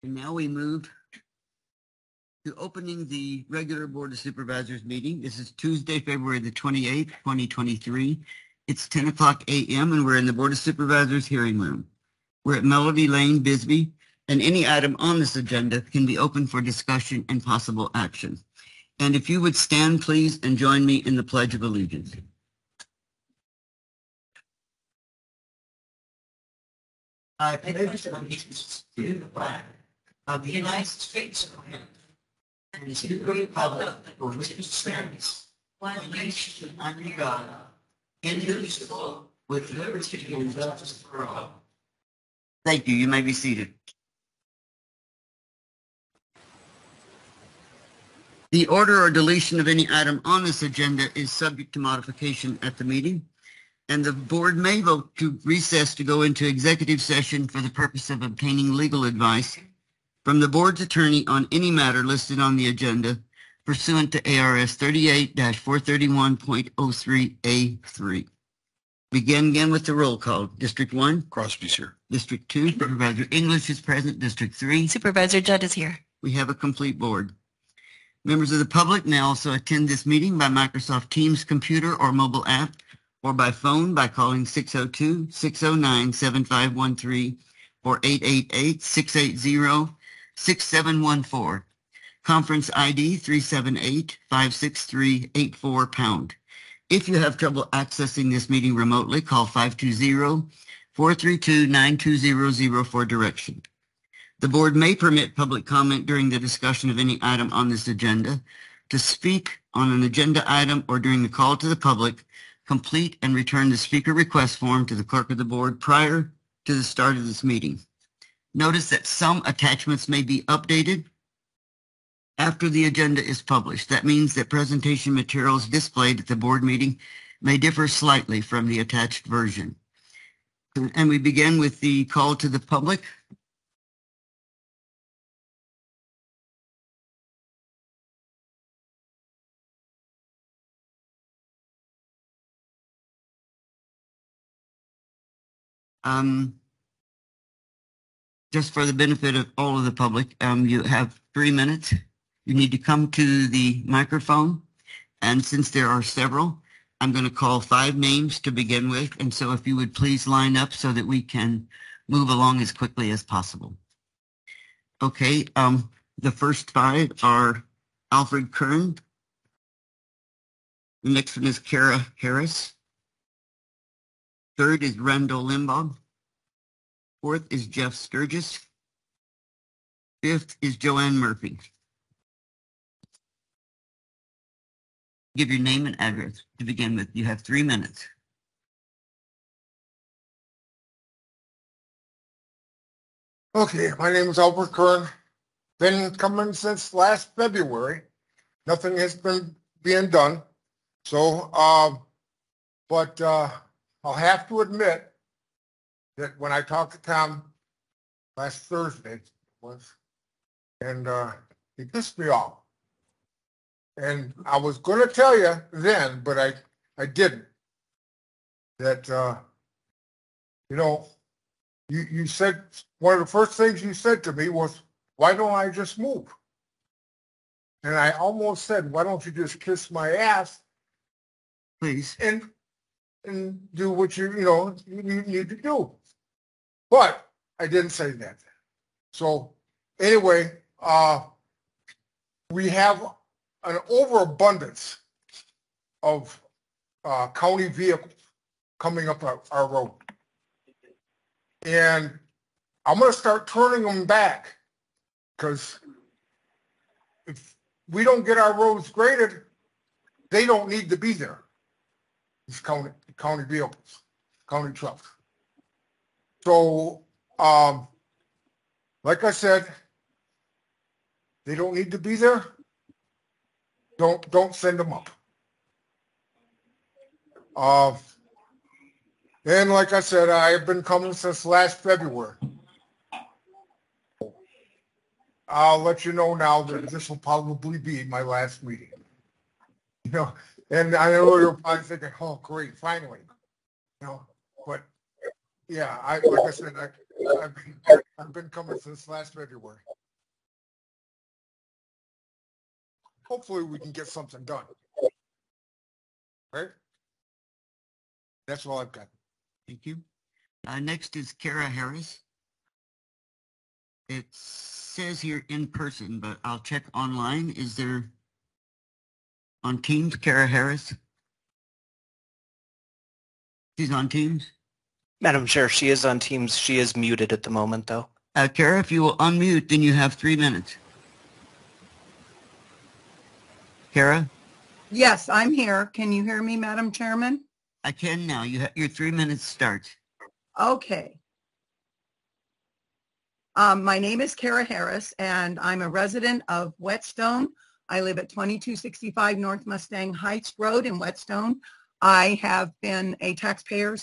And now we move to opening the regular Board of Supervisors meeting. This is Tuesday, February the 28th, 2023. It's 10 o'clock a.m. and we're in the Board of Supervisors hearing room. We're at Melody Lane, Bisbee, and any item on this agenda can be open for discussion and possible action. And if you would stand, please, and join me in the Pledge of Allegiance. I pledge allegiance to the flag of the United States of America and to the republic for which it stands, one nation under God, indivisible, with liberty and justice for all. Thank you. You may be seated. The order or deletion of any item on this agenda is subject to modification at the meeting, and the board may vote to recess to go into executive session for the purpose of obtaining legal advice from the board's attorney on any matter listed on the agenda pursuant to ARS 38-431.03A3. Begin again with the roll call. District 1. Crosby's here. District 2. Supervisor English is present. District 3. Supervisor Judd is here. We have a complete board. Members of the public may also attend this meeting by Microsoft Teams computer or mobile app, or by phone by calling 602-609-7513 or 888-680-6714. Conference ID 378-563-84#. If you have trouble accessing this meeting remotely, call 520-432-9200 for direction. The board may permit public comment during the discussion of any item on this agenda. To speak on an agenda item or during the call to the public, complete and return the speaker request form to the clerk of the board prior to the start of this meeting. Notice that some attachments may be updated after the agenda is published. That means that presentation materials displayed at the board meeting may differ slightly from the attached version. And we begin with the call to the public. Just for the benefit of all of the public, you have 3 minutes. You need to come to the microphone, and since there are several, I'm going to call 5 names to begin with, and so if you would please line up so that we can move along as quickly as possible. Okay, the first 5 are Alfred Kern. The next one is Kara Harris. Third is Randall Limbaugh. Fourth is Jeff Sturgis. Fifth is Joanne Murphy. Give your name and address to begin with. You have 3 minutes. Okay, my name is Albert Kern. Been coming since last February. Nothing has been being done. So, but I'll have to admit that when I talked to Tom last Thursday, and he pissed me off. And I was going to tell you then, but I didn't. That, you know, you said, one of the first things you said to me was, why don't I just move? And I almost said, why don't you just kiss my ass? Please. And do what you need to do. But I didn't say that. So anyway, we have an overabundance of county vehicles coming up our road. And I'm going to start turning them back, because if we don't get our roads graded, they don't need to be there. These county vehicles, county trucks. So, like I said, they don't need to be there. Don't send them up. And like I said, I have been coming since last February. I'll let you know now that this will probably be my last meeting. You know, and I know you're probably thinking, oh, great, finally. You know, but yeah, like I said, I've been I've been coming since last February. Hopefully we can get something done. Right? That's all I've got. Thank you. Next is Kara Harris. It says here in person, but I'll check online. Is there on Teams, Kara Harris? She's on Teams? Madam Chair, she is on Teams. She is muted at the moment, though. Kara, if you will unmute, then you have 3 minutes. Kara? Yes, I'm here. Can you hear me, Madam Chairman? I can now. Your 3 minutes starts. Okay. My name is Kara Harris, and I'm a resident of Whetstone. I live at 2265 North Mustang Heights Road in Whetstone. I have been a taxpayer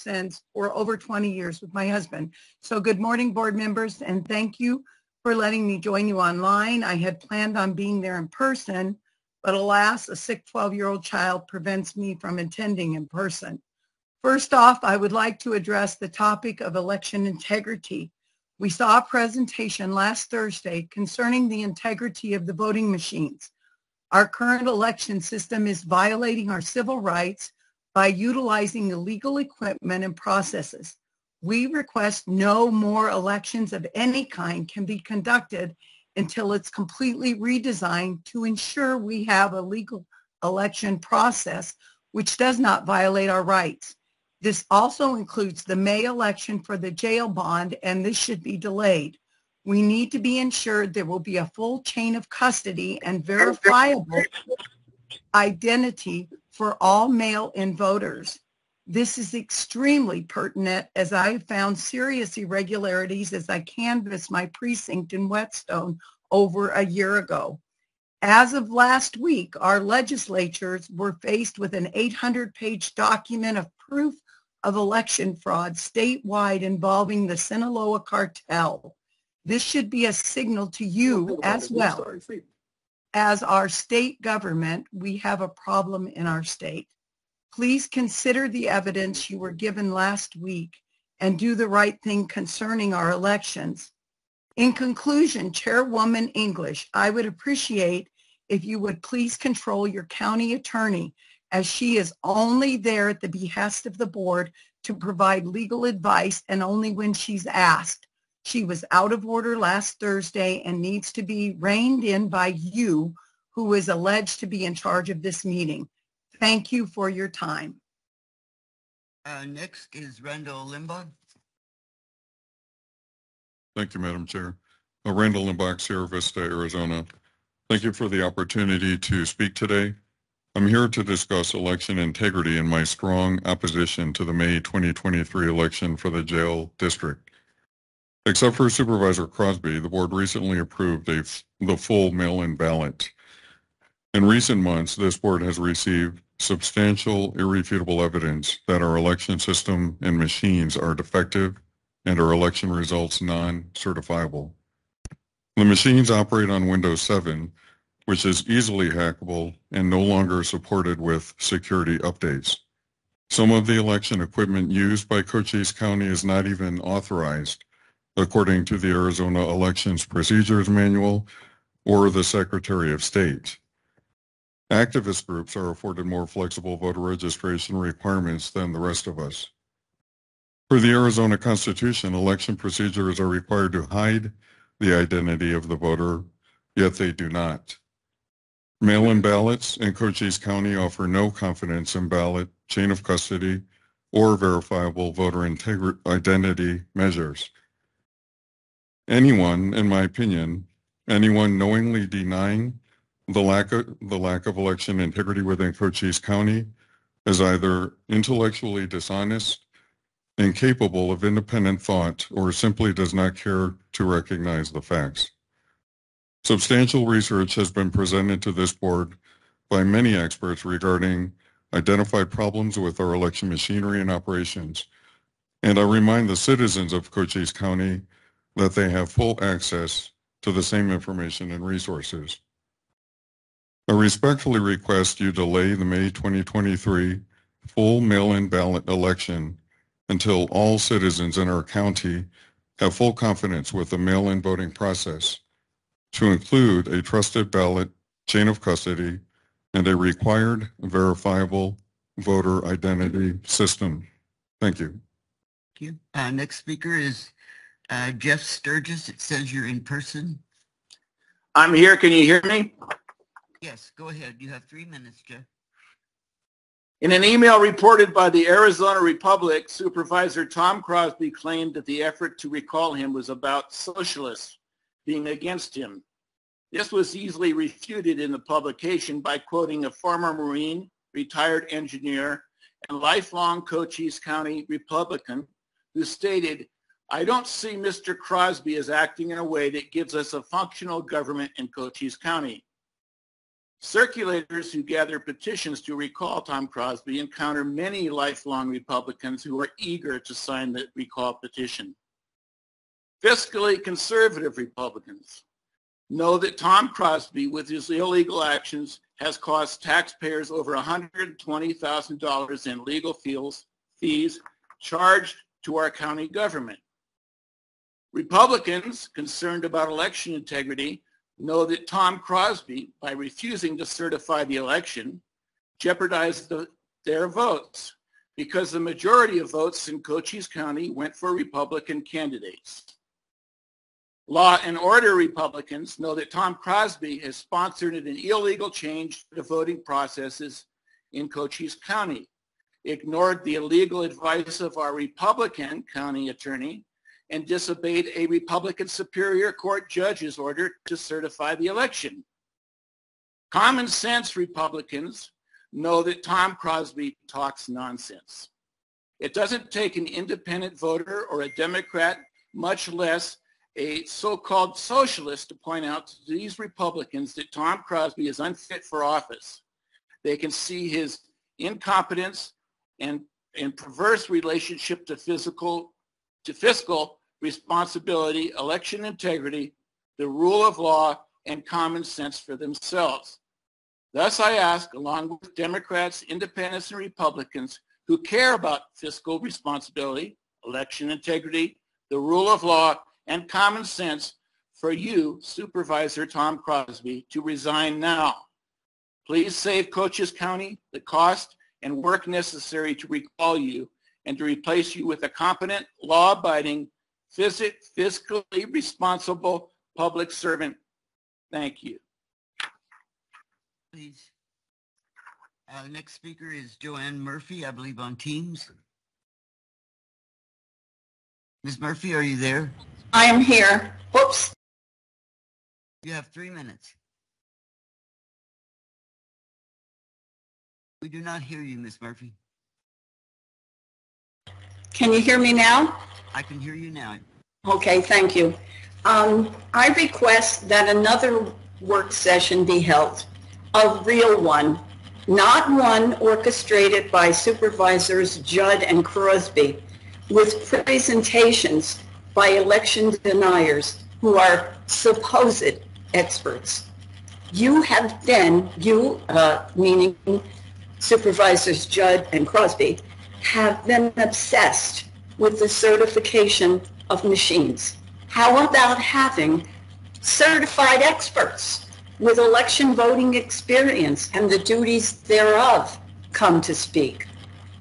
for over 20 years with my husband. So good morning, board members, and thank you for letting me join you online. I had planned on being there in person, but alas, a sick 12-year-old child prevents me from attending in person. First off, I would like to address the topic of election integrity. We saw a presentation last Thursday concerning the integrity of the voting machines. Our current election system is violating our civil rights by utilizing illegal equipment and processes. We request no more elections of any kind can be conducted until it's completely redesigned to ensure we have a legal election process which does not violate our rights. This also includes the May election for the jail bond, and this should be delayed. We need to be ensured there will be a full chain of custody and verifiable identity for all mail-in voters. This is extremely pertinent as I have found serious irregularities as I canvassed my precinct in Whetstone over a year ago. As of last week, our legislatures were faced with an 800-page document of proof of election fraud statewide involving the Sinaloa cartel. This should be a signal to you as well. As our state government, we have a problem in our state. Please consider the evidence you were given last week and do the right thing concerning our elections. In conclusion, Chairwoman English, I would appreciate if you would please control your county attorney, as she is only there at the behest of the board to provide legal advice and only when she's asked. She was out of order last Thursday and needs to be reined in by you, who is alleged to be in charge of this meeting. Thank you for your time. Next is Randall Limbaugh. Thank you, Madam Chair. Randall Limbaugh, Sierra Vista, Arizona. Thank you for the opportunity to speak today. I'm here to discuss election integrity and my strong opposition to the May 2023 election for the jail district. Except for Supervisor Crosby, the board recently approved the full mail-in ballot. In recent months, this board has received substantial, irrefutable evidence that our election system and machines are defective and our election results non-certifiable. The machines operate on Windows 7, which is easily hackable and no longer supported with security updates. Some of the election equipment used by Cochise County is not even authorized, according to the Arizona Elections Procedures Manual or the Secretary of State. Activist groups are afforded more flexible voter registration requirements than the rest of us. Per the Arizona Constitution, election procedures are required to hide the identity of the voter, yet they do not. Mail-in ballots in Cochise County offer no confidence in ballot, chain of custody, or verifiable voter identity measures. Anyone, in my opinion, anyone knowingly denying the lack of election integrity within Cochise County is either intellectually dishonest, incapable of independent thought, or simply does not care to recognize the facts. Substantial research has been presented to this board by many experts regarding identified problems with our election machinery and operations. And I remind the citizens of Cochise County that they have full access to the same information and resources. I respectfully request you delay the May 2023 full mail-in ballot election until all citizens in our county have full confidence with the mail-in voting process to include a trusted ballot chain of custody and a required verifiable voter identity system. Thank you. Thank you. Next speaker is Jeff Sturgis. It says you're in person. I'm here. Can you hear me? Yes, go ahead. You have 3 minutes, Jeff. In an email reported by the Arizona Republic, Supervisor Tom Crosby claimed that the effort to recall him was about socialists being against him. This was easily refuted in the publication by quoting a former Marine, retired engineer, and lifelong Cochise County Republican who stated, "I don't see Mr. Crosby as acting in a way that gives us a functional government in Cochise County." Circulators who gather petitions to recall Tom Crosby encounter many lifelong Republicans who are eager to sign the recall petition. Fiscally conservative Republicans know that Tom Crosby, with his illegal actions, has cost taxpayers over $120,000 in legal fees charged to our county government. Republicans concerned about election integrity know that Tom Crosby, by refusing to certify the election, jeopardized their votes because the majority of votes in Cochise County went for Republican candidates. Law and order Republicans know that Tom Crosby has sponsored an illegal change to the voting processes in Cochise County, ignored the illegal advice of our Republican county attorney, and disobeyed a Republican Superior Court judge's order to certify the election. Common sense Republicans know that Tom Crosby talks nonsense. It doesn't take an independent voter or a Democrat, much less a so-called socialist, to point out to these Republicans that Tom Crosby is unfit for office. They can see his incompetence and perverse relationship to fiscal responsibility, election integrity, the rule of law, and common sense for themselves. Thus, I ask, along with Democrats, independents, and Republicans who care about fiscal responsibility, election integrity, the rule of law, and common sense, for you, Supervisor Tom Crosby, to resign now. Please save Cochise County the cost and work necessary to recall you and to replace you with a competent, law-abiding, fiscally responsible public servant. Thank you. Please. The next speaker is Joanne Murphy, I believe on Teams. Ms. Murphy, are you there? I am here. Whoops. You have 3 minutes. We do not hear you, Ms. Murphy. Can you hear me now? I can hear you now. Okay, thank you. I request that another work session be held, a real one, not one orchestrated by Supervisors Judd and Crosby, with presentations by election deniers who are supposed experts. You have been, meaning Supervisors Judd and Crosby, have been obsessed with the certification of machines. How about having certified experts with election voting experience and the duties thereof come to speak?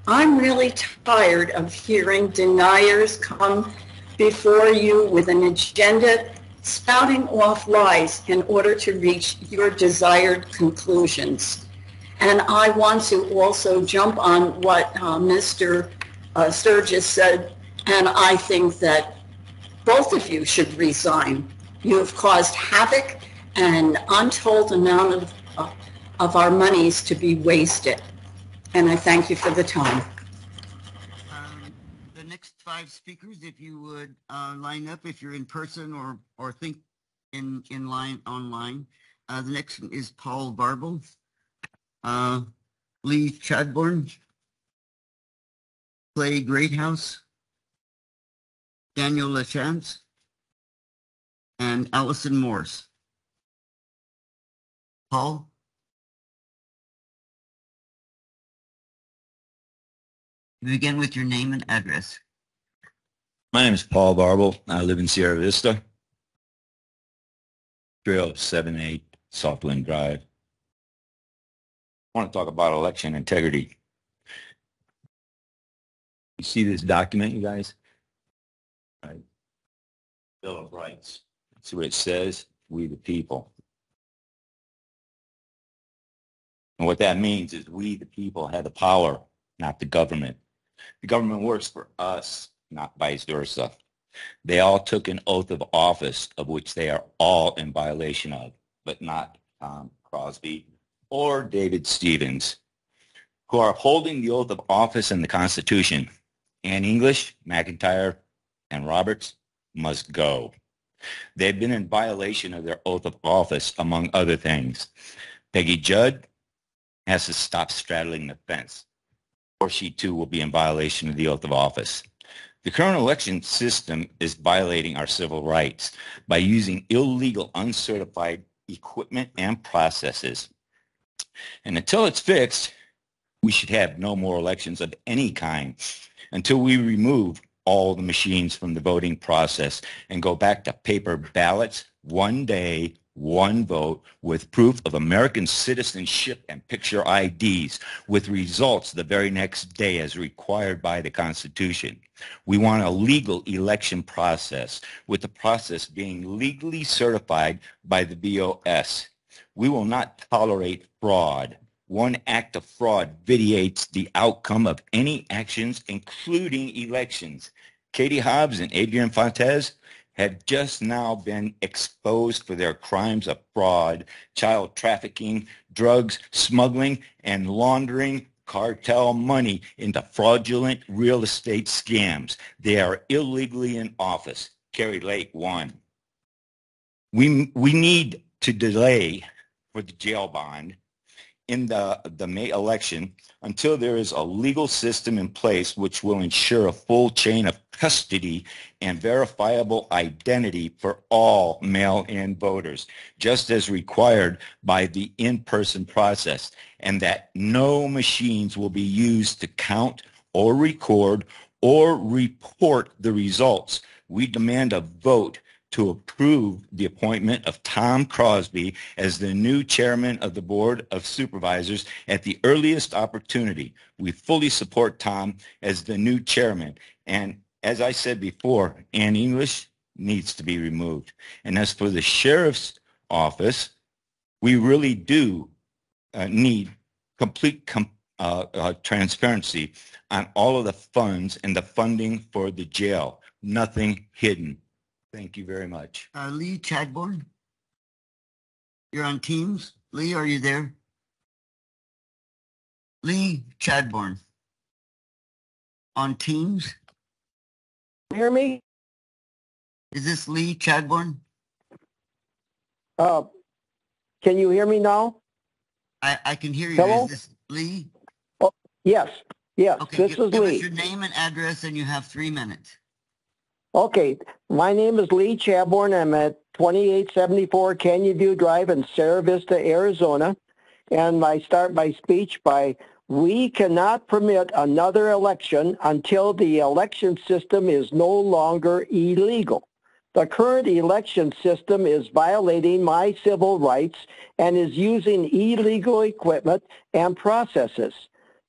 I'm really tired of hearing deniers come before you with an agenda spouting off lies in order to reach your desired conclusions. And I want to also jump on what Mr. Sturgis said, and I think that both of you should resign. You have caused havoc and untold amount of our monies to be wasted. And I thank you for the time. The next 5 speakers, if you would line up, if you're in person or think in line online. The next one is Paul Barble, Lee Chadbourne, Clay Greathouse, Daniel LaChance, and Allison Morse. Paul? Begin with your name and address. My name is Paul Barble. I live in Sierra Vista, 3078 Southland Drive. I want to talk about election integrity. You see this document, you guys? Right. Bill of Rights. See what it says? We the people. And what that means is we the people have the power, not the government. The government works for us, not vice versa. They all took an oath of office, of which they are all in violation of, but not Tom Crosby or David Stevens, who are upholding the oath of office and the Constitution. Ann English, McIntyre, and Roberts must go. They've been in violation of their oath of office, among other things. Peggy Judd has to stop straddling the fence, or she too will be in violation of the oath of office. The current election system is violating our civil rights by using illegal, uncertified equipment and processes. And until it's fixed, we should have no more elections of any kind until we remove all the machines from the voting process and go back to paper ballots, one day, one vote, with proof of American citizenship and picture IDs, with results the very next day as required by the Constitution. We want a legal election process, with the process being legally certified by the BOS. We will not tolerate fraud. One act of fraud vitiates the outcome of any actions, including elections. Katie Hobbs and Adrian Fontes have just now been exposed for their crimes of fraud, child trafficking, drugs, smuggling, and laundering cartel money into fraudulent real estate scams. They are illegally in office. Kerry Lake won. We need to delay for the jail bond in the May election until there is a legal system in place which will ensure a full chain of custody and verifiable identity for all mail-in voters, just as required by the in-person process, and that no machines will be used to count or record or report the results. We demand a vote to approve the appointment of Tom Crosby as the new chairman of the Board of Supervisors at the earliest opportunity. We fully support Tom as the new chairman. And as I said before, Ann English needs to be removed. And as for the sheriff's office, we really do need complete transparency on all of the funds and the funding for the jail. Nothing hidden. Thank you very much. Lee Chadbourne, you're on Teams. Lee, are you there? Lee Chadbourne, on Teams. Hear me? Is this Lee Chadbourne? Can you hear me now? I can hear you. Hello? Is this Lee? Oh, yes, Okay, this is give us Lee. your name and address and you have 3 minutes. Okay, my name is Lee Chadbourne. I'm at 2874 Canyon View Drive in Sierra Vista, Arizona. And I start my speech by, we cannot permit another election until the election system is no longer illegal. The current election system is violating my civil rights and is using illegal equipment and processes.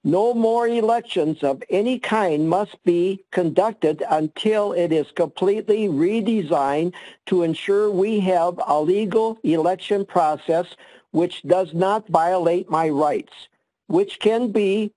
No more elections of any kind must be conducted until it is completely redesigned to ensure we have a legal election process which does not violate my rights, which can be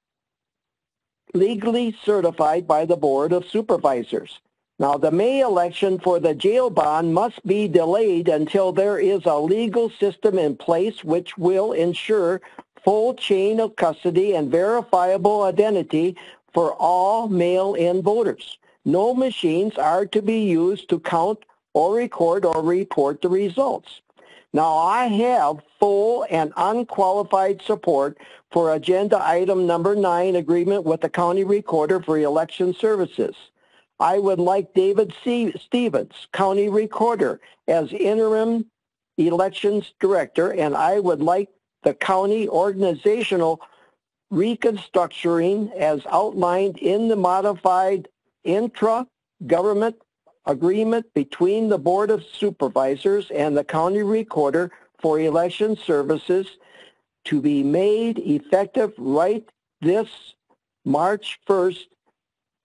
legally certified by the Board of Supervisors. Now, the May election for the jail bond must be delayed until there is a legal system in place which will ensure full chain of custody and verifiable identity for all mail-in voters. No machines are to be used to count or record or report the results. Now, I have full and unqualified support for agenda item number 9, agreement with the county recorder for election services. I would like David Stevens, county recorder, as interim elections director, and I would like the county organizational reconstructuring as outlined in the modified government agreement between the Board of Supervisors and the County Recorder for election services to be made effective right this March 1st,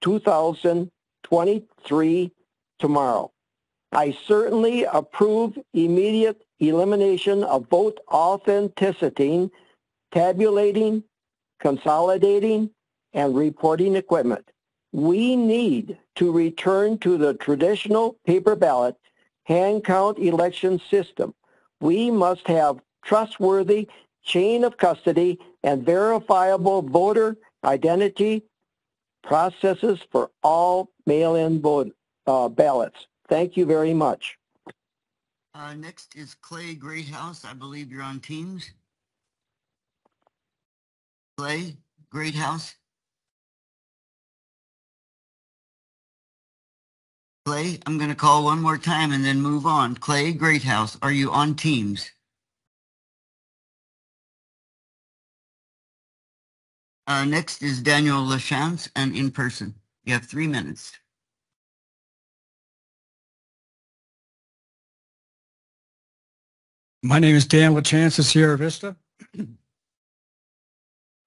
2023, tomorrow. I certainly approve immediate elimination of vote authenticity, tabulating, consolidating, and reporting equipment. We need to return to the traditional paper ballot hand count election system. We must have trustworthy chain of custody and verifiable voter identity processes for all mail-in vote ballots. Thank you very much. Next is Clay Greathouse. I believe you're on Teams. Clay Greathouse. Clay, I'm going to call one more time and then move on. Clay Greathouse, are you on Teams? Next is Daniel Lachance and in person. You have 3 minutes. My name is Dan Lachance of Sierra Vista.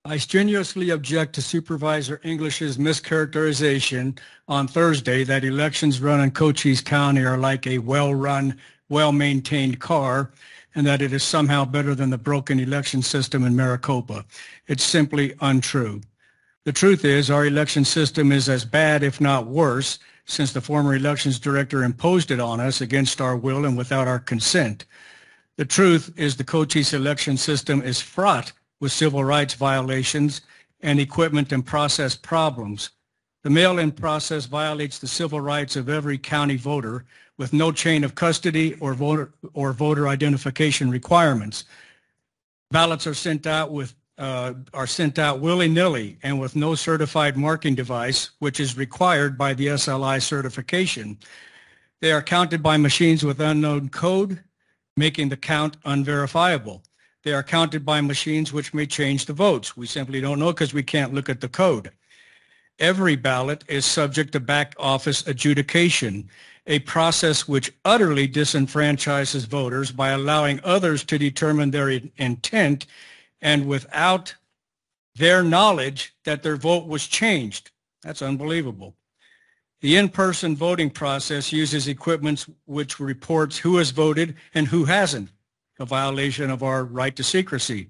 I strenuously object to Supervisor English's mischaracterization on Thursday that elections run in Cochise County are like a well-run, well-maintained car, and that it is somehow better than the broken election system in Maricopa. It's simply untrue. The truth is our election system is as bad, if not worse, since the former elections director imposed it on us against our will and without our consent. The truth is the Cochise election system is fraught with civil rights violations and equipment and process problems. The mail-in process violates the civil rights of every county voter with no chain of custody or voter identification requirements. Ballots are sent out willy-nilly and with no certified marking device, which is required by the SLI certification. They are counted by machines with unknown code, making the count unverifiable. They are counted by machines which may change the votes. We simply don't know because we can't look at the code. Every ballot is subject to back office adjudication, a process which utterly disenfranchises voters by allowing others to determine their intent and without their knowledge that their vote was changed. That's unbelievable. The in-person voting process uses equipment which reports who has voted and who hasn't, a violation of our right to secrecy.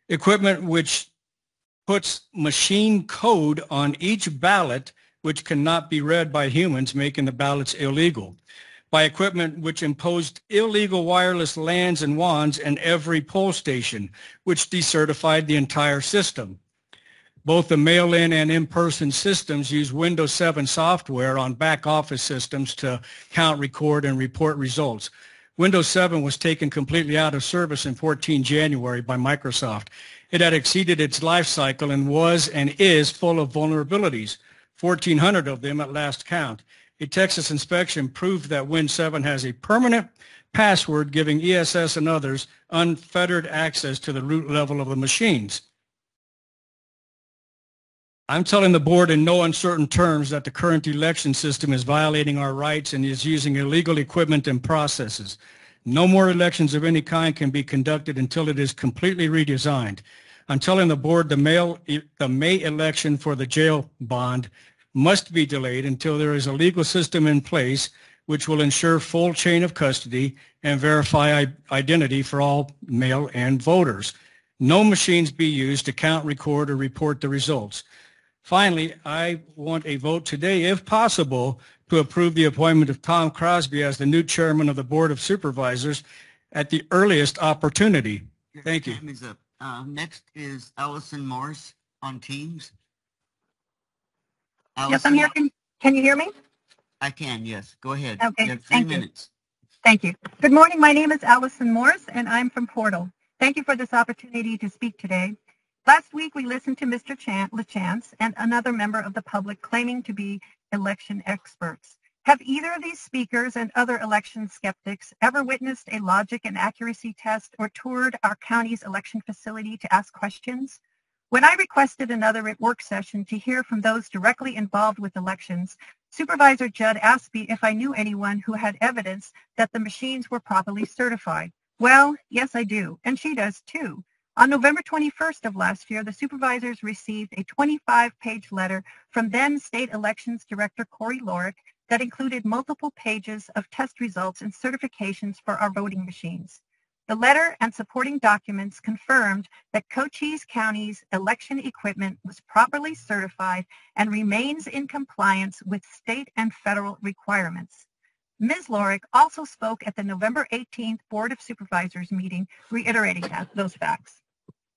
Equipment which puts machine code on each ballot which cannot be read by humans, making the ballots illegal. By equipment which imposed illegal wireless LANs and WANs in every poll station, which decertified the entire system. Both the mail-in and in-person systems use Windows 7 software on back office systems to count, record, and report results. Windows 7 was taken completely out of service in 14 January by Microsoft. It had exceeded its life cycle and was and is full of vulnerabilities, 1,400 of them at last count. A Texas inspection proved that Win 7 has a permanent password giving ESS and others unfettered access to the root level of the machines. I'm telling the board in no uncertain terms that the current election system is violating our rights and is using illegal equipment and processes. No more elections of any kind can be conducted until it is completely redesigned. I'm telling the board the May election for the jail bond must be delayed until there is a legal system in place which will ensure full chain of custody and verify identity for all mail-in voters. No machines be used to count, record, or report the results. Finally, I want a vote today, if possible, to approve the appointment of Tom Crosby as the new chairman of the Board of Supervisors at the earliest opportunity. Thank you. Time is up. Next is Allison Morris on Teams. Yes, I'm here. Can you hear me? I can, yes. Go ahead. Okay, You have 3 minutes. Thank you. Good morning. My name is Allison Morris, and I'm from Portal. Thank you for this opportunity to speak today. Last week, we listened to Mr. LaChance and another member of the public claiming to be election experts. Have either of these speakers and other election skeptics ever witnessed a logic and accuracy test or toured our county's election facility to ask questions? When I requested another work session to hear from those directly involved with elections, Supervisor Judd asked me if I knew anyone who had evidence that the machines were properly certified. Well, yes, I do, and she does too. On November 21st of last year, the supervisors received a 25-page letter from then State Elections Director Corey Lorick that included multiple pages of test results and certifications for our voting machines. The letter and supporting documents confirmed that Cochise County's election equipment was properly certified and remains in compliance with state and federal requirements. Ms. Lorick also spoke at the November 18th Board of Supervisors meeting, reiterating those facts.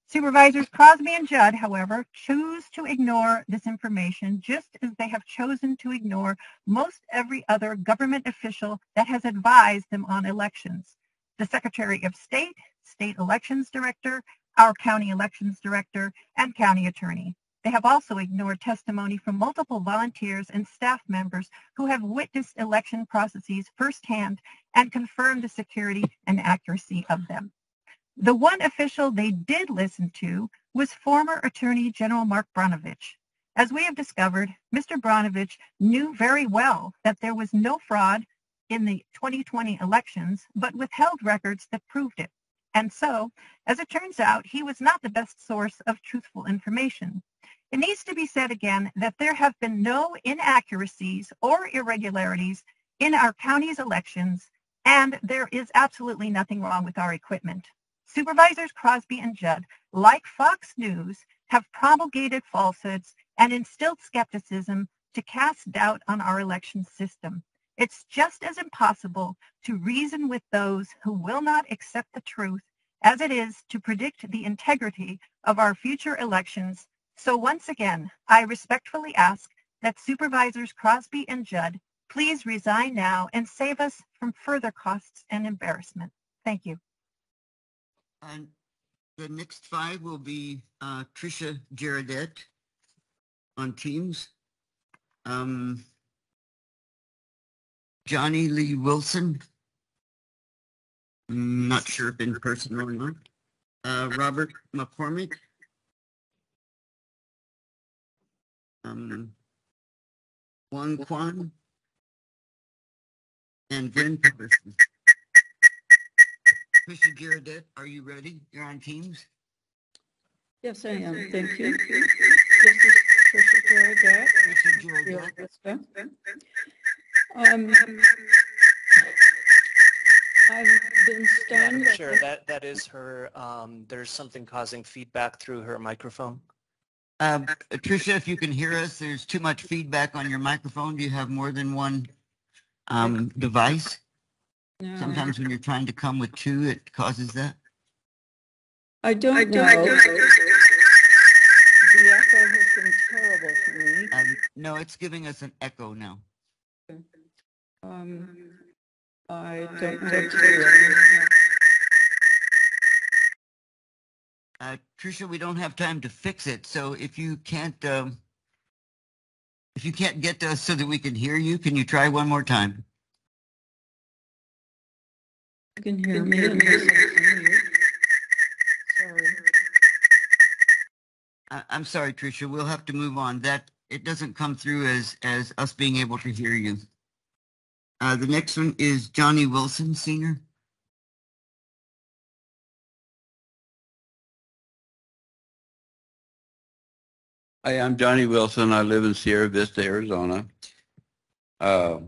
Supervisors Crosby and Judd, however, choose to ignore this information just as they have chosen to ignore most every other government official that has advised them on elections. The Secretary of State, State Elections Director, our County Elections Director, and County Attorney. They have also ignored testimony from multiple volunteers and staff members who have witnessed election processes firsthand and confirmed the security and accuracy of them. The one official they did listen to was former Attorney General Mark Brnovich. As we have discovered, Mr. Brnovich knew very well that there was no fraud in the 2020 elections, but withheld records that proved it. And so, as it turns out, he was not the best source of truthful information. It needs to be said again that there have been no inaccuracies or irregularities in our county's elections, and there is absolutely nothing wrong with our equipment. Supervisors Crosby and Judd, like Fox News, have promulgated falsehoods and instilled skepticism to cast doubt on our election system. It's just as impossible to reason with those who will not accept the truth as it is to predict the integrity of our future elections. So once again, I respectfully ask that Supervisors Crosby and Judd please resign now and save us from further costs and embarrassment. Thank you. And the next five will be Tricia Giradette on Teams. Johnny Lee Wilson, not sure if in person or not. Robert McCormick. Juan Kwan. And Glenn Patterson. Tricia Giradette, are you ready? You're on Teams? Yes, I am. Thank you. This is Tricia Giradette. Tricia Giradette. I've been stunned. Madam Chair, that is her, there's something causing feedback through her microphone. Tricia, if you can hear us, there's too much feedback on your microphone. Do you have more than one device? No. Sometimes when you're trying to come with two, it causes that. I don't know. The echo has been terrible for me. No, it's giving us an echo now. I don't know what to do. Tricia, we don't have time to fix it, so if you can't get to us so that we can hear you, can you try one more time? You can hear me. Sorry. I'm sorry, Tricia. We'll have to move on. That it doesn't come through as us being able to hear you. The next one is Johnny Wilson, Senior. Hi, I'm Johnny Wilson. I live in Sierra Vista, Arizona. I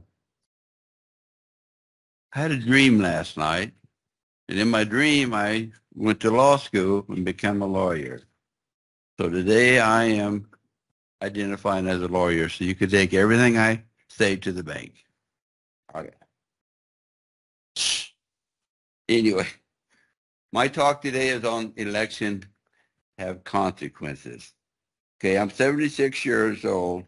had a dream last night, and in my dream, I went to law school and became a lawyer. So today I am identifying as a lawyer, so you could take everything I say to the bank. Okay. Anyway, my talk today is on election have consequences. Okay, I'm 76 years old,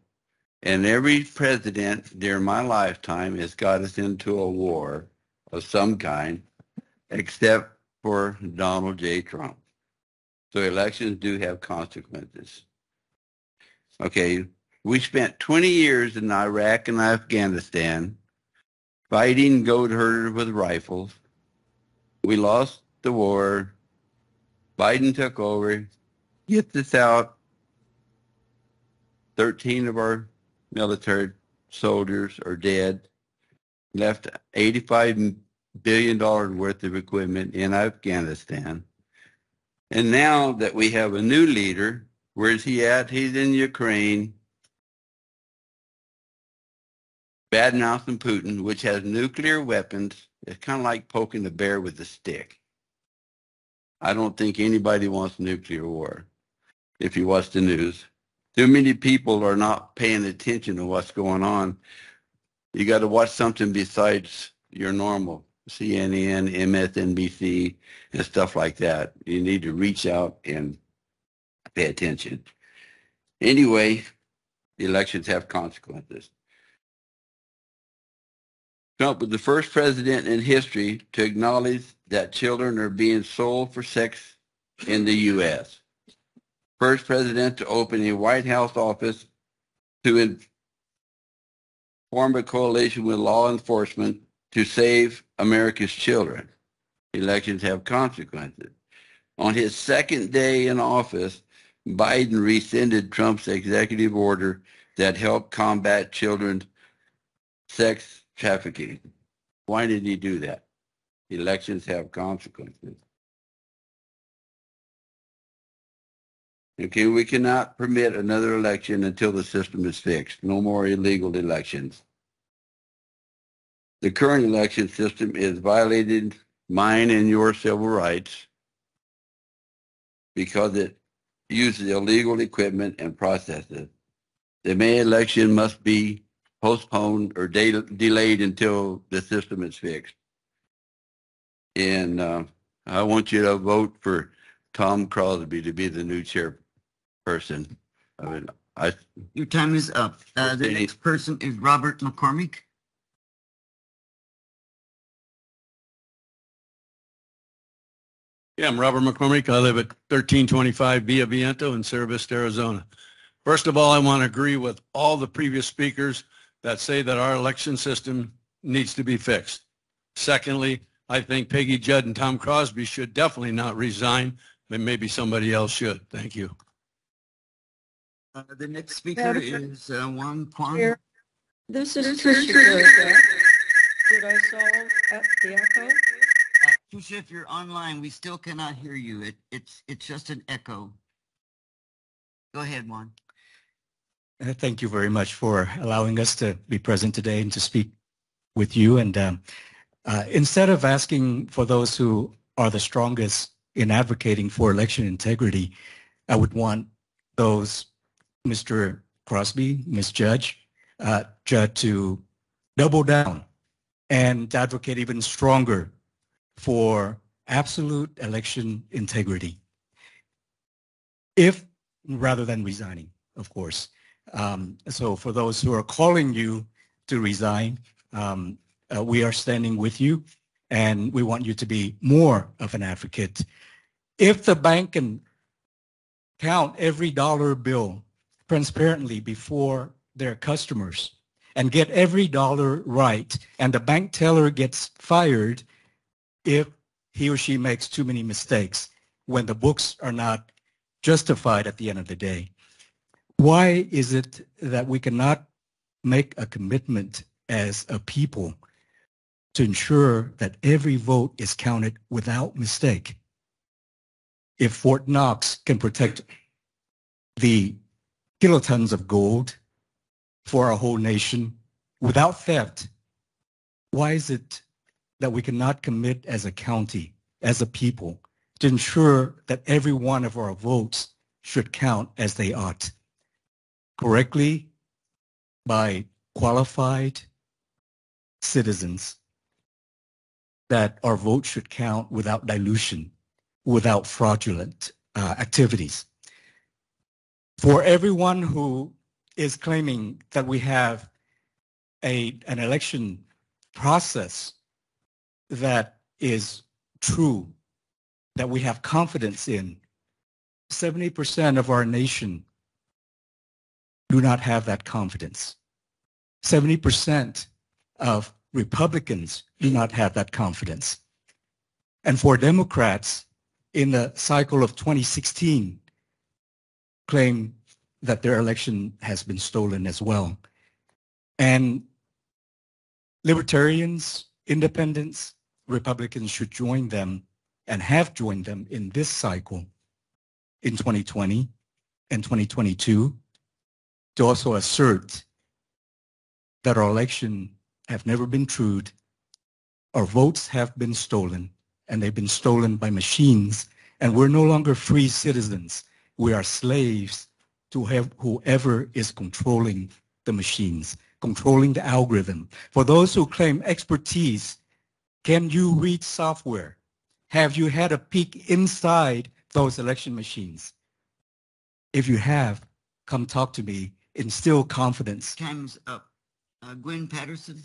and every president during my lifetime has got us into a war of some kind, except for Donald J. Trump. So elections do have consequences. Okay, we spent 20 years in Iraq and Afghanistan fighting goat herders with rifles. We lost the war. Biden took over. Get this out. 13 of our military soldiers are dead, left $85 billion worth of equipment in Afghanistan. And now that we have a new leader, where's he at? He's in Ukraine, bad-mouthing Putin, which has nuclear weapons. It's kind of like poking the bear with a stick. I don't think anybody wants nuclear war if you watch the news. Too many people are not paying attention to what's going on. You got to watch something besides your normal CNN, MSNBC, and stuff like that. You need to reach out and pay attention. Anyway, elections have consequences. Trump was the first president in history to acknowledge that children are being sold for sex in the U.S. First president to open a White House office to form a coalition with law enforcement to save America's children. Elections have consequences. On his second day in office, Biden rescinded Trump's executive order that helped combat children's sex trafficking. Why did he do that? Elections have consequences. Okay, we cannot permit another election until the system is fixed. No more illegal elections. The current election system is violating mine and your civil rights because it uses illegal equipment and processes. The May election must be postponed or delayed until the system is fixed. And I want you to vote for Tom Crosby to be the new chairperson. Your time is up. The next person is Robert McCormick. Yeah, I'm Robert McCormick. I live at 1325 Via Viento in Cerro Vista, Arizona. First of all, I want to agree with all the previous speakers that say that our election system needs to be fixed. Secondly, I think Peggy Judd and Tom Crosby should definitely not resign, but maybe somebody else should. Thank you. The next speaker is Juan Kwan. This is Tricia Garrett. Did I solve the echo? Tricia, if you're online, we still cannot hear you. It's just an echo. Go ahead, Juan. Thank you very much for allowing us to be present today and to speak with you. And instead of asking for those who are the strongest in advocating for election integrity, I would want those, Mr. Crosby, Ms. Judge, to double down and advocate even stronger for absolute election integrity, if rather than resigning, of course. So for those who are calling you to resign, we are standing with you, and we want you to be more of an advocate. If the bank can count every dollar bill transparently before their customers and get every dollar right, and the bank teller gets fired if he or she makes too many mistakes when the books are not justified at the end of the day, why is it that we cannot make a commitment as a people to ensure that every vote is counted without mistake? If Fort Knox can protect the kilotons of gold for our whole nation without theft, why is it that we cannot commit as a county, as a people, to ensure that every one of our votes should count as they ought, correctly by qualified citizens, that our vote should count without dilution, without fraudulent activities? For everyone who is claiming that we have an election process that is true, that we have confidence in, 70% of our nation do not have that confidence. 70% of Republicans do not have that confidence. And for Democrats, in the cycle of 2016, claim that their election has been stolen as well. And libertarians, independents, Republicans should join them and have joined them in this cycle in 2020 and 2022 to also assert that our election have never been trued, our votes have been stolen, and they've been stolen by machines, and we're no longer free citizens. We are slaves to whoever is controlling the machines, controlling the algorithm. For those who claim expertise, can you read software? Have you had a peek inside those election machines? If you have, come talk to me. Instill confidence. Time's up. Gwen Patterson.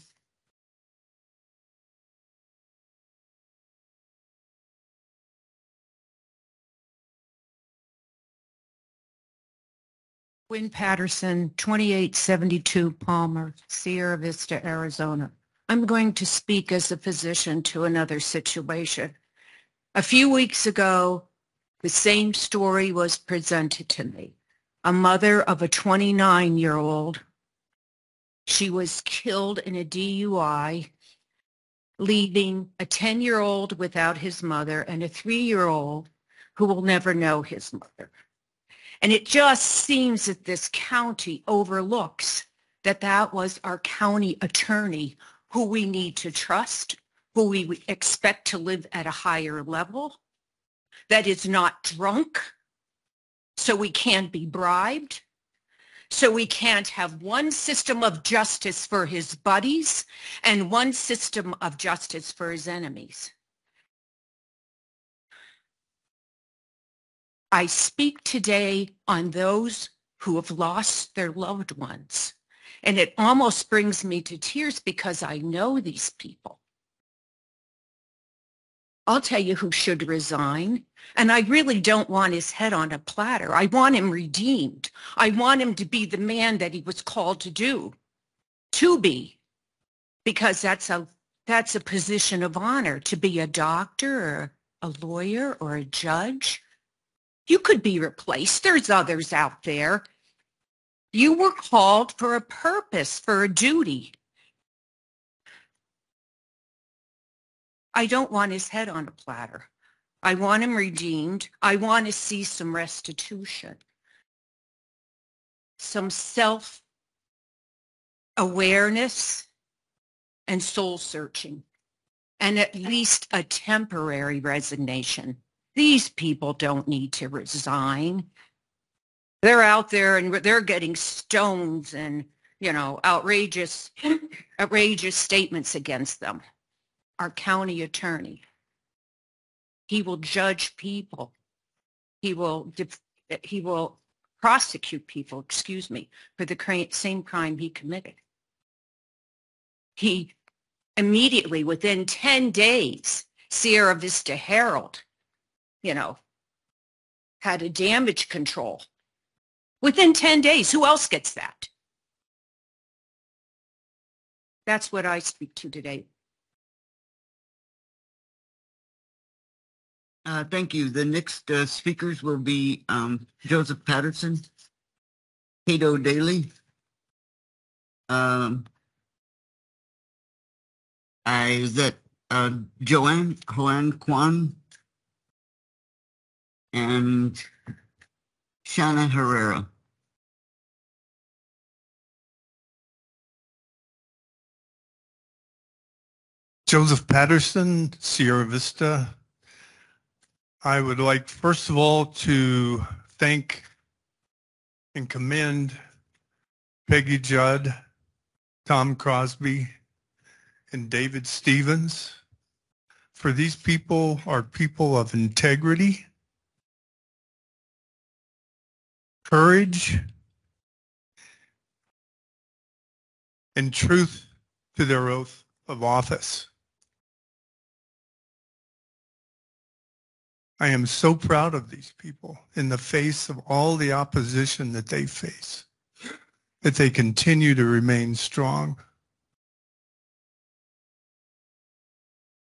Gwen Patterson, 2872 Palmer, Sierra Vista, Arizona. I'm going to speak as a physician to another situation. A few weeks ago, the same story was presented to me. A mother of a 29-year-old. She was killed in a DUI, leaving a 10-year-old without his mother and a 3-year-old who will never know his mother. And it just seems that this county overlooks that that was our county attorney who we need to trust, who we expect to live at a higher level, that is not drunk, so we can't be bribed, so we can't have one system of justice for his buddies and one system of justice for his enemies. I speak today on those who have lost their loved ones. And it almost brings me to tears because I know these people. I'll tell you who should resign. And I really don't want his head on a platter. I want him redeemed. I want him to be the man that he was called to be, because that's a position of honor, to be a doctor or a lawyer or a judge. You could be replaced. There's others out there. You were called for a purpose, for a duty. I don't want his head on a platter. I want him redeemed. I want to see some restitution, some self-awareness and soul searching, and at least a temporary resignation. These people don't need to resign. They're out there and they're getting stones and, outrageous statements against them. Our county attorney, he will judge people. He will prosecute people, for the same crime he committed. He immediately, within 10 days, Sierra Vista Herald, had a damage control. Within 10 days, who else gets that? That's what I speak to today. Thank you. The next speakers will be Joseph Patterson, Cato Daly, Joanne Hoan Kwan, and Shanna Herrera. Joseph Patterson, Sierra Vista. I would like, first of all, to thank and commend Peggy Judd, Tom Crosby, and David Stevens. For these people are people of integrity, courage, and truth to their oath of office. I am so proud of these people in the face of all the opposition that they face, that they continue to remain strong.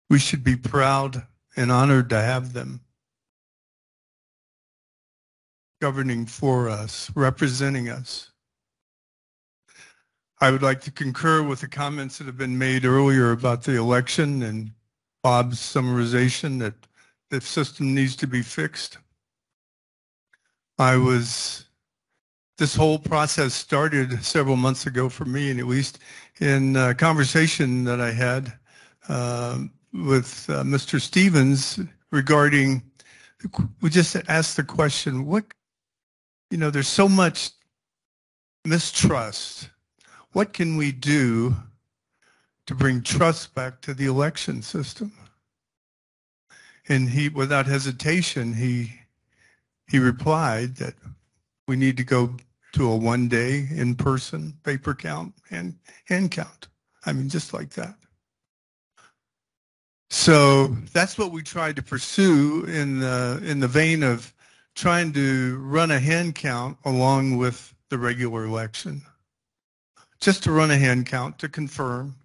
We should be proud and honored to have them governing for us, representing us. I would like to concur with the comments that have been made earlier about the election and Bob's summarization that the system needs to be fixed. This whole process started several months ago for me, and at least in a conversation that I had with Mr. Stevens regarding, we just asked the question, there's so much mistrust. What can we do to bring trust back to the election system? And he, without hesitation, he replied that we need to go to a one-day in-person paper count and hand count. I mean, just like that. So that's what we tried to pursue in the vein of trying to run a hand count along with the regular election. Just to run a hand count to confirm,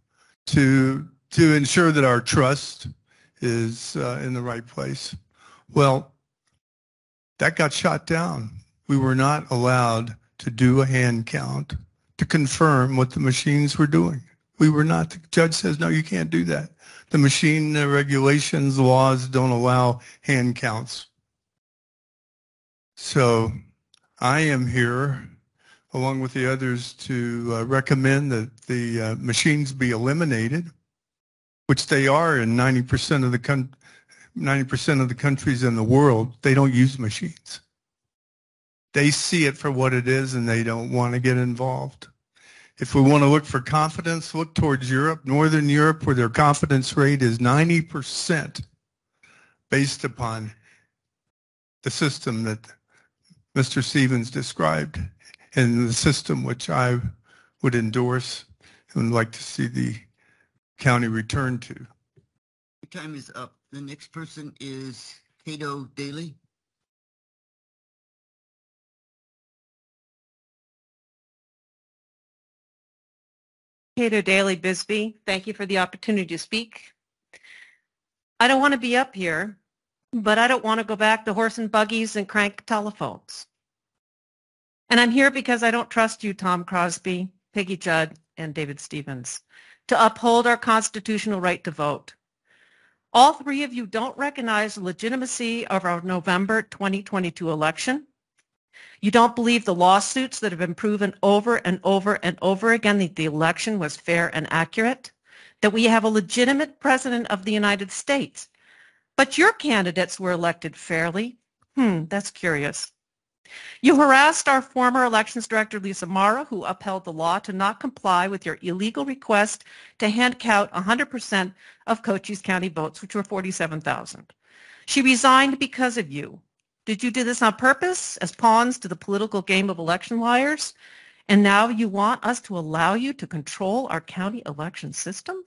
to ensure that our trust is in the right place. Well, that got shot down. We were not allowed to do a hand count to confirm what the machines were doing. We were not. The judge says, no, you can't do that. The machine regulations, laws don't allow hand counts. So I am here, along with the others, to recommend that the machines be eliminated, which they are in 90% of the countries in the world. They don't use machines. They see it for what it is, and they don't want to get involved. If we want to look for confidence, look towards Europe, Northern Europe, where their confidence rate is 90% based upon the system that Mr. Stevens described, and the system which I would endorse and would like to see the county return to. Your time is up. The next person is Cato Daly. Cato Daly Bisbee, thank you for the opportunity to speak. I don't want to be up here, but I don't want to go back to horse and buggies and crank telephones. And I'm here because I don't trust you, Tom Crosby, Peggy Judd, and David Stevens, to uphold our constitutional right to vote. All three of you don't recognize the legitimacy of our November 2022 election. You don't believe the lawsuits that have been proven over and over and over again that the election was fair and accurate, that we have a legitimate president of the United States. But your candidates were elected fairly. That's curious. You harassed our former elections director, Lisa Mara, who upheld the law to not comply with your illegal request to hand count 100% of Cochise County votes, which were 47,000. She resigned because of you. Did you do this on purpose as pawns to the political game of election liars? And now you want us to allow you to control our county election system?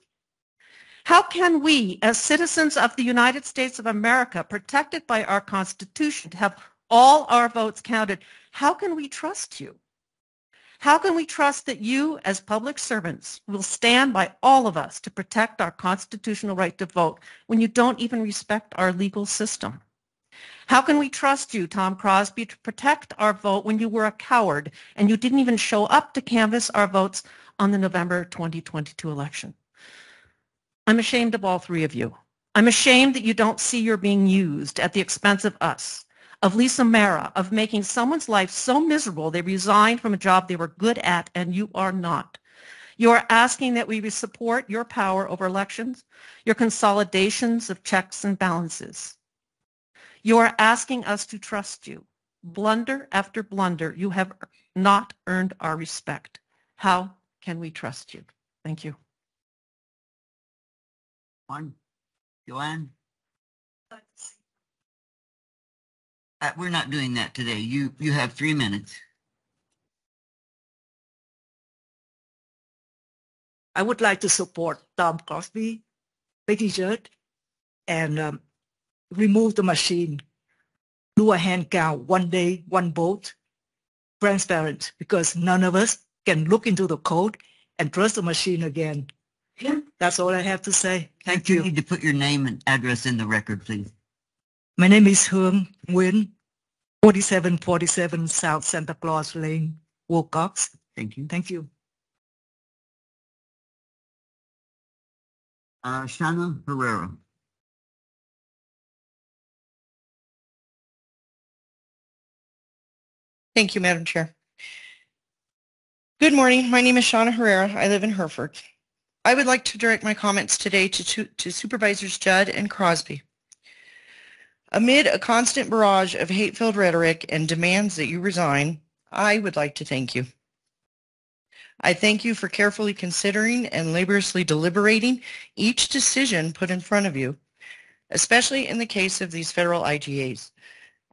How can we, as citizens of the United States of America, protected by our Constitution, to have all our votes counted, how can we trust you? How can we trust that you, as public servants, will stand by all of us to protect our constitutional right to vote when you don't even respect our legal system? How can we trust you, Tom Crosby, to protect our vote when you were a coward and you didn't even show up to canvass our votes on the November 2022 election? I'm ashamed of all three of you. I'm ashamed that you don't see you're being used at the expense of us, of Lisa Mara, of making someone's life so miserable they resigned from a job they were good at, and you are not. You are asking that we support your power over elections, your consolidations of checks and balances. You are asking us to trust you. Blunder after blunder, you have not earned our respect. How can we trust you? Thank you. Joanne? We're not doing that today. You have 3 minutes. I would like to support Tom Crosby, Peggy Judd, and remove the machine. Do a hand count, one day, one vote, transparent, because none of us can look into the code and trust the machine again. That's all I have to say. Thank you. You need to put your name and address in the record, please. My name is Hương Nguyen, 4747 South Santa Claus Lane, Wilcox. Thank you. Thank you. Shana Herrera. Thank you, Madam Chair. Good morning. My name is Shauna Herrera. I live in Hereford. I would like to direct my comments today to Supervisors Judd and Crosby. Amid a constant barrage of hate-filled rhetoric and demands that you resign, I would like to thank you. I thank you for carefully considering and laboriously deliberating each decision put in front of you, especially in the case of these federal IGAs.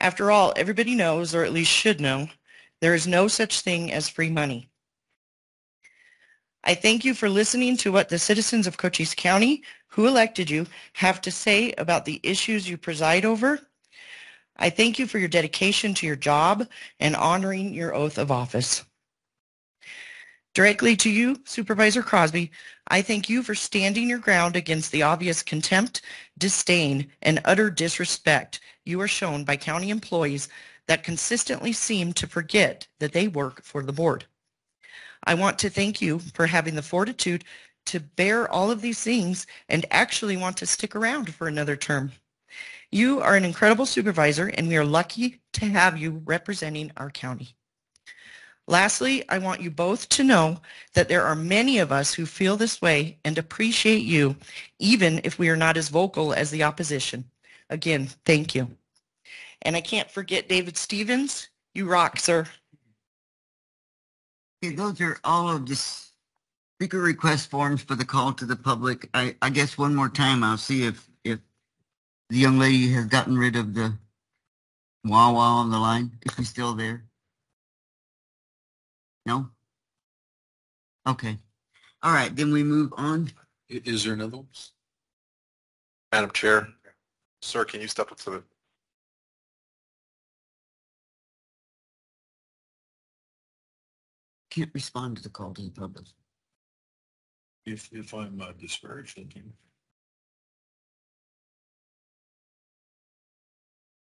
After all, everybody knows, or at least should know, there is no such thing as free money. I thank you for listening to what the citizens of Cochise County, who elected you, have to say about the issues you preside over. I thank you for your dedication to your job and honoring your oath of office. Directly to you, Supervisor Crosby, I thank you for standing your ground against the obvious contempt, disdain, and utter disrespect you are shown by county employees that consistently seem to forget that they work for the board. I want to thank you for having the fortitude to bear all of these things and actually want to stick around for another term. You are an incredible supervisor, and we are lucky to have you representing our county. Lastly, I want you both to know that there are many of us who feel this way and appreciate you, even if we are not as vocal as the opposition. Again, thank you. And I can't forget David Stevens. You rock, sir. Okay, those are all of the speaker request forms for the call to the public. I guess one more time I'll see if the young lady has gotten rid of the wah wah on the line, if she's still there. No? Okay. All right, then we move on. Is there another one? Madam Chair, sir, can you step up to the... Can't respond to the call to the public. If I'm disparaging you,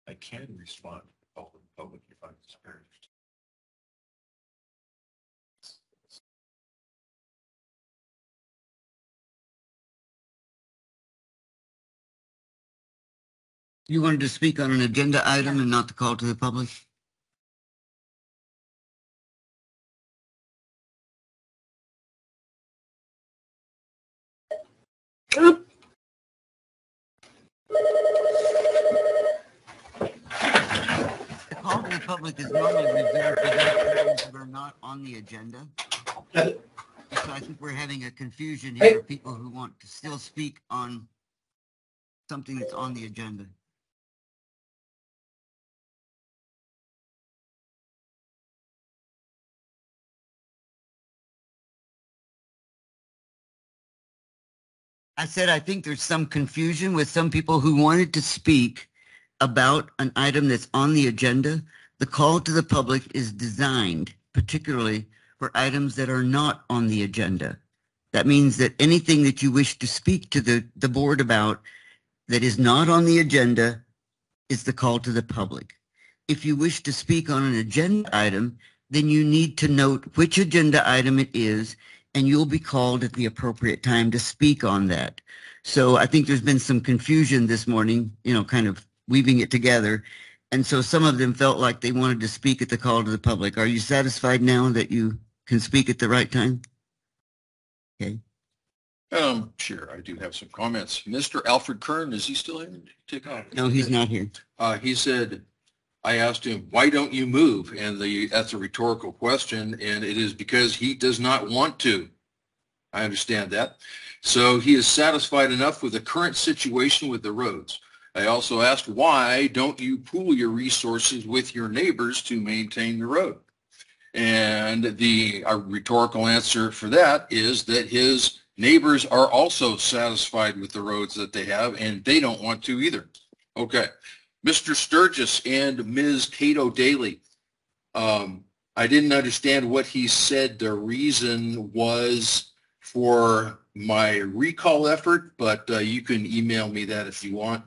I can respond to the call to the public if I'm disparaged. You wanted to speak on an agenda item and not the call to the public? The call to the public is normally reserved for those items that are not on the agenda. So I think we're having a confusion here of people who want to still speak on something that's on the agenda. I said I think there's some confusion with some people who wanted to speak about an item that's on the agenda. The call to the public is designed particularly for items that are not on the agenda. That means that anything that you wish to speak to the board about that is not on the agenda is the call to the public. If you wish to speak on an agenda item, then you need to note which agenda item it is, and you'll be called at the appropriate time to speak on that. So I think there's been some confusion this morning, kind of weaving it together. And so some of them felt like they wanted to speak at the call to the public. Are you satisfied now that you can speak at the right time? Okay. Sure, I do have some comments. Mr. Alfred Kern, is he still here? Take off. No, he's not here. He said, I asked him, why don't you move? And that's a rhetorical question, and it is because he does not want to. I understand that. So he is satisfied enough with the current situation with the roads. I also asked, why don't you pool your resources with your neighbors to maintain the road? And the rhetorical answer for that is that his neighbors are also satisfied with the roads that they have, and they don't want to either. Okay. Mr. Sturgis and Ms. Cato Daly, I didn't understand what he said the reason was for my recall effort, but you can email me that if you want.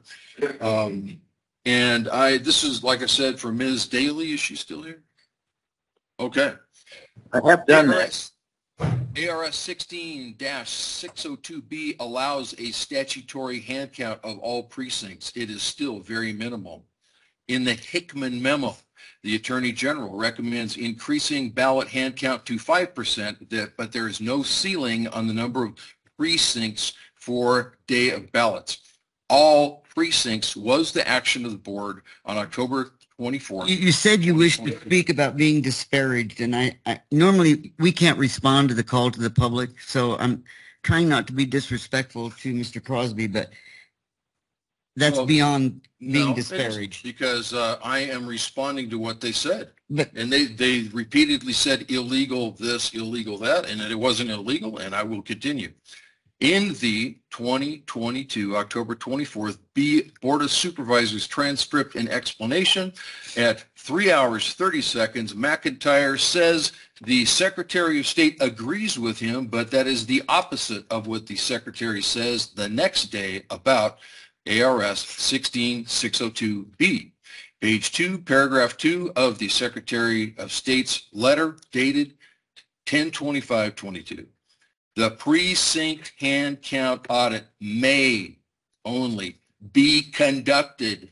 And this is, like I said, for Ms. Daly. Is she still here? Okay. I have done this. ARS 16-602B allows a statutory hand count of all precincts. It is still very minimal. In the Hickman memo, the Attorney General recommends increasing ballot hand count to 5%, but there is no ceiling on the number of precincts for day of ballots. All precincts was the action of the board on October 24th. You said you wish to speak about being disparaged, and I normally we can't respond to the call to the public, so I'm trying not to be disrespectful to Mr. Crosby, but that's beyond being disparaged. Because I am responding to what they said. And they repeatedly said illegal this, illegal that, and that it wasn't illegal, and I will continue. In the 2022, October 24th, Board of Supervisors transcript and explanation at 3 hours, 30 seconds, McIntyre says the Secretary of State agrees with him, but that is the opposite of what the Secretary says the next day about ARS 16602B. Page 2, paragraph 2 of the Secretary of State's letter dated 10/25/22. The precinct hand count audit may only be conducted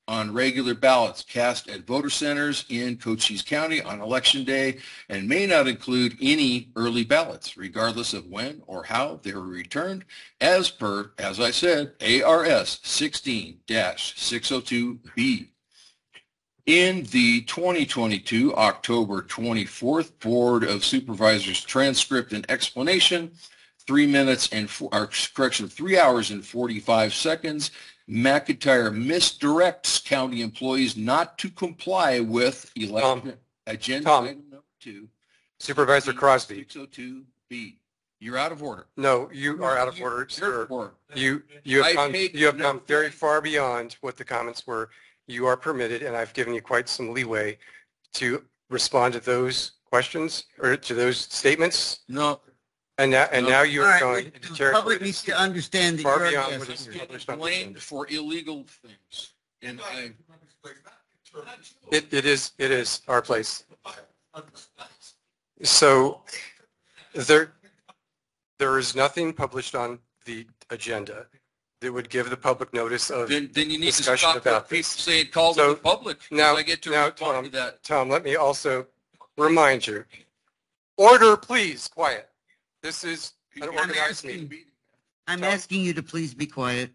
on regular ballots cast at voter centers in Cochise County on election day and may not include any early ballots, regardless of when or how they were returned, as per, as I said, ARS 16-602B. In the 2022, October 24th, Board of Supervisors transcript and explanation, 3 hours and 45 seconds, McIntyre misdirects county employees not to comply with election agenda item number 2. Supervisor Crosby. 602B. You're out of order. No, you are out of order, sir. You have come very far beyond what the comments were. You are permitted, and I've given you quite some leeway to respond to those questions or to those statements. No. And now you are going into The public needs to understand that far you're beyond a what guest is here. published on the Blamed agenda. for illegal things. And It is our place. So there is nothing published on the agenda that would give the public notice of then you need to discussion stop about people this. saying call to the public. Now, I get to respond to that. Tom, let me also remind you. Order, please, quiet. This is an organized meeting. I'm asking you to please be quiet.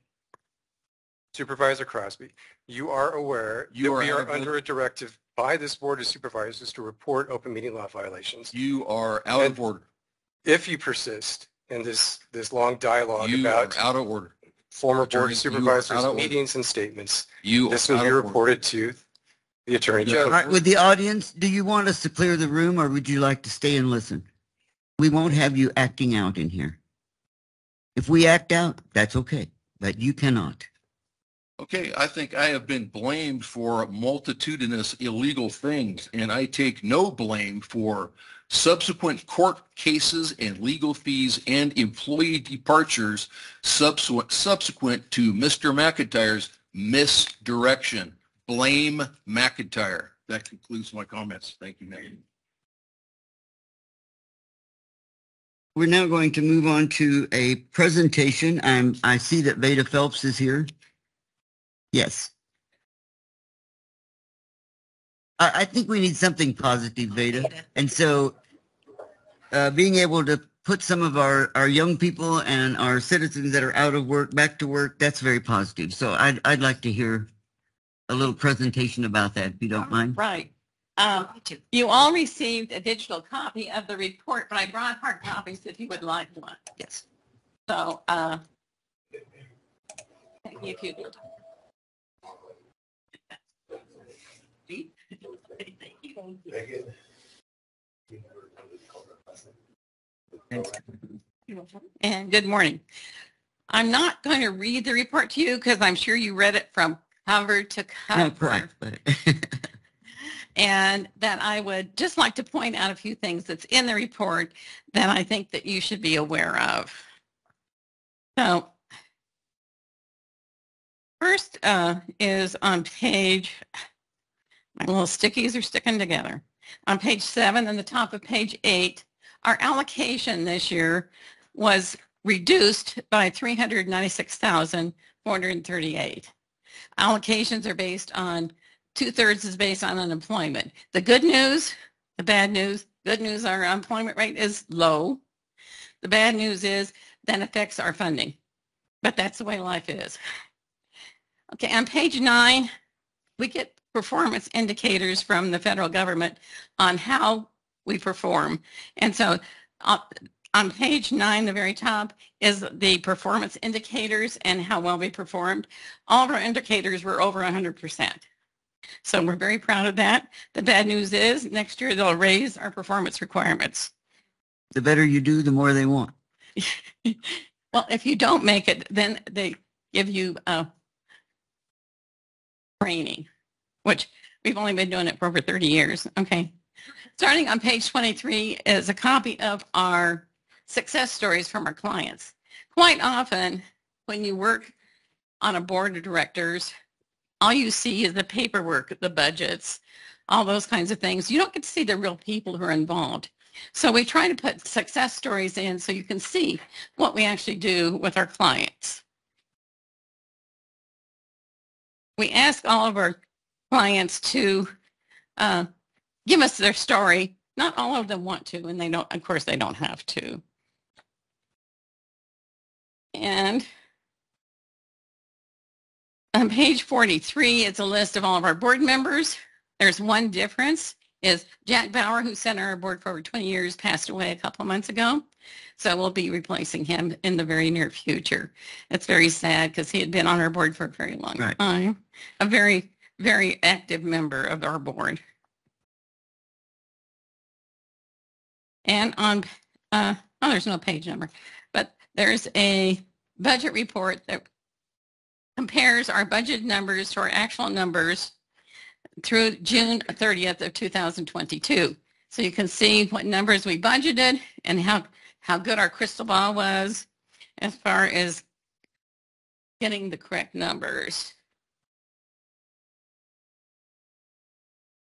Supervisor Crosby, you are aware that we are under a directive by this Board of Supervisors to report open meeting law violations. You are out of order. If you persist in this long dialogue You about are out of order. former Attorney, Board of you are Supervisors out of order. meetings and statements, You this are will out be of order. reported to the Attorney All General. right, with the audience, do you want us to clear the room or would you like to stay and listen? We won't have you acting out in here. If we act out, that's okay, but you cannot. Okay, I think I have been blamed for multitudinous illegal things, and I take no blame for subsequent court cases and legal fees and employee departures subsequent to Mr. McIntyre's misdirection. Blame McIntyre. That concludes my comments. Thank you, Megan. We're now going to move on to a presentation. I see that Veda Phelps is here. Yes. I think we need something positive, Veda. And so being able to put some of our young people and our citizens that are out of work back to work, that's very positive. So I'd like to hear a little presentation about that, if you don't mind. Right. You all received a digital copy of the report, but I brought hard copies if you would like one. Yes. So, if you could. And good morning. I'm not going to read the report to you because I'm sure you read it from cover to cover. Not quite, but And that I would just like to point out a few things that's in the report that I think that you should be aware of. So first is on page, my little stickies are sticking together. On page 7 and the top of page 8 our allocation this year was reduced by 396,438. Allocations are based on, 2/3 is based on unemployment. The good news, the bad news, good news, our unemployment rate is low. The bad news is that affects our funding, but that's the way life is. Okay, on page 9, we get performance indicators from the federal government on how we perform. And so on page 9, the very top, is the performance indicators and how well we performed. All of our indicators were over 100%. So we're very proud of that. The bad news is next year they'll raise our performance requirements. The better you do, the more they want. Well, if you don't make it, then they give you training, which we've only been doing it for over 30 years. Okay. Starting on page 23 is a copy of our success stories from our clients. Quite often, when you work on a board of directors, all you see is the paperwork, the budgets, all those kinds of things. You don't get to see the real people who are involved. So we try to put success stories in so you can see what we actually do with our clients. We ask all of our clients to give us their story. Not all of them want to, and they don't, of course, they don't have to. And on page 43, it's a list of all of our board members. There's one difference, is Jack Bauer, who sat on our board for over 20 years, passed away a couple of months ago. So we'll be replacing him in the very near future. It's very sad because he had been on our board for a very long time. A very, very active member of our board. And on, there's no page number, but there's a budget report that compares our budget numbers to our actual numbers through June 30th of 2022. So you can see what numbers we budgeted and how good our crystal ball was as far as getting the correct numbers.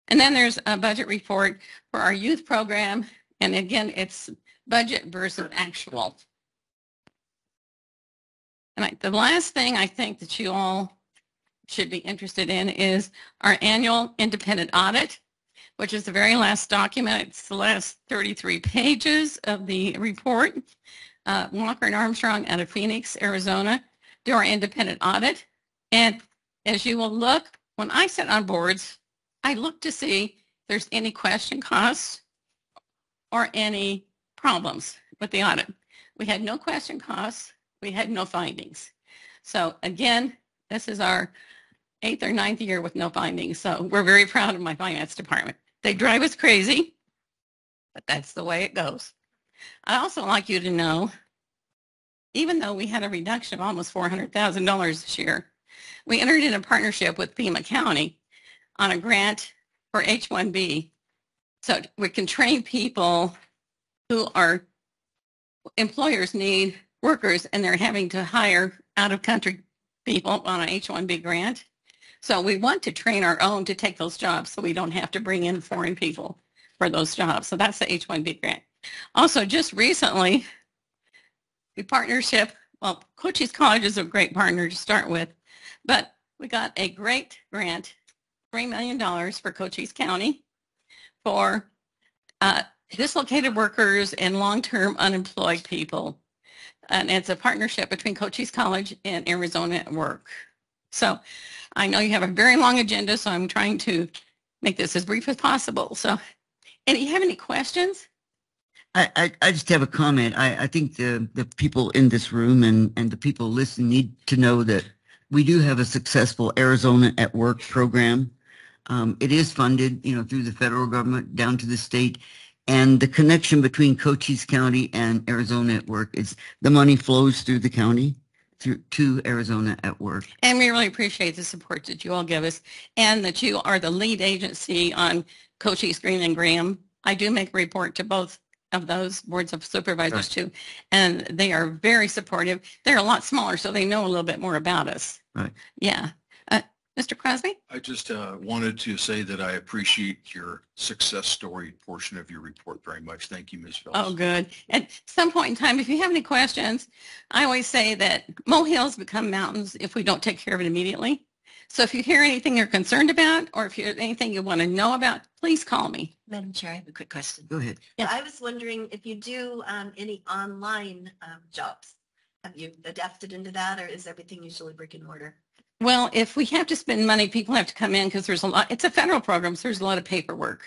And then there's a budget report for our youth program. And again, it's budget versus actual. And the last thing I think that you all should be interested in is our annual independent audit, which is the very last document. It's the last 33 pages of the report. Walker and Armstrong out of Phoenix, Arizona, do our independent audit. And as you will look, when I sit on boards, I look to see if there's any question costs or any problems with the audit. We had no question costs. We had no findings. So again, this is our 8th or 9th year with no findings. So we're very proud of my finance department. They drive us crazy, but that's the way it goes. I also like you to know, even though we had a reduction of almost $400,000 this year, we entered in a partnership with Pima County on a grant for H-1B. So we can train people who are, employers need workers and they're having to hire out-of-country people on an H-1B grant. So we want to train our own to take those jobs so we don't have to bring in foreign people for those jobs. So that's the H-1B grant. Also, just recently, we partnership, well, Cochise College is a great partner to start with, but we got a great grant, $3 million for Cochise County for dislocated workers and long-term unemployed people. And it's a partnership between Cochise College and Arizona at Work. So I know you have a very long agenda, so I'm trying to make this as brief as possible. So, and you have any questions? I just have a comment. I think the people in this room and the people listening need to know that we do have a successful Arizona at Work program. It is funded, through the federal government down to the state. And the connection between Cochise County and Arizona at Work is the money flows through the county to Arizona at Work. And we really appreciate the support that you all give us and that you are the lead agency on Cochise, Green, and Graham. I do make a report to both of those boards of supervisors too, and they are very supportive. They're a lot smaller, so they know a little bit more about us. Right. Yeah. Mr. Crosby? I just wanted to say that I appreciate your success story portion of your report very much. Thank you, Ms. Phillips. Oh, good. At some point in time, if you have any questions, I always say that molehills become mountains if we don't take care of it immediately. So if you hear anything you're concerned about, or if you have anything you want to know about, please call me. Madam Chair, I have a quick question. Go ahead. Yes. I was wondering if you do any online jobs. Have you adapted into that, or is everything usually brick and mortar? Well, if we have to spend money, people have to come in because there's a lot. It's a federal program, so there's a lot of paperwork.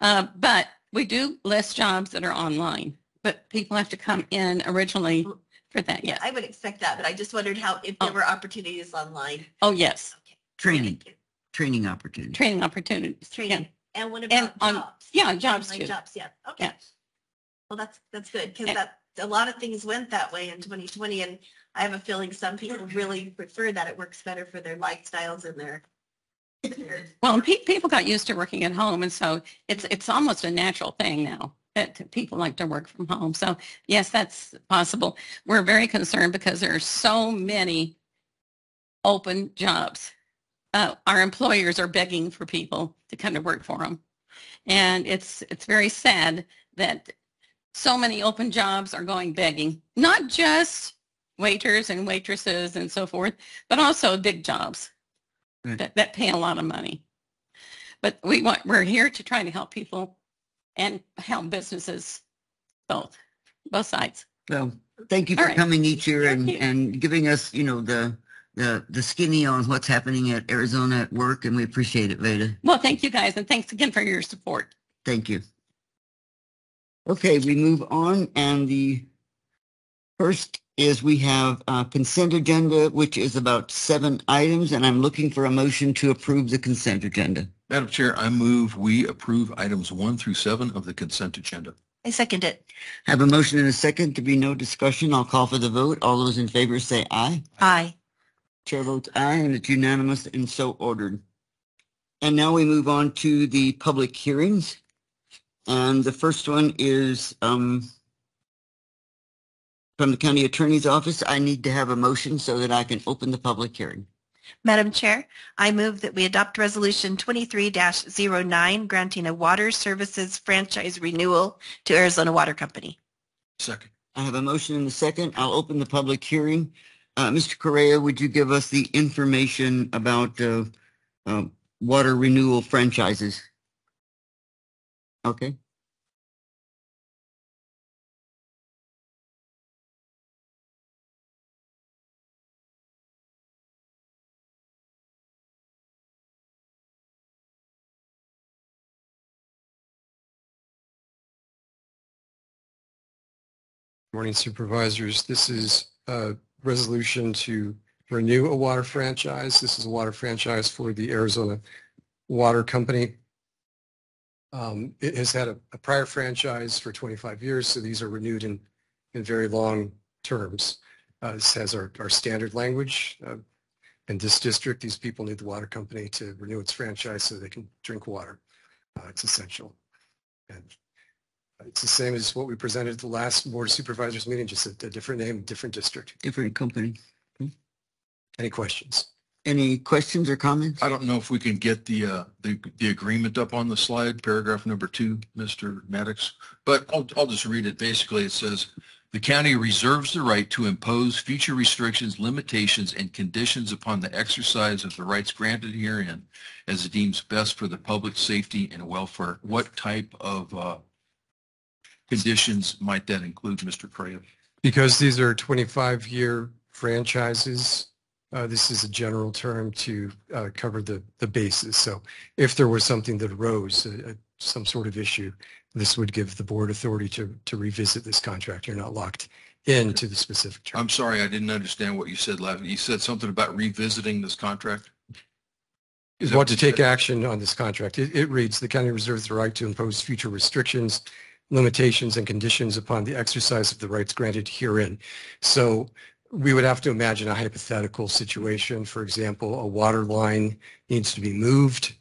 But we do list jobs that are online, but people have to come in originally for that. Yes. I would expect that, but I just wondered if there were opportunities online. Oh, yes. Training opportunities. Training opportunities. Training. Yeah. And what about jobs? Yeah, jobs Online too. jobs, yeah. Okay. Yeah. Well, that's good because a lot of things went that way in 2020, and I have a feeling some people really prefer that. It works better for their lifestyles and their Well, and people got used to working at home, and so it's almost a natural thing now that people like to work from home. So yes, that's possible. We're very concerned because there are so many open jobs. Our employers are begging for people to come to work for them, and it's very sad that so many open jobs are going begging. Not just waiters and waitresses and so forth, but also big jobs that pay a lot of money. But we're here to try to help people and help businesses, both sides. Well, thank you for coming each year and giving us, the skinny on what's happening at Arizona at work, and we appreciate it, Veda. Well, thank you guys, and thanks again for your support. Thank you. Okay, we move on, and the first is we have a consent agenda, which is about 7 items, and I'm looking for a motion to approve the consent agenda. Madam Chair, I move we approve items 1 through 7 of the consent agenda. I second it. Have a motion and a second. To be no discussion, I'll call for the vote. All those in favor say aye. Aye. Chair votes aye, and it's unanimous and so ordered. And now we move on to the public hearings. And the first one is from the county attorney's office. I need to have a motion so that I can open the public hearing. Madam Chair, I move that we adopt Resolution 23-09 granting a water services franchise renewal to Arizona Water Company. Second. I have a motion and a second. I'll open the public hearing. Mr. Correa, would you give us the information about water renewal franchises? Okay. Morning, Supervisors. This is a resolution to renew a water franchise. This is a water franchise for the Arizona Water Company. It has had a prior franchise for 25 years, so these are renewed in very long terms. This has our standard language. In this district, these people need the water company to renew its franchise so they can drink water. It's essential. And it's the same as what we presented at the last Board of Supervisors meeting, just a different name, different district. Different company. Any questions? Any questions or comments? I don't know if we can get the agreement up on the slide, paragraph number 2, Mr. Maddox, but I'll just read it. Basically, it says, the county reserves the right to impose future restrictions, limitations, and conditions upon the exercise of the rights granted herein as it deems best for the public safety and welfare. What type of conditions might that include, Mr. Correa? Because these are 25-year franchises, this is a general term to cover the basis. So if there was something that arose, some sort of issue, this would give the board authority to revisit this contract. You're not locked into the specific term. I'm sorry, I didn't understand what you said, Lavin. You said something about revisiting this contract? Is what to take action on this contract. It reads, the county reserves the right to impose future restrictions, limitations, and conditions upon the exercise of the rights granted herein. So we would have to imagine a hypothetical situation. For example, a water line needs to be moved.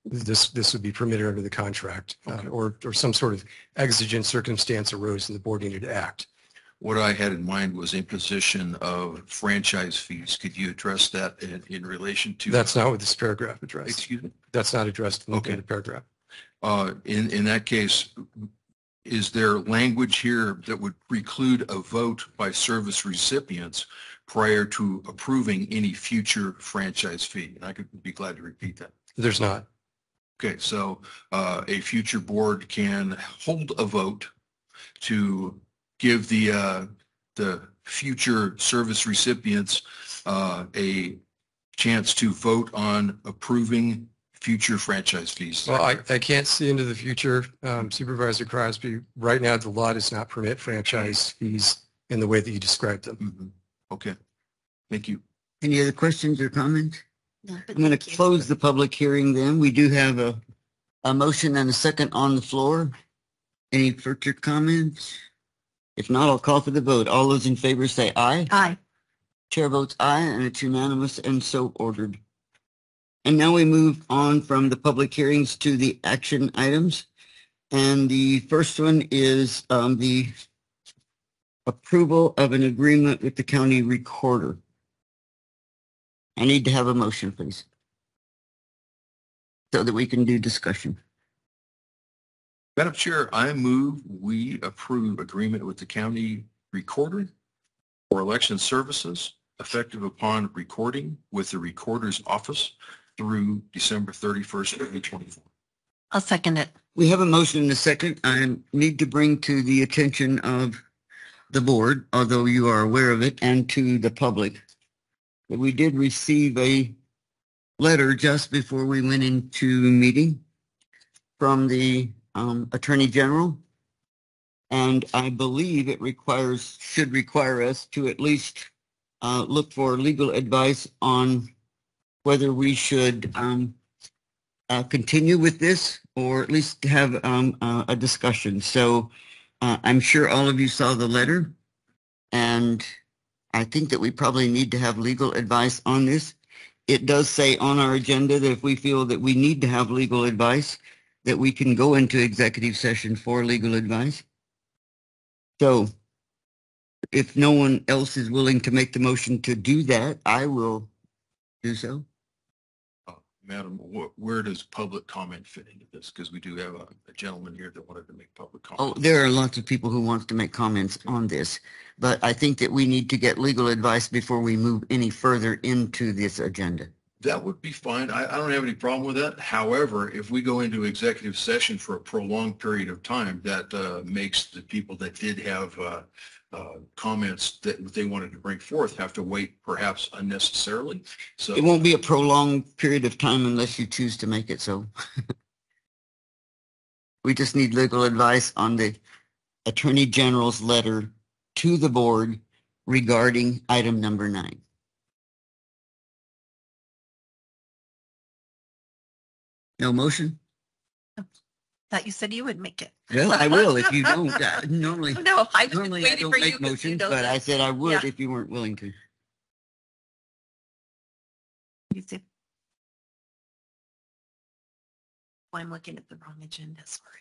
This would be permitted under the contract, or some sort of exigent circumstance arose and the board needed to act. What I had in mind was imposition of franchise fees. Could you address that in relation to? That's not what this paragraph addressed. Excuse me? That's not addressed in Okay. the paragraph. In that case, is there language here that would preclude a vote by service recipients prior to approving any future franchise fee? And I could be glad to repeat that. There's not. Okay, so a future board can hold a vote to give the future service recipients a chance to vote on approving future franchise fees. Well, I can't see into the future, Supervisor Crosby. Right now, the law does not permit franchise fees in the way that you described them. Mm-hmm. Okay, thank you. Any other questions or comments? No, but I'm going thank to you. close the public hearing then. We do have a motion and a second on the floor. Any further comments? If not, I'll call for the vote. All those in favor say aye. Aye. Chair votes aye, and it's unanimous and so ordered. And now we move on from the public hearings to the action items. And the first one is the approval of an agreement with the county recorder. I need to have a motion, please, so that we can do discussion. Madam Chair, I move we approve agreement with the county recorder for election services effective upon recording with the recorder's office through December 31st, 2024. I'll second it. We have a motion and a second. I need to bring to the attention of the board, although you are aware of it, and to the public, that we did receive a letter just before we went into meeting from the Attorney General, and I believe it should require us to at least look for legal advice on whether we should continue with this or at least have a discussion. So I'm sure all of you saw the letter, and I think that we probably need to have legal advice on this. It does say on our agenda that if we feel that we need to have legal advice, that we can go into executive session for legal advice. So if no one else is willing to make the motion to do that, I will do so. Madam, where does public comment fit into this? Because we do have a gentleman here that wanted to make public comment. Oh, there are lots of people who want to make comments on this, but I think that we need to get legal advice before we move any further into this agenda. That would be fine. I don't have any problem with that. However, if we go into executive session for a prolonged period of time, that makes the people that did have comments that they wanted to bring forth have to wait perhaps unnecessarily. So it won't be a prolonged period of time unless you choose to make it so. We just need legal advice on the Attorney General's letter to the board regarding item number 9. No motion? Thought you said you would make it. Well, I will if you don't. Normally, No, I was normally I waiting don't for you make 'cause you motions, know but that. I said I would Yeah. if you weren't willing to. You see. Oh, I'm looking at the wrong agenda, sorry.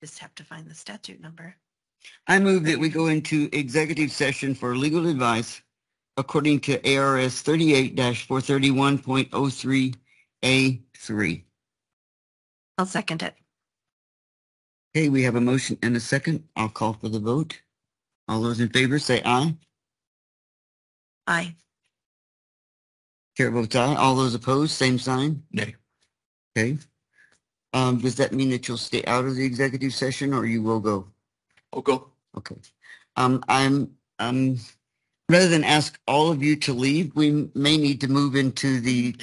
Just have to find the statute number. I move that we go into executive session for legal advice according to ARS 38-431.03A3. I'll second it. Okay, we have a motion and a second. I'll call for the vote. All those in favor say aye. Aye. Chair votes aye. All those opposed, same sign. Nay. Okay. Does that mean that you'll stay out of the executive session or you will go? I'll go. Okay. I'm rather than ask all of you to leave, we may need to move into the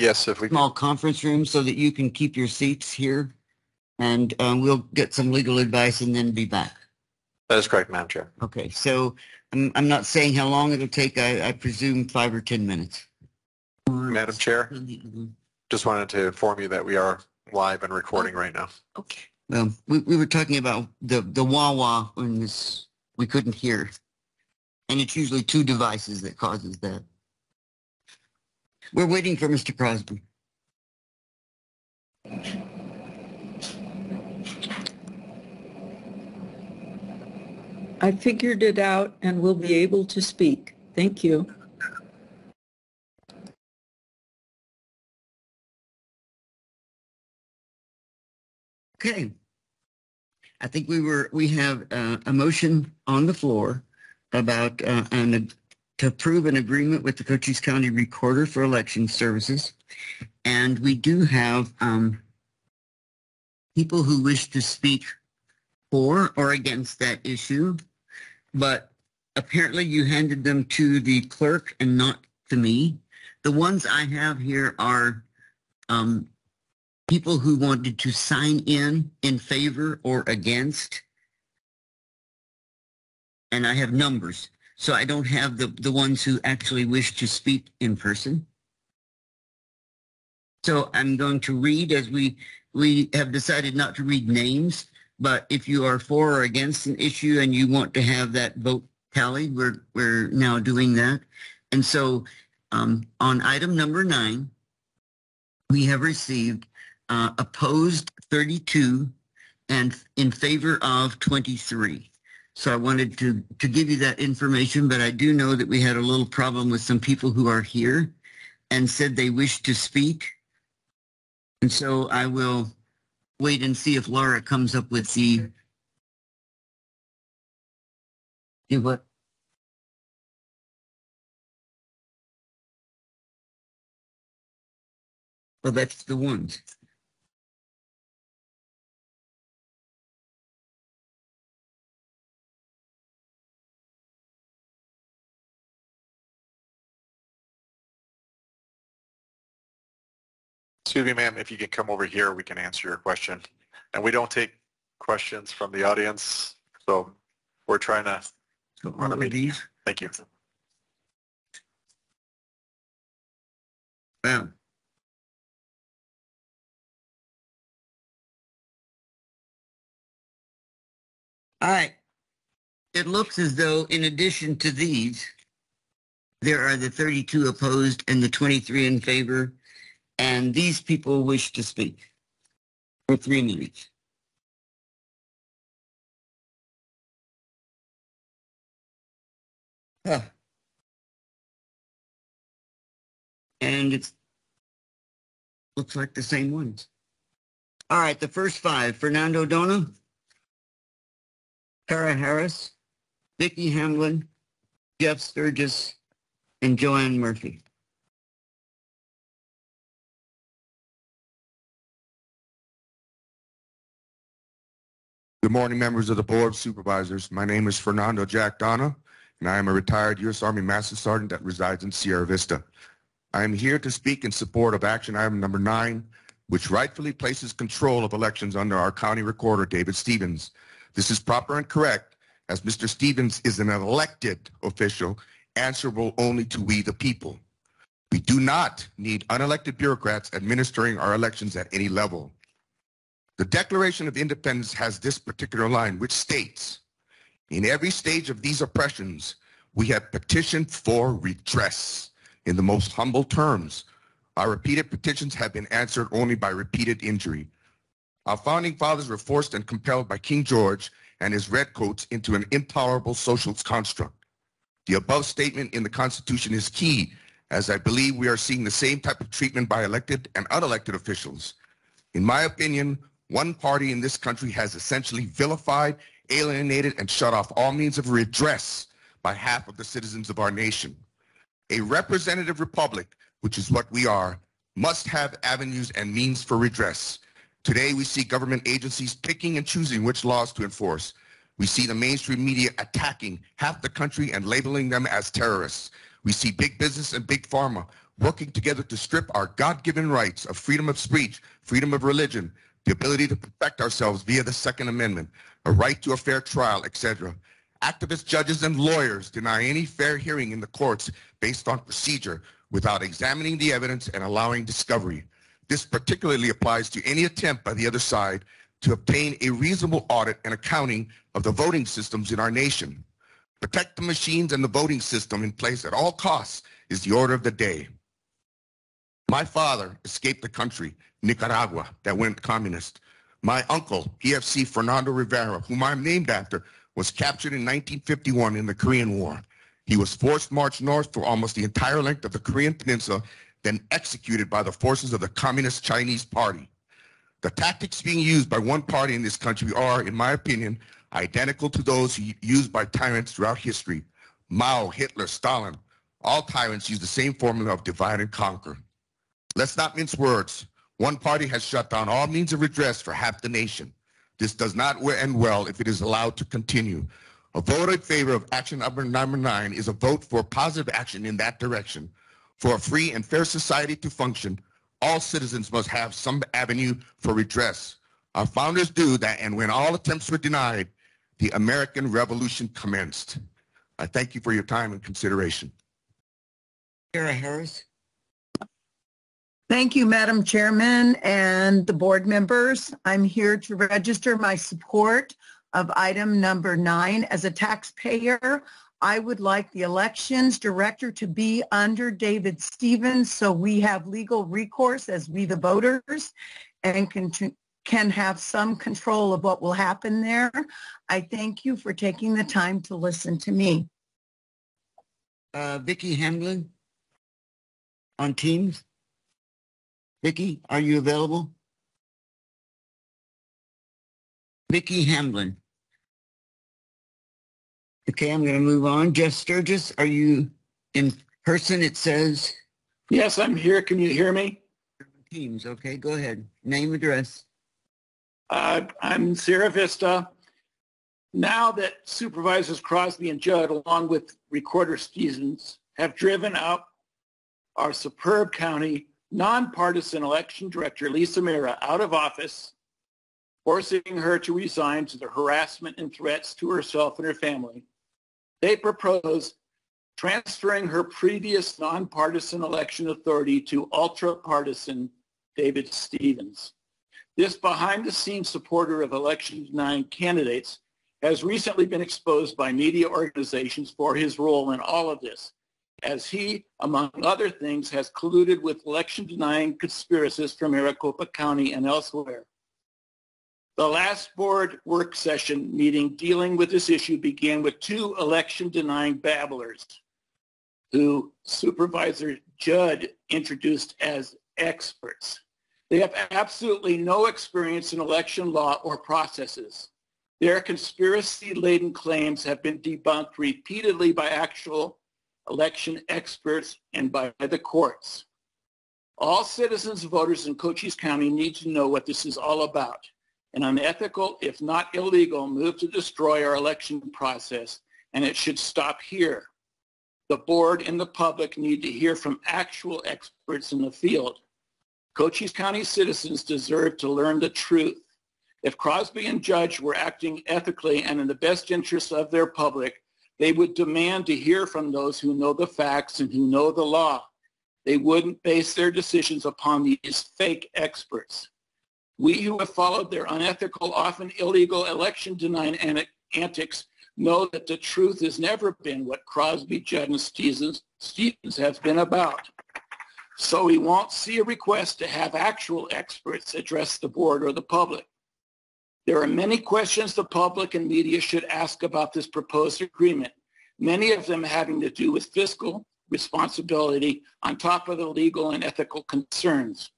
small conference room so that you can keep your seats here, and we'll get some legal advice and then be back. That is correct, Madam Chair. Okay, so I'm not saying how long it'll take. I presume 5 or 10 minutes. Madam Chair, just wanted to inform you that we are live and recording right now. Okay. Well, we were talking about the wah-wah when we couldn't hear. And it's usually 2 devices that causes that. We're waiting for Mr. Crosby. I figured it out and will be able to speak. Thank you. Okay. I think we have a motion on the floor about to approve an agreement with the Cochise County Recorder for election services. And we do have people who wish to speak for or against that issue, but apparently you handed them to the clerk and not to me. The ones I have here are people who wanted to sign in favor or against. And I have numbers, so I don't have the ones who actually wish to speak in person. So I'm going to read, as we have decided not to read names, but if you are for or against an issue and you want to have that vote tallied, we're now doing that. And so on item number 9, we have received opposed 32 and in favor of 23. So I wanted to give you that information, but I do know that we had a little problem with some people who are here and said they wish to speak. And so I will wait and see if Laura comes up with the... Do what? Well, that's the ones. Excuse me, ma'am, if you can come over here, we can answer your question. And we don't take questions from the audience, so we're trying to run a meeting. Thank you. Wow. All right. It looks as though in addition to these, there are the 32 opposed and the 23 in favor, and these people wish to speak for 3 minutes. Huh. And it looks like the same ones. All right, the first 5, Fernando Dona, Tara Harris, Vicki Hamlin, Jeff Sturgis, and Joanne Murphy. Good morning, members of the Board of Supervisors. My name is Fernando Jack Donna, and I am a retired U.S. Army Master Sergeant that resides in Sierra Vista. I am here to speak in support of action item number 9, which rightfully places control of elections under our county recorder, David Stevens. This is proper and correct, as Mr. Stevens is an elected official answerable only to we the people. We do not need unelected bureaucrats administering our elections at any level. The Declaration of Independence has this particular line, which states, in every stage of these oppressions, we have petitioned for redress. In the most humble terms, our repeated petitions have been answered only by repeated injury. Our founding fathers were forced and compelled by King George and his redcoats into an intolerable social construct. The above statement in the Constitution is key, as I believe we are seeing the same type of treatment by elected and unelected officials. In my opinion, one party in this country has essentially vilified, alienated, and shut off all means of redress by half of the citizens of our nation. A representative republic, which is what we are, must have avenues and means for redress. Today, we see government agencies picking and choosing which laws to enforce. We see the mainstream media attacking half the country and labeling them as terrorists. We see big business and big pharma working together to strip our God-given rights of freedom of speech, freedom of religion, the ability to protect ourselves via the Second Amendment, a right to a fair trial, etc. Activists, judges, and lawyers deny any fair hearing in the courts based on procedure without examining the evidence and allowing discovery. This particularly applies to any attempt by the other side to obtain a reasonable audit and accounting of the voting systems in our nation. Protect the machines and the voting system in place at all costs is the order of the day. My father escaped the country, Nicaragua, that went communist. My uncle, PFC Fernando Rivera, whom I'm named after, was captured in 1951 in the Korean War. He was forced marched north for almost the entire length of the Korean Peninsula, then executed by the forces of the Communist Chinese Party. The tactics being used by one party in this country are, in my opinion, identical to those used by tyrants throughout history. Mao, Hitler, Stalin, all tyrants use the same formula of divide and conquer. Let's not mince words. One party has shut down all means of redress for half the nation. This does not end well if it is allowed to continue. A vote in favor of action number 9 is a vote for positive action in that direction. For a free and fair society to function, all citizens must have some avenue for redress. Our founders do that, and when all attempts were denied, the American Revolution commenced. I thank you for your time and consideration. Sarah Harris. Thank you, Madam Chairman and the board members. I'm here to register my support of item number 9. As a taxpayer, I would like the elections director to be under David Stevens so we have legal recourse as we the voters and can have some control of what will happen there. I thank you for taking the time to listen to me. Vicki Hamlin on Teams. Vicki, are you available? Vicki Hamlin. Okay, I'm going to move on. Jeff Sturgis, are you in person, it says? Yes, I'm here. Can you hear me? Teams, okay, go ahead. Name, address. I'm Sierra Vista. Now that Supervisors Crosby and Judd, along with Recorder Stevens, have driven up our superb county nonpartisan election director, Lisa Mira, out of office, forcing her to resign to the harassment and threats to herself and her family, they propose transferring her previous nonpartisan election authority to ultra-partisan David Stevens. This behind-the-scenes supporter of Election 9 candidates has recently been exposed by media organizations for his role in all of this, as he, among other things, has colluded with election-denying conspiracists from Maricopa County and elsewhere. The last board work session meeting dealing with this issue began with 2 election-denying babblers who Supervisor Judd introduced as experts. They have absolutely no experience in election law or processes. Their conspiracy-laden claims have been debunked repeatedly by actual election experts and by the courts. All citizens, voters in Cochise County need to know what this is all about. An unethical, if not illegal, move to destroy our election process, and it should stop here. The board and the public need to hear from actual experts in the field. Cochise County citizens deserve to learn the truth. If Crosby and Judge were acting ethically and in the best interest of their public, they would demand to hear from those who know the facts and who know the law. They wouldn't base their decisions upon these fake experts. We who have followed their unethical, often illegal election-denying antics know that the truth has never been what Crosby, Judd, and Stevens have been about. So we won't see a request to have actual experts address the board or the public. There are many questions the public and media should ask about this proposed agreement, many of them having to do with fiscal responsibility on top of the legal and ethical concerns.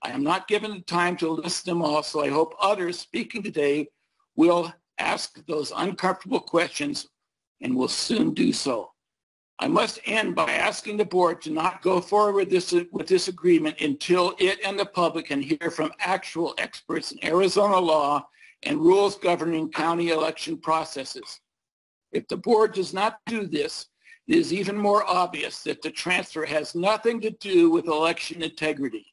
I am not given the time to list them all, so I hope others speaking today will ask those uncomfortable questions and will soon do so. I must end by asking the board to not go forward with this agreement until it and the public can hear from actual experts in Arizona law and rules governing county election processes. If the board does not do this, it is even more obvious that the transfer has nothing to do with election integrity.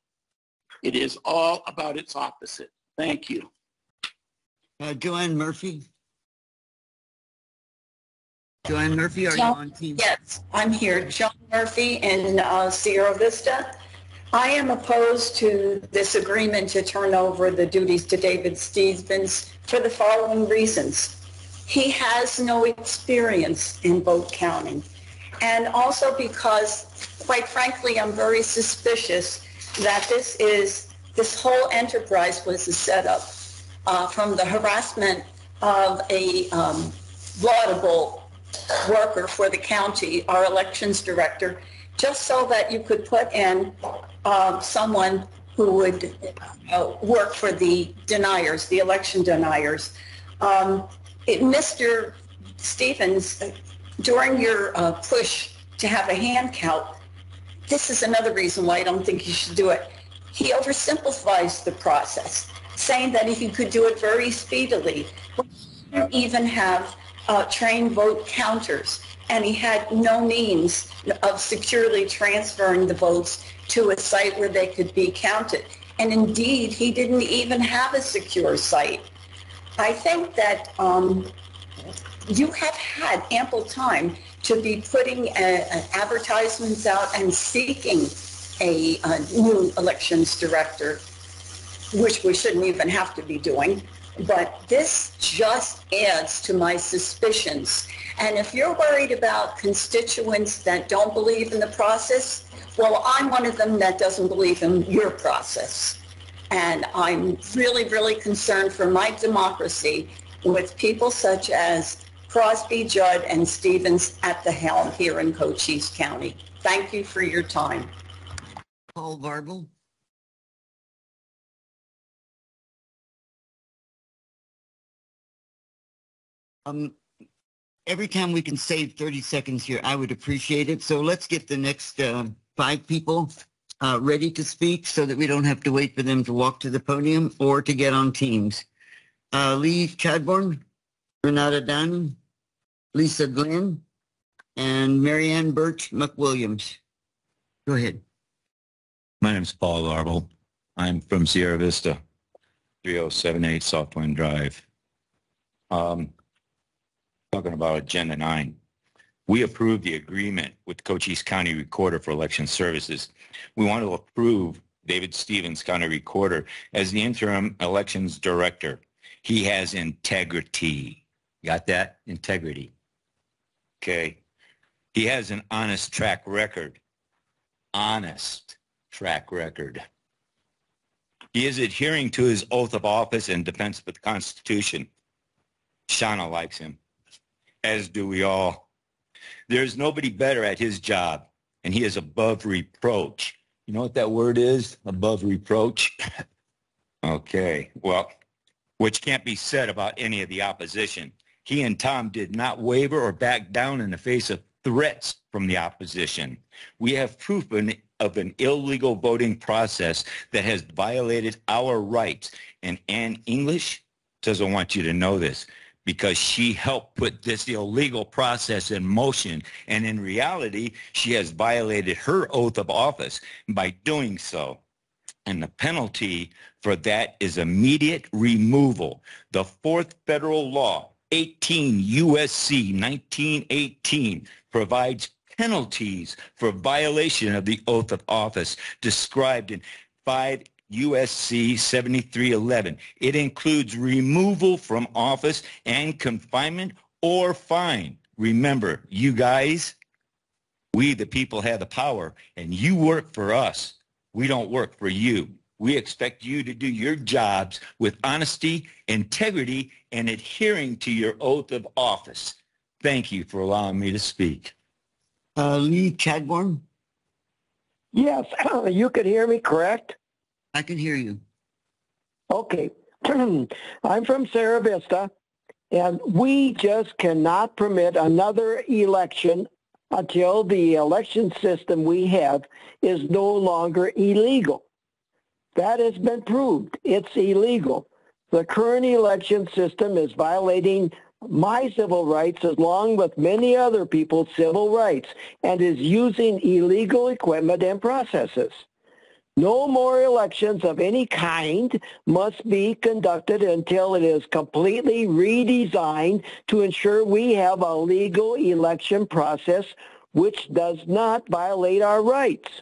It is all about its opposite. Thank you. Joanne Murphy. Joanne Murphy, are you on team? Yes, I'm here. Joan Murphy in Sierra Vista. I am opposed to this agreement to turn over the duties to David Stevens for the following reasons. He has no experience in vote counting. And also because, quite frankly, I'm very suspicious that this whole enterprise was a setup from the harassment of a laudable worker for the county, our elections director, just so that you could put in someone who would work for the deniers, the election deniers. Mr. Stevens, during your push to have a hand count, this is another reason why I don't think you should do it. He oversimplifies the process, saying that he could do it very speedily. He didn't even have trained vote counters, and he had no means of securely transferring the votes to a site where they could be counted. And indeed, he didn't even have a secure site. I think that you have had ample time to be putting advertisements out and seeking a new elections director, which we shouldn't even have to be doing. But this just adds to my suspicions. And if you're worried about constituents that don't believe in the process, well, I'm one of them that doesn't believe in your process. And I'm really, really concerned for my democracy with people such as Crosby, Judd, and Stevens at the helm here in Cochise County. Thank you for your time. Paul Barble. Every time we can save 30 seconds here, I would appreciate it. So let's get the next 5 people ready to speak so that we don't have to wait for them to walk to the podium or to get on Teams. Lee Chadbourne, Renata Dunn, Lisa Glenn, and Marianne Birch McWilliams. Go ahead. My name is Paul Barble. I'm from Sierra Vista, 3078 South Wind Drive. Talking about Agenda 9. We approved the agreement with Cochise County Recorder for Election Services. We want to approve David Stevens, County Recorder, as the interim elections director. He has integrity. Got that? Integrity. Okay. He has an honest track record. Honest track record. He is adhering to his oath of office in defense of the Constitution. Shauna likes him, as do we all. There's nobody better at his job, and he is above reproach. You know what that word is? Above reproach? Okay, well, which can't be said about any of the opposition. He and Tom did not waver or back down in the face of threats from the opposition. We have proof of an illegal voting process that has violated our rights. And Ann English doesn't want you to know this because she helped put this illegal process in motion. And in reality, she has violated her oath of office by doing so. And the penalty for that is immediate removal. The 4th federal law, 18 U.S.C. 1918, provides penalties for violation of the oath of office described in 5 U.S.C. 7311. It includes removal from office and confinement or fine. Remember, you guys, we the people have the power, and you work for us. We don't work for you. We expect you to do your jobs with honesty, integrity, and adhering to your oath of office. Thank you for allowing me to speak. Lee Chadbourne? Yes, you can hear me, correct? I can hear you. Okay. I'm from Sierra Vista, and we just cannot permit another election until the election system we have is no longer illegal. That has been proved. It's illegal. The current election system is violating my civil rights along with many other people's civil rights and is using illegal equipment and processes. No more elections of any kind must be conducted until it is completely redesigned to ensure we have a legal election process which does not violate our rights,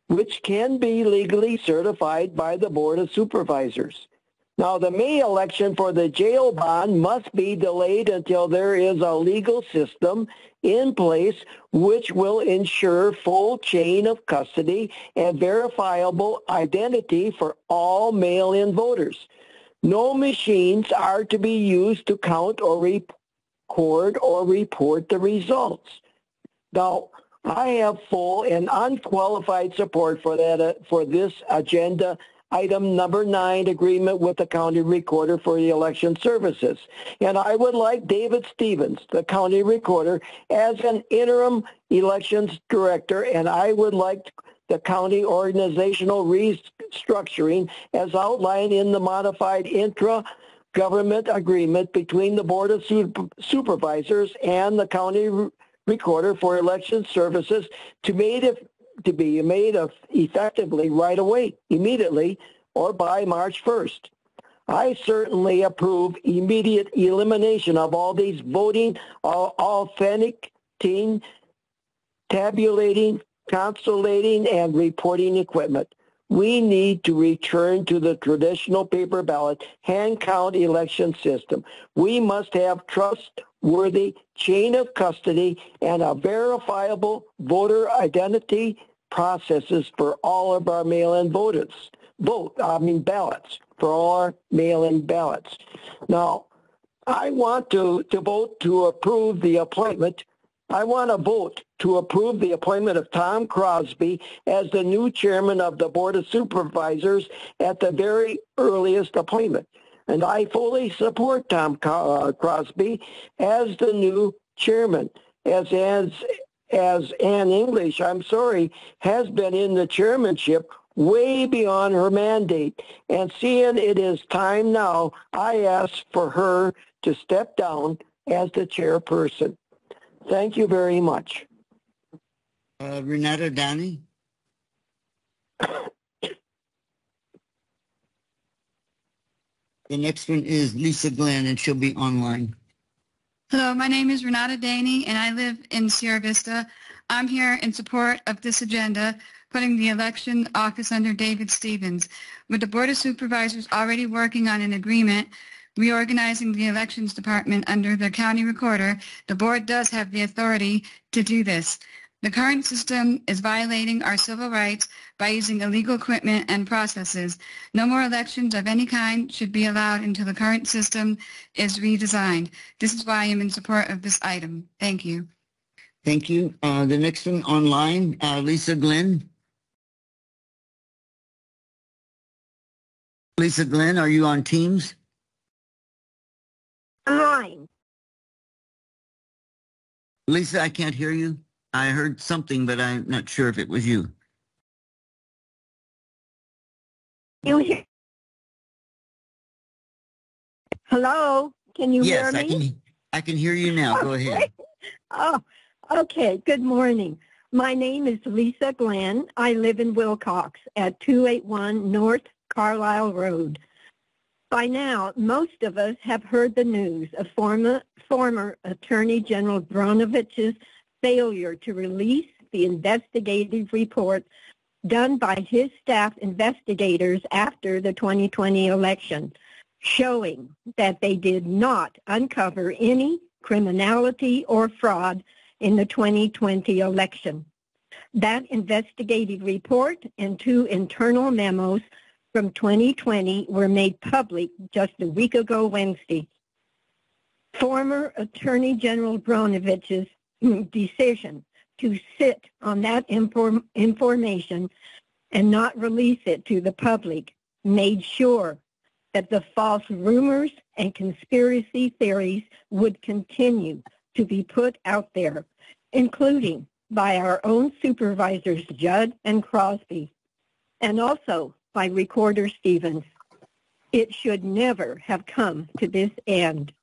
which can be legally certified by the Board of Supervisors. Now, the May election for the jail bond must be delayed until there is a legal system in place which will ensure full chain of custody and verifiable identity for all mail-in voters. No machines are to be used to count or record or report the results. Now, I have full and unqualified support for this agenda item number 9, agreement with the county recorder for the election services. And I would like David Stevens, the county recorder, as an interim elections director, and I would like the county organizational restructuring as outlined in the modified intra-government agreement between the Board of Supervisors and the county recorder for election services to be made effectively right away, immediately, or by March 1st. I certainly approve immediate elimination of all these voting, authenticating, tabulating, consolidating, and reporting equipment. We need to return to the traditional paper ballot hand count election system. We must have trustworthy chain of custody and a verifiable voter identity processes for all of our mail-in ballots, for all our mail-in ballots. Now, I want to vote to approve the appointment. I want to vote to approve the appointment of Tom Crosby as the new chairman of the Board of Supervisors at the very earliest appointment. And I fully support Tom Crosby as the new chairman, as Ann English, has been in the chairmanship way beyond her mandate. And seeing it is time now, I ask for her to step down as the chairperson. Thank you very much. Renata Downey. The next one is Lisa Glenn, and she'll be online. Hello, my name is Renata Daney, and I live in Sierra Vista. I'm here in support of this agenda, putting the election office under David Stevens. With the Board of Supervisors already working on an agreement reorganizing the elections department under the county recorder, the board does have the authority to do this. The current system is violating our civil rights by using illegal equipment and processes. No more elections of any kind should be allowed until the current system is redesigned. This is why I am in support of this item. Thank you. Thank you. The next one online, Lisa Glenn. Lisa Glenn, are you on Teams? Online. Lisa, I can't hear you. I heard something, but I'm not sure if it was you. You hear? Hello, can you hear me? Yes, I can hear you now. Go ahead. Oh, okay. Good morning. My name is Lisa Glenn. I live in Wilcox at 281 North Carlisle Road. By now, most of us have heard the news of former Attorney General Brnovic's failure to release the investigative report done by his staff investigators after the 2020 election, showing that they did not uncover any criminality or fraud in the 2020 election. That investigative report and 2 internal memos from 2020 were made public just a week ago Wednesday. Former Attorney General Brnovic's decision to sit on that information and not release it to the public made sure that the false rumors and conspiracy theories would continue to be put out there, including by our own supervisors, Judd and Crosby, and also by Recorder Stevens. It should never have come to this end,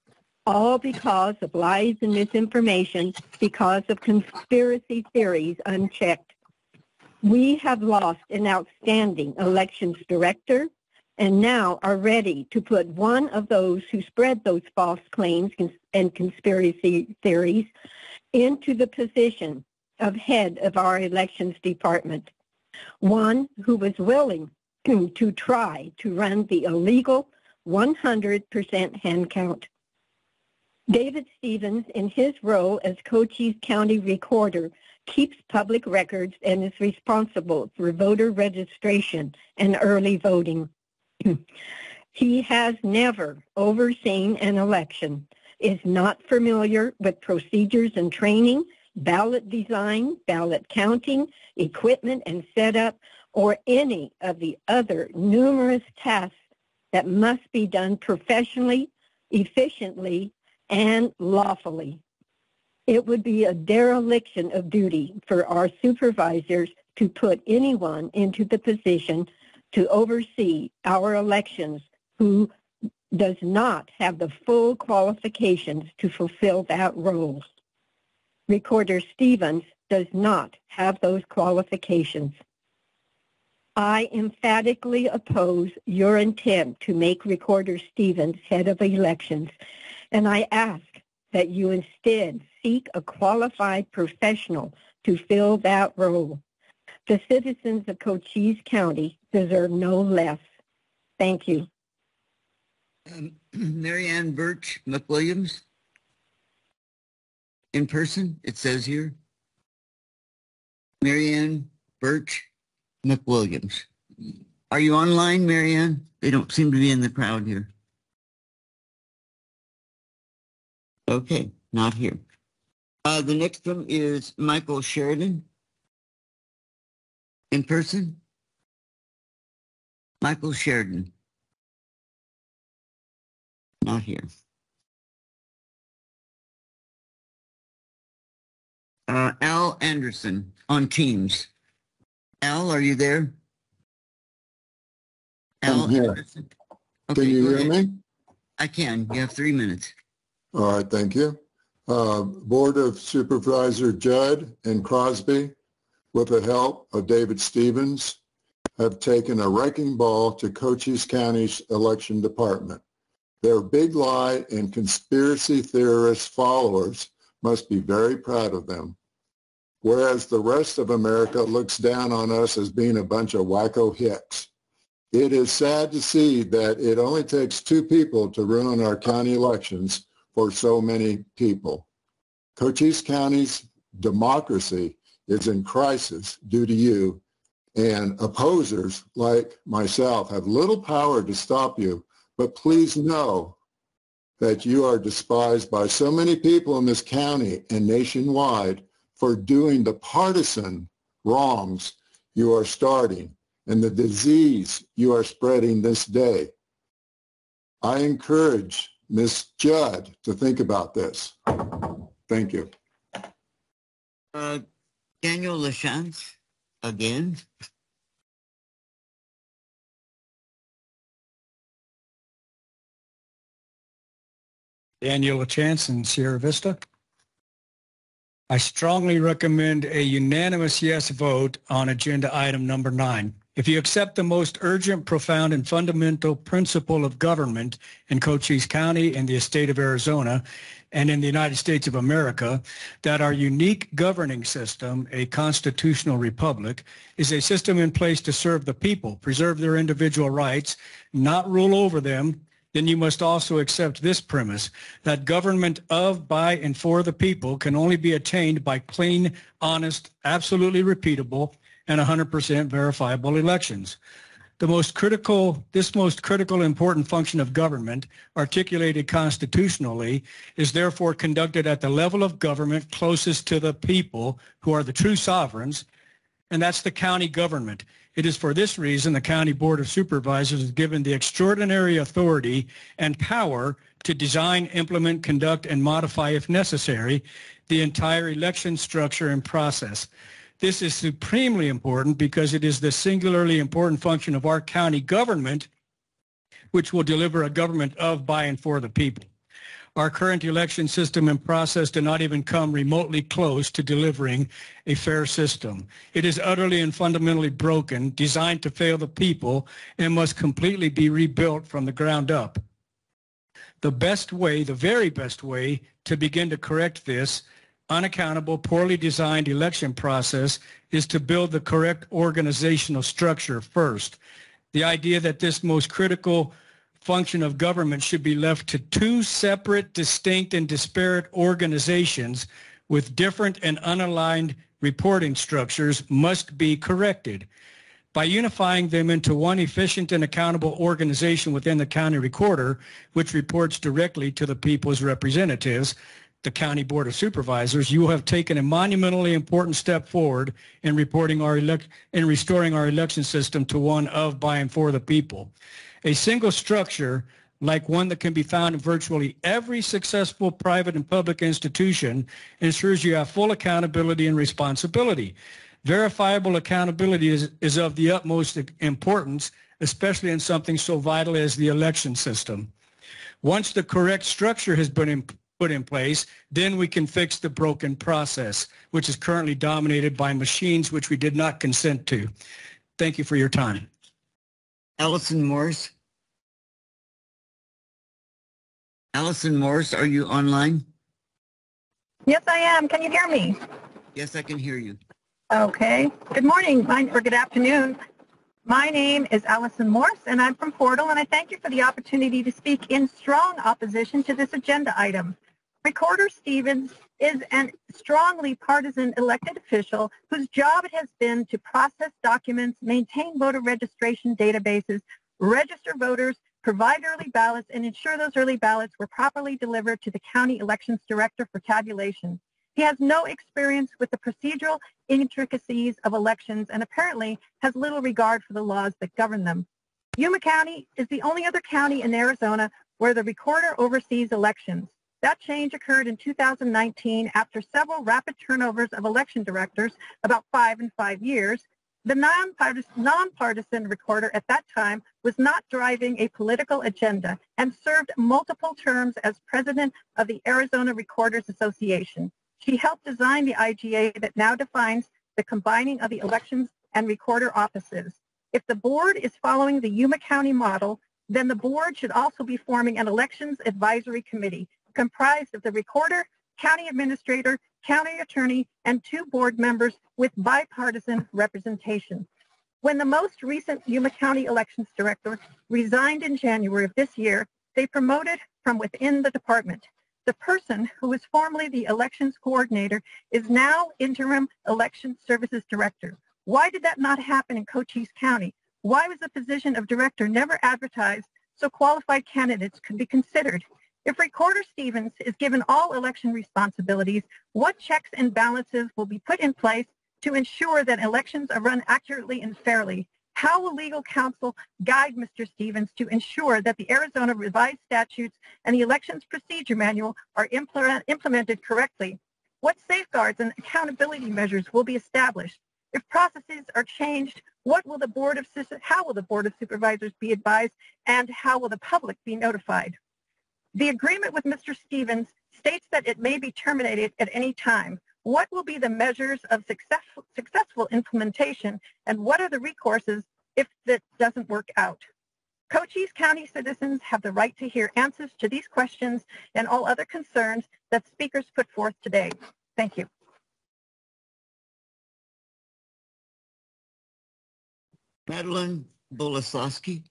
all because of lies and misinformation, because of conspiracy theories unchecked. We have lost an outstanding elections director and now are ready to put one of those who spread those false claims and conspiracy theories into the position of head of our elections department, one who was willing to try to run the illegal 100% hand count. David Stevens, in his role as Cochise County Recorder, keeps public records and is responsible for voter registration and early voting. He has never overseen an election, is not familiar with procedures and training, ballot design, ballot counting, equipment and setup, or any of the other numerous tasks that must be done professionally, efficiently, and lawfully. It would be a dereliction of duty for our supervisors to put anyone into the position to oversee our elections who does not have the full qualifications to fulfill that role. Recorder Stevens does not have those qualifications. I emphatically oppose your intent to make Recorder Stevens head of elections, and I ask that you instead seek a qualified professional to fill that role. The citizens of Cochise County deserve no less. Thank you. Mary Ann Birch McWilliams. In person, it says here. Mary Ann Birch McWilliams. Are you online, Mary Ann? They don't seem to be in the crowd here. Okay, not here. The next one is Michael Sheridan. In person? Michael Sheridan. Not here. Al Anderson on Teams. Al, are you there? Al I'm here. Anderson? Okay, Can you go hear ahead. me? I can. You have 3 minutes. All right, thank you. Board of Supervisor Judd and Crosby, with the help of David Stevens, have taken a wrecking ball to Cochise County's election department. Their big lie and conspiracy theorist followers must be very proud of them. Whereas the rest of America looks down on us as being a bunch of wacko hicks. It is sad to see that it only takes 2 people to ruin our county elections for so many people. Cochise County's democracy is in crisis due to you, and opposers like myself have little power to stop you, but please know that you are despised by so many people in this county and nationwide for doing the partisan wrongs you are starting and the disease you are spreading this day. I encourage Ms. Judd to think about this. Thank you. Daniel LaChance, again. Daniel LaChance in Sierra Vista. I strongly recommend a unanimous yes vote on agenda item number 9. If you accept the most urgent, profound, and fundamental principle of government in Cochise County and the state of Arizona and in the United States of America, that our unique governing system, a constitutional republic, is a system in place to serve the people, preserve their individual rights, not rule over them, then you must also accept this premise that government of, by, and for the people can only be attained by clean, honest, absolutely repeatable, and 100% verifiable elections. This most critical important function of government, articulated constitutionally, is therefore conducted at the level of government closest to the people who are the true sovereigns, and that's the county government. It is for this reason the County Board of Supervisors is given the extraordinary authority and power to design, implement, conduct, and modify, if necessary, the entire election structure and process. This is supremely important because it is the singularly important function of our county government which will deliver a government of, by, and for the people. Our current election system and process do not even come remotely close to delivering a fair system. It is utterly and fundamentally broken, designed to fail the people, and must completely be rebuilt from the ground up. The best way, the very best way to begin to correct this unaccountable, poorly designed election process is to build the correct organizational structure first. The idea that this most critical function of government should be left to 2 separate, distinct, and disparate organizations with different and unaligned reporting structures must be corrected. By unifying them into one efficient and accountable organization within the county recorder, which reports directly to the people's representatives, the County Board of Supervisors, you have taken a monumentally important step forward in restoring our election system to one of, by, and for the people. A single structure, like one that can be found in virtually every successful private and public institution, ensures you have full accountability and responsibility. Verifiable accountability is of the utmost importance, especially in something so vital as the election system. Once the correct structure has been put in place, then we can fix the broken process, which is currently dominated by machines which we did not consent to. Thank you for your time. Allison Morris. Allison Morris, are you online? Yes, I am. Can you hear me? Yes, I can hear you. Okay. Good morning, or good afternoon. My name is Allison Morse, and I'm from Portal, and I thank you for the opportunity to speak in strong opposition to this agenda item. Recorder Stevens is a strongly partisan elected official whose job it has been to process documents, maintain voter registration databases, register voters, provide early ballots, and ensure those early ballots were properly delivered to the county elections director for tabulation. He has no experience with the procedural intricacies of elections and apparently has little regard for the laws that govern them. Yuma County is the only other county in Arizona where the recorder oversees elections. That change occurred in 2019 after several rapid turnovers of election directors, about 5 in 5 years. The nonpartisan recorder at that time was not driving a political agenda and served multiple terms as president of the Arizona Recorders Association. She helped design the IGA that now defines the combining of the elections and recorder offices. If the board is following the Yuma County model, then the board should also be forming an elections advisory committee comprised of the recorder, county administrator, county attorney, and 2 board members with bipartisan representation. When the most recent Yuma County elections director resigned in January of this year, they promoted from within the department. The person who was formerly the elections coordinator is now interim election services director. Why did that not happen in Cochise County? Why was the position of director never advertised so qualified candidates could be considered? If Recorder Stevens is given all election responsibilities, what checks and balances will be put in place to ensure that elections are run accurately and fairly? How will legal counsel guide Mr. Stevens to ensure that the Arizona revised statutes and the elections procedure manual are implemented correctly? What safeguards and accountability measures will be established? If processes are changed, how will the Board of Supervisors be advised, and how will the public be notified? The agreement with Mr. Stevens states that it may be terminated at any time. What will be the measures of successful implementation, and what are the recourses if that doesn't work out? Cochise County citizens have the right to hear answers to these questions and all other concerns that speakers put forth today. Thank you. Madeline Boleslavsky.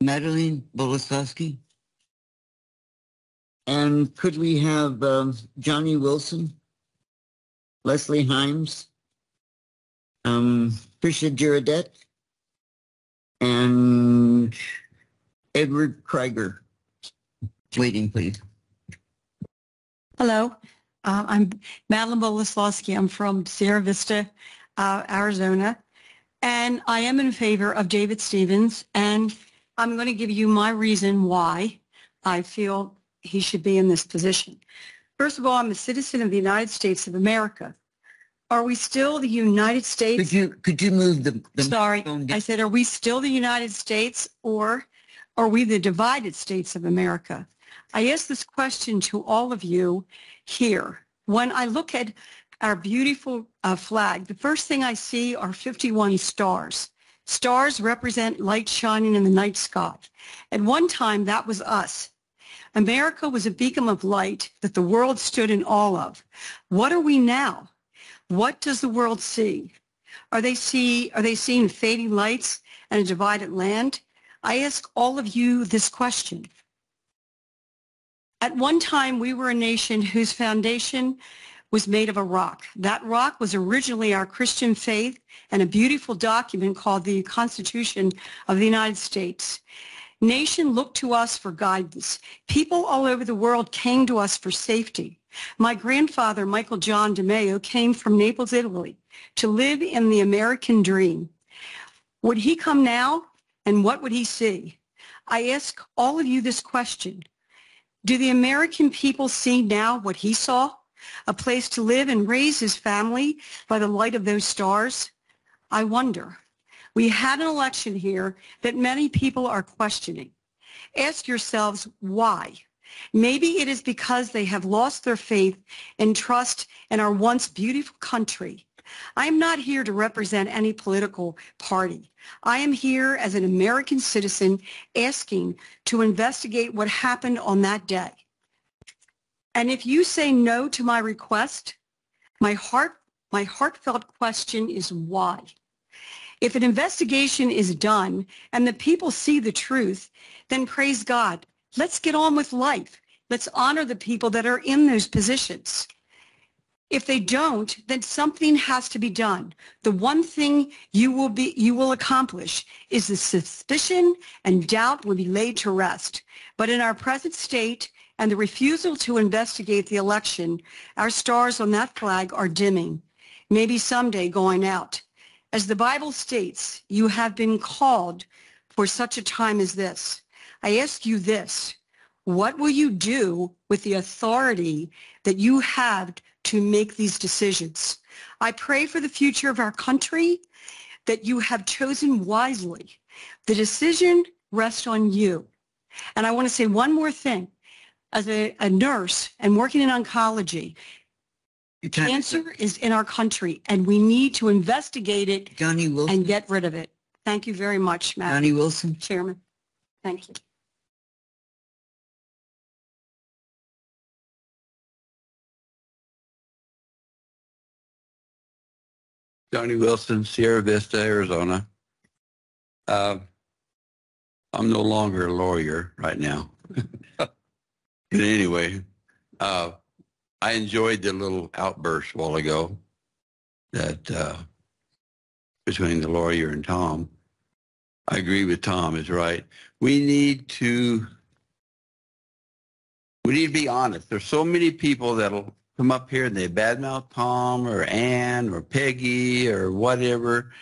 Madeline Boleslavsky. And could we have Johnny Wilson, Leslie Himes, Tricia Girodet, and Edward Krieger. Waiting, please. Hello, I'm Madeline Boleslavsky. I'm from Sierra Vista, Arizona, and I am in favor of David Stevens, and I'm going to give you my reason why I feel he should be in this position. First of all, I'm a citizen of the United States of America. Are we still the United States? Could you move the Sorry, I said, are we still the United States, or are we the divided states of America? I ask this question to all of you here. When I look at our beautiful flag, the first thing I see are 51 stars. Stars represent light shining in the night sky. At one time, that was us. America was a beacon of light that the world stood in awe of. What are we now? What does the world see? Are they seeing fading lights and a divided land? I ask all of you this question. At one time, we were a nation whose foundation was made of a rock. That rock was originally our Christian faith and a beautiful document called the Constitution of the United States. Nation looked to us for guidance. People all over the world came to us for safety. My grandfather, Michael John DeMeo, came from Naples, Italy, to live in the American dream. Would he come now, and what would he see? I ask all of you this question. Do the American people see now what he saw? A place to live and raise his family by the light of those stars? I wonder. We had an election here that many people are questioning. Ask yourselves why. Maybe it is because they have lost their faith and trust in our once beautiful country. I am not here to represent any political party. I am here as an American citizen asking to investigate what happened on that day. And if you say no to my request, my heartfelt question is why? If an investigation is done and the people see the truth, then praise God. Let's get on with life. Let's honor the people that are in those positions. If they don't, then something has to be done. The one thing you will accomplish is the suspicion and doubt will be laid to rest. But in our present state and the refusal to investigate the election, our stars on that flag are dimming, maybe someday going out. As the Bible states, you have been called for such a time as this. I ask you this, what will you do with the authority that you have to make these decisions? I pray for the future of our country that you have chosen wisely. The decision rests on you. And I want to say one more thing. As a nurse and working in oncology, cancer is in our country, and we need to investigate it and get rid of it. Thank you very much, Madam Johnny Wilson. Chairman. Thank you. Johnny Wilson, Sierra Vista, Arizona. I'm no longer a lawyer right now. But anyway, I enjoyed the little outburst a while ago that between the lawyer and Tom. I agree with Tom, is right. We need to be honest. There's so many people that'll come up here and they badmouth Tom or Ann or Peggy or whatever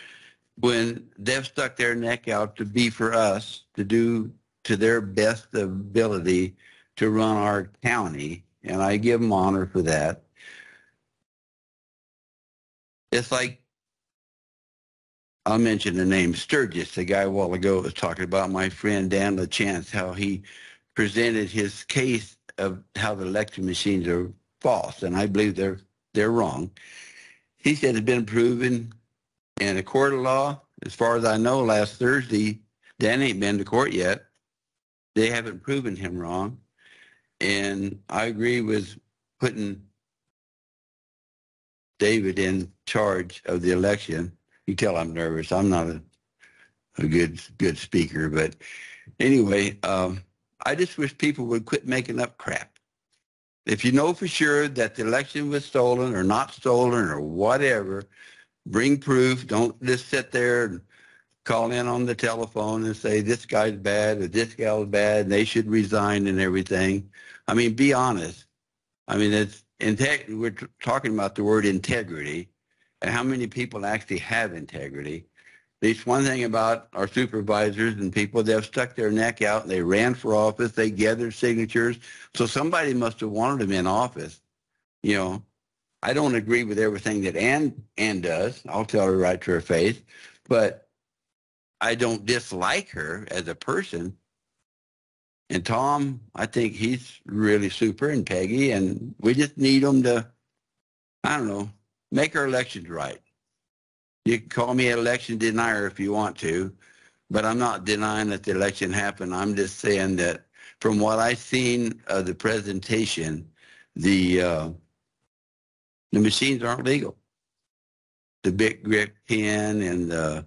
when they've stuck their neck out to be for us, to do to their best ability to run our county. And I give them honor for that. It's like, I'll mention the name Sturgis. The guy a while ago was talking about my friend Dan LaChance, how he presented his case of how the election machines are false, and I believe they're wrong. He said it's been proven in a court of law. As far as I know, last Thursday, Dan ain't been to court yet. They haven't proven him wrong. And I agree with putting David in charge of the election. You tell I'm nervous. I'm not a good speaker, but anyway, I just wish people would quit making up crap. If you know for sure that the election was stolen or not stolen or whatever, bring proof. Don't just sit there and call in on the telephone and say this guy's bad or this gal's bad and they should resign and everything. I mean, be honest. I mean, we're talking about the word integrity and how many people actually have integrity. At least one thing about our supervisors and people, they've stuck their neck out and they ran for office, they gathered signatures. So somebody must have wanted them in office. You know, I don't agree with everything that Ann does. I'll tell her right to her face. But I don't dislike her as a person. And Tom, I think he's really super, and Peggy, and we just need them to, I don't know, make our elections right. You can call me an election denier if you want to, but I'm not denying that the election happened. I'm just saying that from what I've seen of the presentation, the machines aren't legal. The big grip pen and the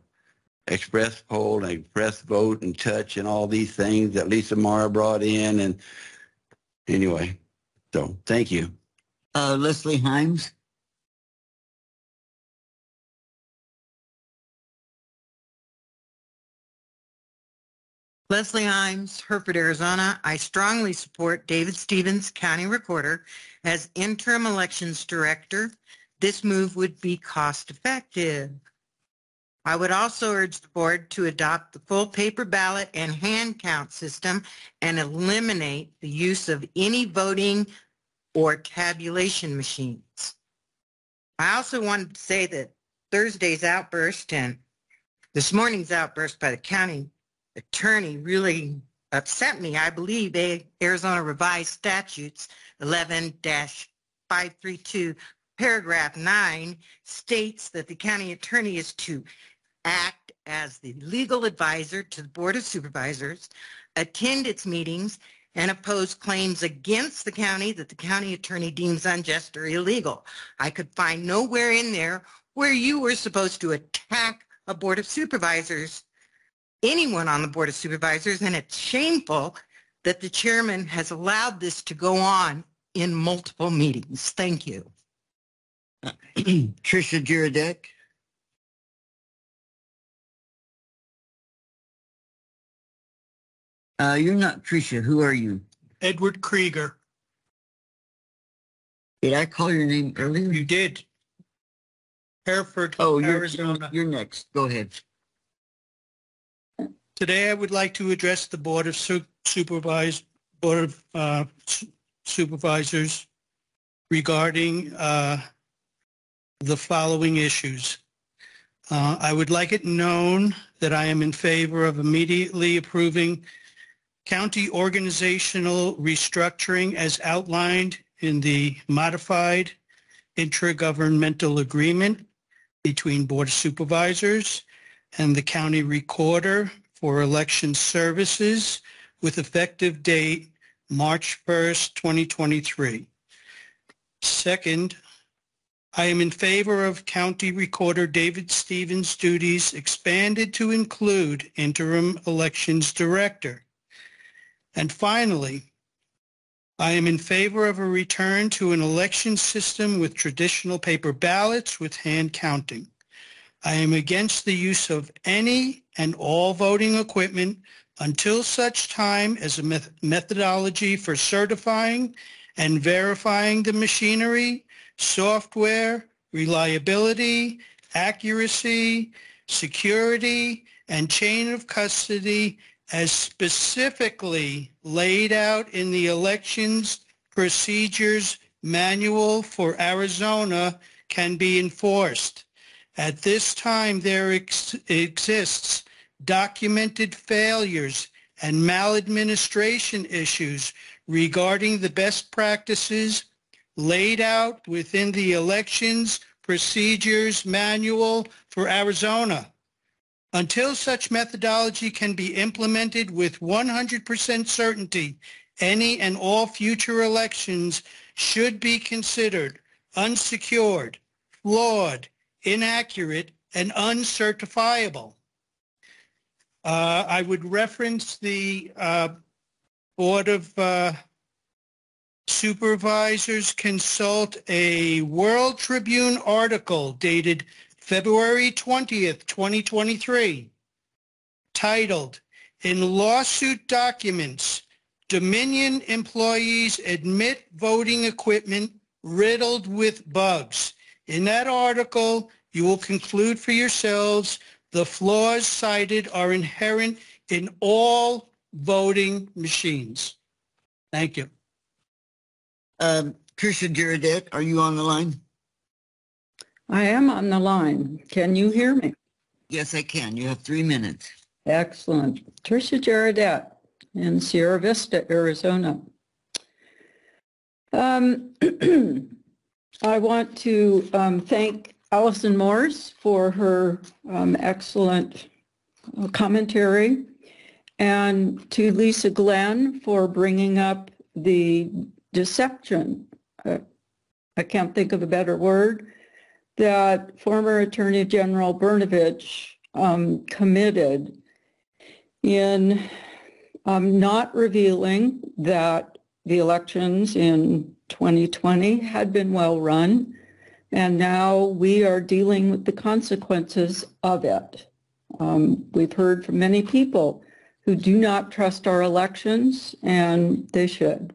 express poll and express vote and touch and all these things that Lisa Mara brought in. And anyway, so thank you. Leslie Himes. Leslie Himes, Hereford, Arizona. I strongly support David Stevens, County Recorder, as interim elections director. This move would be cost effective. I would also urge the board to adopt the full paper ballot and hand count system and eliminate the use of any voting or tabulation machines. I also wanted to say that Thursday's outburst and this morning's outburst by the county attorney really upset me. I believe Arizona Revised Statutes 11-532 paragraph 9 states that the county attorney is to act as the legal advisor to the Board of Supervisors, attend its meetings, and oppose claims against the county that the county attorney deems unjust or illegal. I could find nowhere in there where you were supposed to attack a Board of Supervisors, anyone on the Board of Supervisors, and it's shameful that the chairman has allowed this to go on in multiple meetings. Thank you. Tricia Giradek. You're not Tricia. Who are you? Edward Krieger. Did I call your name earlier? You did. Hereford, Arizona. You're next. Go ahead. Today I would like to address the Board of Supervisors regarding the following issues. I would like it known that I am in favor of immediately approving county organizational restructuring as outlined in the modified intergovernmental agreement between Board of Supervisors and the county recorder for election services with effective date March 1st, 2023. Second, I am in favor of County Recorder David Stevens' duties expanded to include interim elections director. And finally, I am in favor of a return to an election system with traditional paper ballots with hand counting. I am against the use of any and all voting equipment until such time as a methodology for certifying and verifying the machinery, software, reliability, accuracy, security, and chain of custody as specifically laid out in the Elections Procedures Manual for Arizona can be enforced. At this time, there exists documented failures and maladministration issues regarding the best practices laid out within the Elections Procedures Manual for Arizona. Until such methodology can be implemented with 100% certainty, any and all future elections should be considered unsecured, flawed, inaccurate, and uncertifiable. I would reference the Board of Supervisors consult a World Tribune article dated February 20th, 2023, titled, "In Lawsuit Documents, Dominion Employees Admit Voting Equipment Riddled with Bugs." In that article, you will conclude for yourselves the flaws cited are inherent in all voting machines. Thank you. Tricia Giradek, are you on the line? I am on the line. Can you hear me? Yes, I can. You have 3 minutes. Excellent. Tricia Giradette in Sierra Vista, Arizona. I want to thank Allison Morse for her excellent commentary, and to Lisa Glenn for bringing up the deception, I can't think of a better word, that former Attorney General Brnovich committed in not revealing that the elections in 2020 had been well run, and now we are dealing with the consequences of it. We've heard from many people who do not trust our elections, and they should.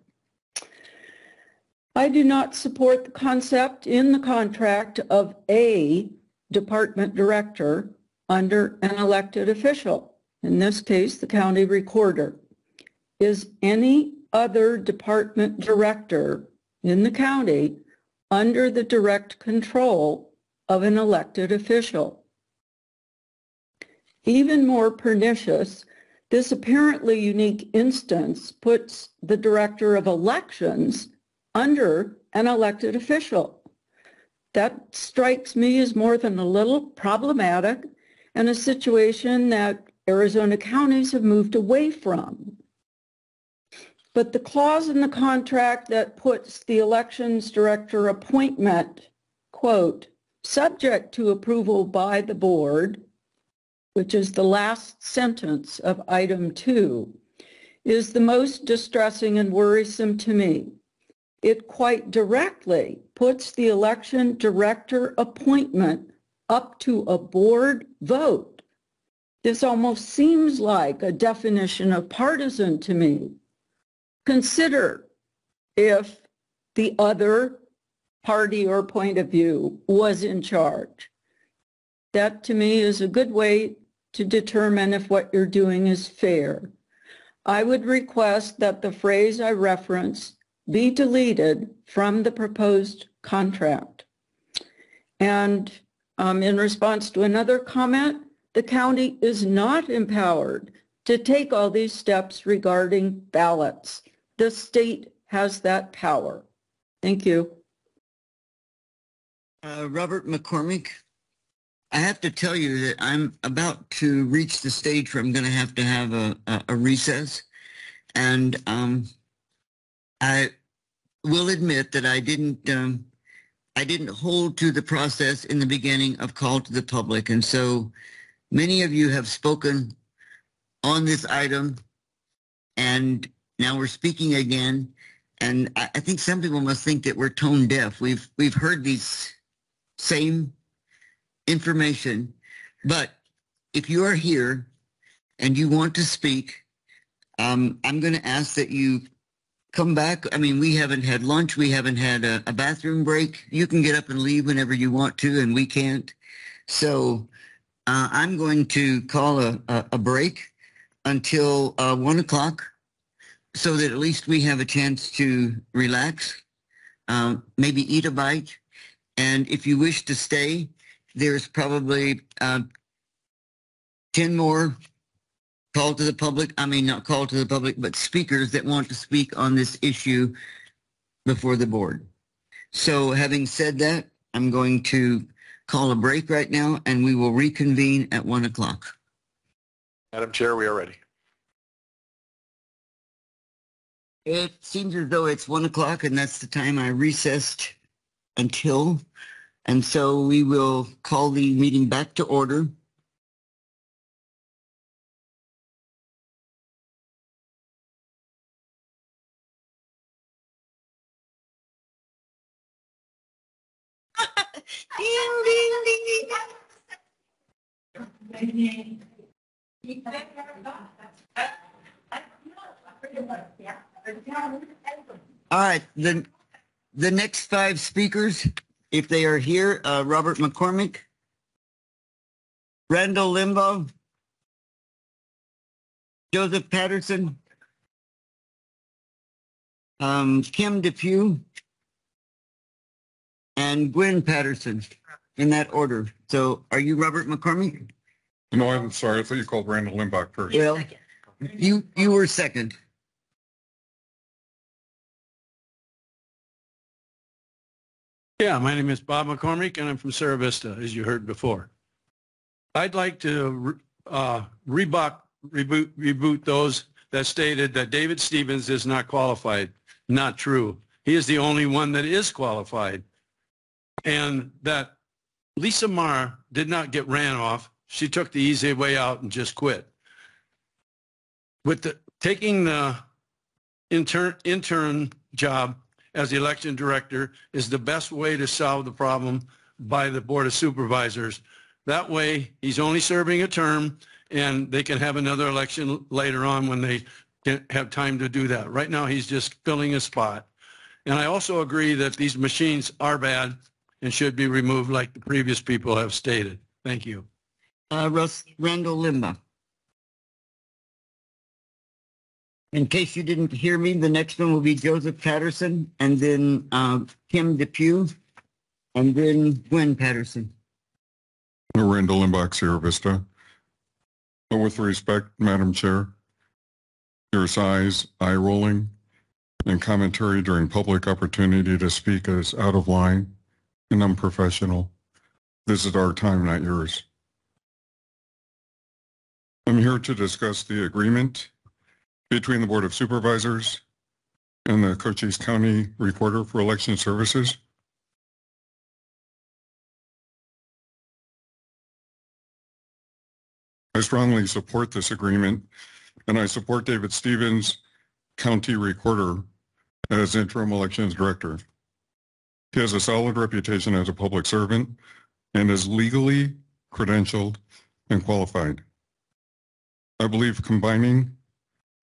I do not support the concept in the contract of a department director under an elected official, in this case, the county recorder. Is any other department director in the county under the direct control of an elected official? Even more pernicious, this apparently unique instance puts the director of elections under an elected official. That strikes me as more than a little problematic and a situation that Arizona counties have moved away from. But the clause in the contract that puts the elections director appointment, quote, subject to approval by the board, which is the last sentence of item 2, is the most distressing and worrisome to me. It quite directly puts the election director appointment up to a board vote. This almost seems like a definition of partisan to me. Consider if the other party or point of view was in charge. That to me is a good way to determine if what you're doing is fair. I would request that the phrase I referenced be deleted from the proposed contract. And in response to another comment, the county is not empowered to take all these steps regarding ballots. The state has that power. Thank you. Robert McCormick, I have to tell you that I'm about to reach the stage where I'm going to have a recess. And I will admit that I didn't hold to the process in the beginning of call to the public. And so many of you have spoken on this item, and now we're speaking again. And I think some people must think that we're tone deaf. We've heard these same information, but if you are here and you want to speak, I'm going to ask that you come back. I mean, we haven't had lunch. We haven't had a bathroom break. You can get up and leave whenever you want to, and we can't. So I'm going to call a break until 1 o'clock so that at least we have a chance to relax, maybe eat a bite. And if you wish to stay, there's probably 10 more call to the public, I mean, not call to the public, but speakers that want to speak on this issue before the board. So having said that, I'm going to call a break right now, and we will reconvene at 1 o'clock. Madam Chair, we are ready. It seems as though it's 1 o'clock, and that's the time I recessed until. And so we will call the meeting back to order. Ding, ding, ding, ding. All right, the next 5 speakers, if they are here, Robert McCormick, Randall Limbaugh, Joseph Patterson, Kim Depew, and Gwen Patterson, in that order. So are you Robert McCormick? No, I'm sorry. I thought you called Randall Limbaugh first. Well, you were second. Yeah, my name is Bob McCormick, and I'm from Sierra Vista, as you heard before. I'd like to reboot those that stated that David Stevens is not qualified. Not true. He is the only one that is qualified. And that Lisa Marr did not get ran off. She took the easy way out and just quit. With taking the intern job as the election director is the best way to solve the problem by the Board of Supervisors. That way, he's only serving a term, and they can have another election later on when they can have time to do that. Right now, he's just filling a spot. And I also agree that these machines are bad and should be removed like the previous people have stated. Thank you. Randall Limbaugh. In case you didn't hear me, the next one will be Joseph Patterson, and then Kim Depew, and then Gwen Patterson. Randall Limbach, Sierra Vista. With respect, Madam Chair, your sighs, eye rolling, and commentary during public opportunity to speak is out of line and unprofessional. This is our time, not yours. I'm here to discuss the agreement between the Board of Supervisors and the Cochise County Recorder for Election Services. I strongly support this agreement, and I support David Stevens, County Recorder, as Interim Elections Director. He has a solid reputation as a public servant and is legally credentialed and qualified. I believe combining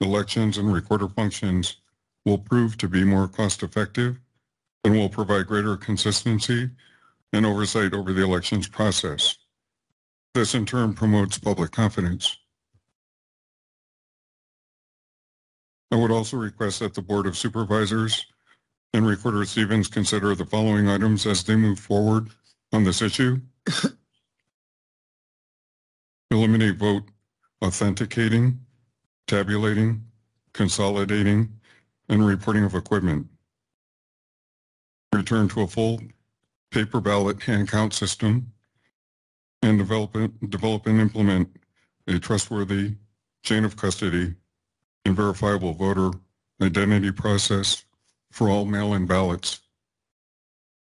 elections and recorder functions will prove to be more cost-effective and will provide greater consistency and oversight over the elections process. This in turn promotes public confidence. I would also request that the Board of Supervisors and Recorder Stevens consider the following items as they move forward on this issue. Eliminate vote authenticating, tabulating, consolidating, and reporting of equipment. Return to a full paper ballot hand count system, and develop and implement a trustworthy chain of custody and verifiable voter identity process for all mail-in ballots.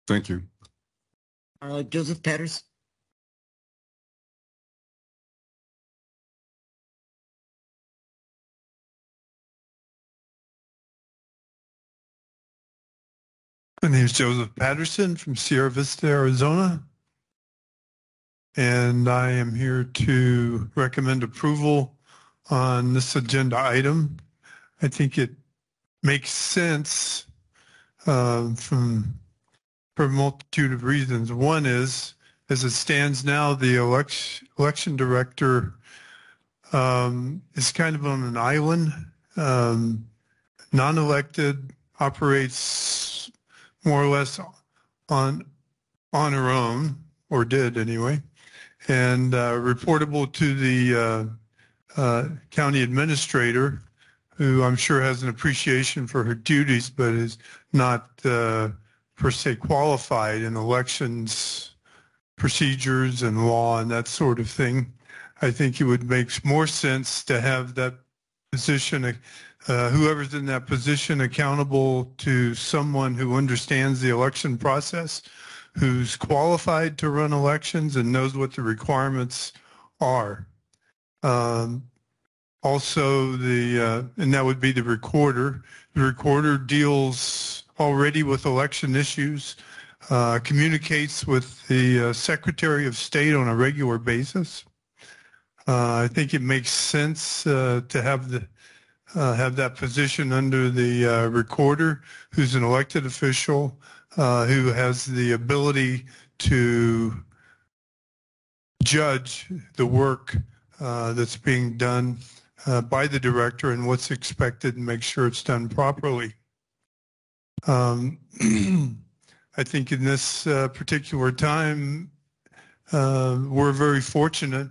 Thank you. Joseph Patterson. My name is Joseph Patterson from Sierra Vista, Arizona, and I am here to recommend approval on this agenda item. I think it makes sense for a multitude of reasons. One is, as it stands now, the election director is kind of on an island, non-elected, operates more or less on her own, or did anyway, and reportable to the county administrator, who I'm sure has an appreciation for her duties, but is not per se qualified in elections procedures and law and that sort of thing. I think it would make more sense to have that position, whoever's in that position, accountable to someone who understands the election process, who's qualified to run elections and knows what the requirements are. Also, and that would be the recorder. The recorder deals already with election issues, communicates with the Secretary of State on a regular basis. I think it makes sense to have that position under the recorder, who's an elected official, who has the ability to judge the work that's being done by the director and what's expected, and make sure it's done properly. I think in this particular time, we're very fortunate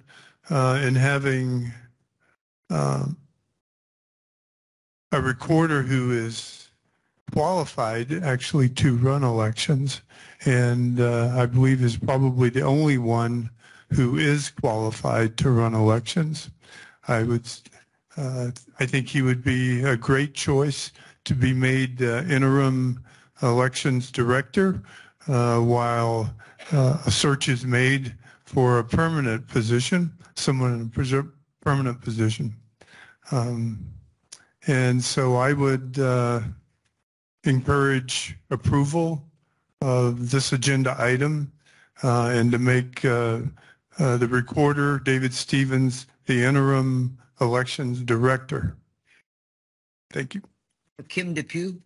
in having a recorder who is qualified actually to run elections, and I believe is probably the only one who is qualified to run elections. I think he would be a great choice to be made interim elections director while a search is made for a permanent position, someone in a permanent position. And so I would encourage approval of this agenda item and to make the recorder, David Stevens, the interim elections director. Thank you. Kim Depew.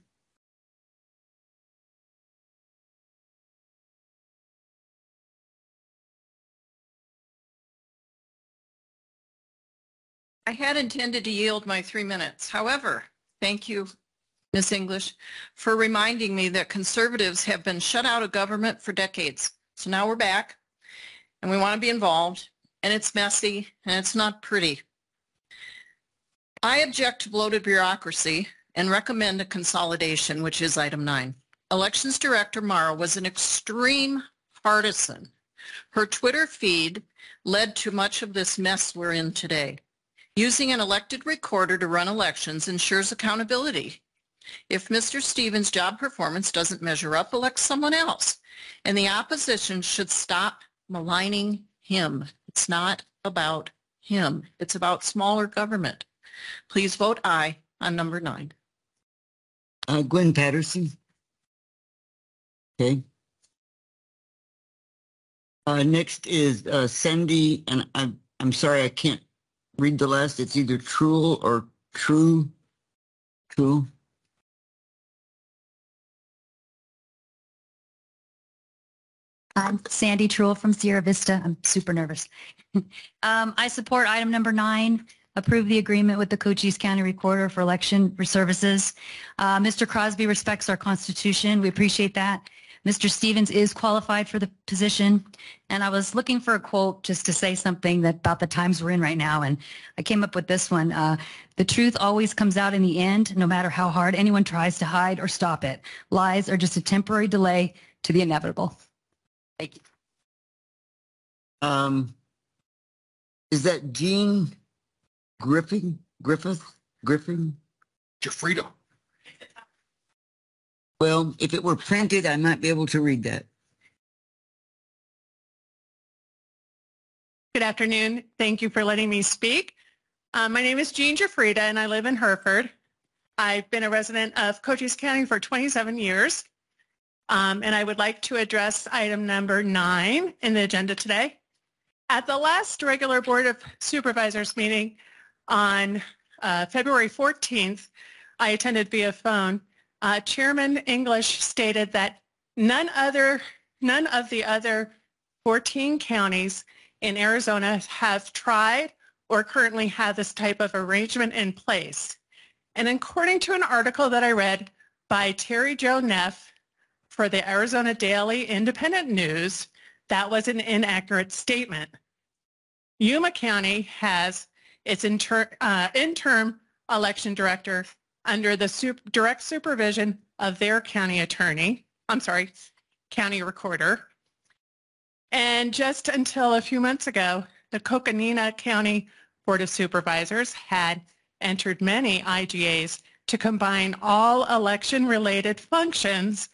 I had intended to yield my 3 minutes. However, thank you, Ms. English, for reminding me that conservatives have been shut out of government for decades. So now we're back and we want to be involved, and it's messy and it's not pretty. I object to bloated bureaucracy and recommend a consolidation, which is item 9. Elections Director Mara was an extreme partisan. Her Twitter feed led to much of this mess we're in today. Using an elected recorder to run elections ensures accountability. If Mr. Stevens' job performance doesn't measure up, elect someone else. And the opposition should stop maligning him. It's not about him. It's about smaller government. Please vote aye on number 9. Gwen Patterson. Okay. Next is Cindy, and I'm sorry, I can't read the last. It's either Truel or True. True. I'm Sandy Truel from Sierra Vista. I'm super nervous. I support item number 9, approve the agreement with the Cochise County Recorder for election services. Mr. Crosby respects our Constitution. We appreciate that. Mr. Stevens is qualified for the position. And I was looking for a quote just to say something about the times we're in right now. And I came up with this one. The truth always comes out in the end, no matter how hard anyone tries to hide or stop it. Lies are just a temporary delay to the inevitable. Thank you. Is that Jean Griffin? Jafrida. Well, if it were printed, I might be able to read that. Good afternoon. Thank you for letting me speak. My name is Jean Jafrida, and I live in Hereford. I've been a resident of Cochise County for 27 years, and I would like to address item number 9 in the agenda today. At the last regular Board of Supervisors meeting on February 14th, I attended via phone. Chairman English stated that none of the other 14 counties in Arizona have tried or currently have this type of arrangement in place. And according to an article that I read by Terry Jo Neff for the Arizona Daily Independent News, that was an inaccurate statement. Yuma County has its interim election director under the direct supervision of their county recorder. And just until a few months ago, the Coconina County Board of Supervisors had entered many IGAs to combine all election-related functions,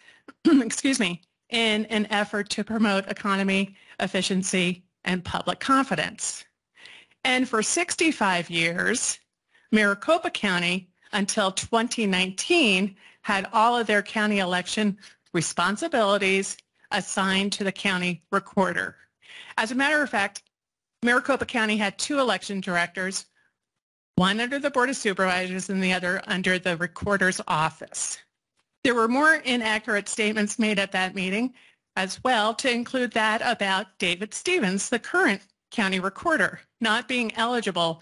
excuse me, in an effort to promote economy, efficiency, and public confidence. And for 65 years, Maricopa County, until 2019, had all of their county election responsibilities assigned to the county recorder. As a matter of fact, Maricopa County had 2 election directors, one under the Board of Supervisors and the other under the recorder's office. There were more inaccurate statements made at that meeting as well, to include that about David Stevens, the current county recorder, not being eligible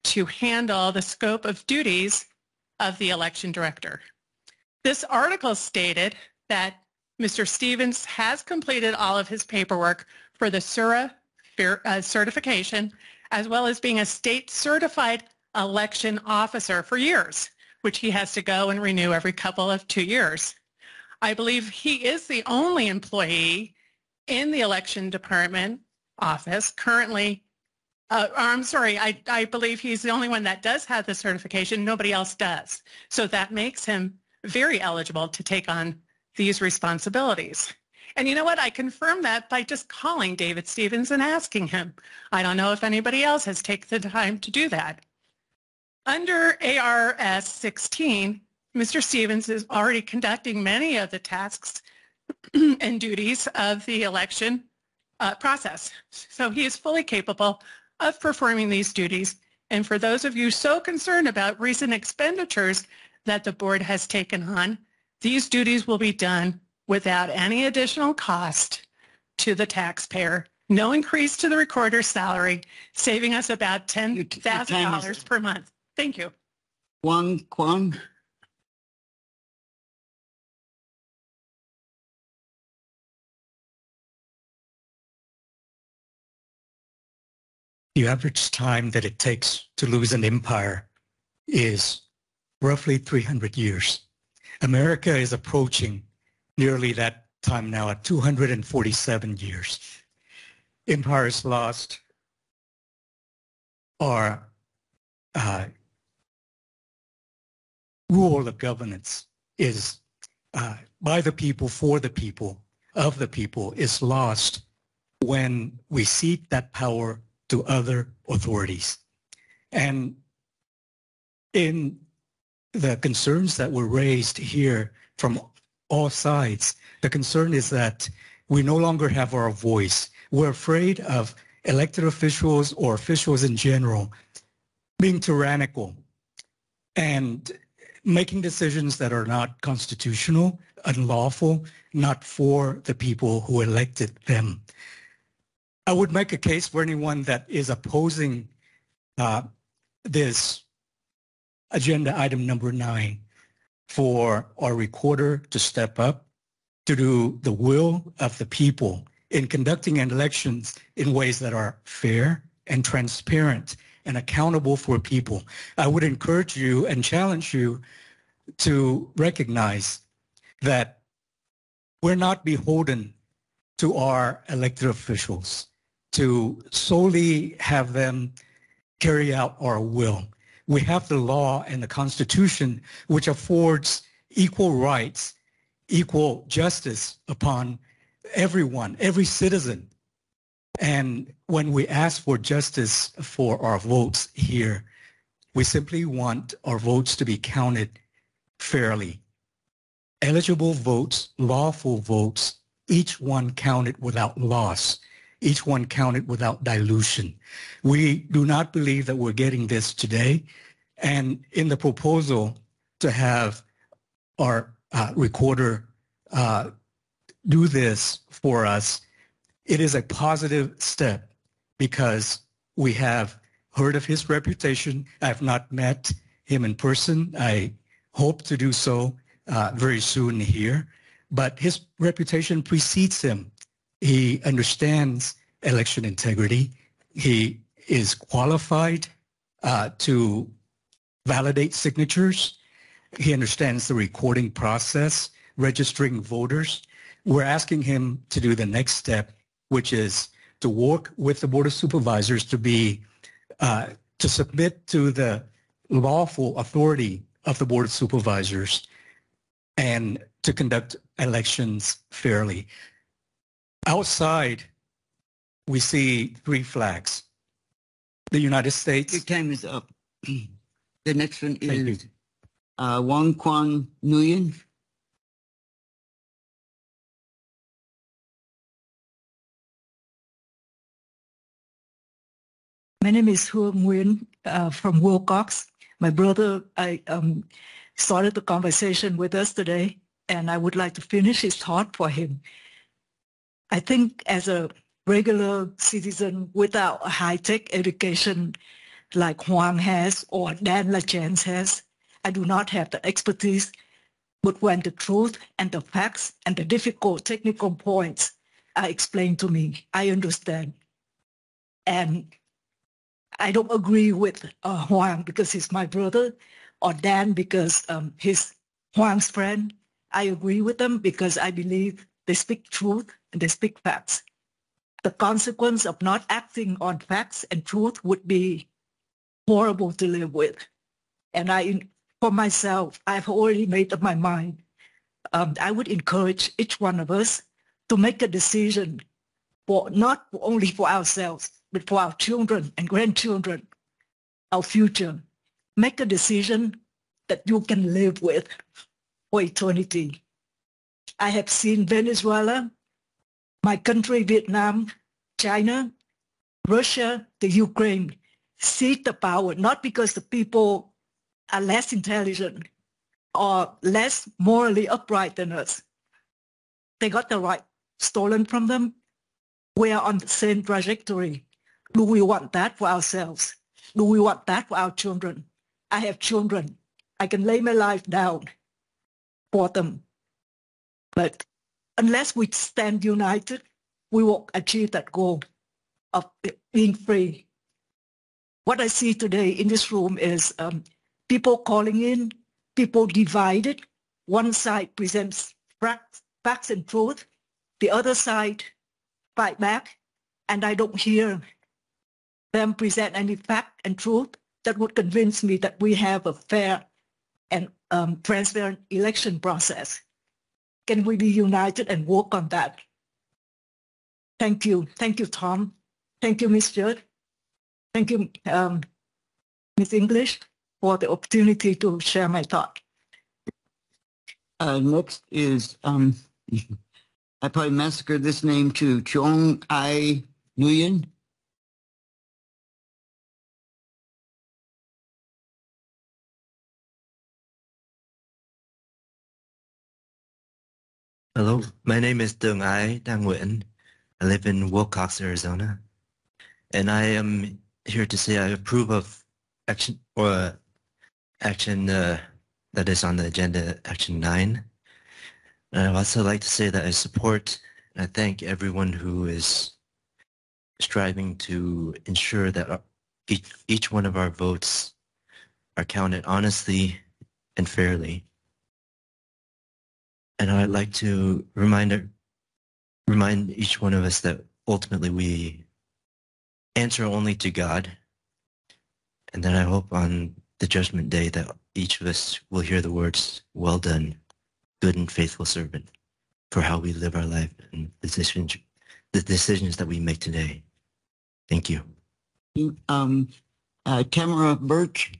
to handle the scope of duties of the election director. This article stated that Mr. Stevens has completed all of his paperwork for the SURA certification, as well as being a state certified election officer for years, which he has to go and renew every couple of 2 years. I believe he is the only employee in the election department office currently. I believe he's the only one that does have the certification. Nobody else does. So that makes him very eligible to take on these responsibilities. And you know what? I confirmed that by just calling David Stevens and asking him. I don't know if anybody else has taken the time to do that. Under ARS 16, Mr. Stevens is already conducting many of the tasks and duties of the election process. So he is fully capable of performing these duties. And for those of you so concerned about recent expenditures that the board has taken on, these duties will be done without any additional cost to the taxpayer. No increase to the recorder's salary, saving us about $10,000 per month. Thank you. Wang Quan. The average time that it takes to lose an empire is roughly 300 years. America is approaching nearly that time now at 247 years. Empires lost are rule of governance is by the people, for the people, of the people is lost when we cede that power to other authorities. And in the concerns that were raised here from all sides, the concern is that we no longer have our voice. We're afraid of elected officials or officials in general being tyrannical and making decisions that are not constitutional, unlawful, not for the people who elected them. I would make a case for anyone that is opposing this agenda item number 9 for our recorder to step up to do the will of the people in conducting elections in ways that are fair and transparent and accountable for people. I would encourage you and challenge you to recognize that we're not beholden to our elected officials to solely have them carry out our will. We have the law and the Constitution which affords equal rights, equal justice upon everyone, every citizen. And when we ask for justice for our votes here, we simply want our votes to be counted fairly. Eligible votes, lawful votes, each one counted without loss, each one counted without dilution. We do not believe that we're getting this today. And in the proposal to have our recorder do this for us, it is a positive step because we have heard of his reputation. I have not met him in person. I hope to do so very soon here, but his reputation precedes him. He understands election integrity. He is qualified to validate signatures. He understands the recording process, registering voters. We're asking him to do the next step, which is to work with the Board of Supervisors to be to submit to the lawful authority of the Board of Supervisors and to conduct elections fairly. Outside, we see 3 flags. The United States. Your time is up. The next one is Wang Quan Nguyen. My name is Hua Nguyen from Wilcox. My brother, I started the conversation with us today, and I would like to finish his thought for him. I think as a regular citizen without a high-tech education like Huang has or Dan Lachance has, I do not have the expertise, but when the truth and the facts and the difficult technical points are explained to me, I understand. And I don't agree with Huang because he's my brother, or Dan because he's Huang's friend. I agree with them because I believe they speak truth and they speak facts. The consequence of not acting on facts and truth would be horrible to live with. And for myself, I've already made up my mind. I would encourage each one of us to make a decision for not only for ourselves, but for our children and grandchildren, our future. Make a decision that you can live with for eternity. I have seen Venezuela, my country, Vietnam, China, Russia, the Ukraine, seized the power, not because the people are less intelligent or less morally upright than us. They got the right stolen from them. We are on the same trajectory. Do we want that for ourselves? Do we want that for our children? I have children. I can lay my life down for them. But unless we stand united, we won't achieve that goal of being free. What I see today in this room is people calling in, people divided. One side presents facts and truth. The other side fight back, and I don't hear them present any fact and truth that would convince me that we have a fair and transparent election process. Can we be united and work on that? Thank you. Thank you, Tom. Thank you, Ms. Judd. Thank you, Ms. English, for the opportunity to share my thought. Next is, I probably massacred this name too, Chong Ai Nguyen. Hello, my name is Deng Ai Dang Nguyen. I live in Wilcox, Arizona, and I am here to say I approve of action that is on the agenda, action 9. And I'd also like to say that I support and I thank everyone who is striving to ensure that each one of our votes are counted honestly and fairly. And I'd like to remind each one of us that ultimately we answer only to God, and that I hope on the judgment day that each of us will hear the words, "Well done, good and faithful servant," for how we live our life and the decisions that we make today. Thank you. Tamara Birch.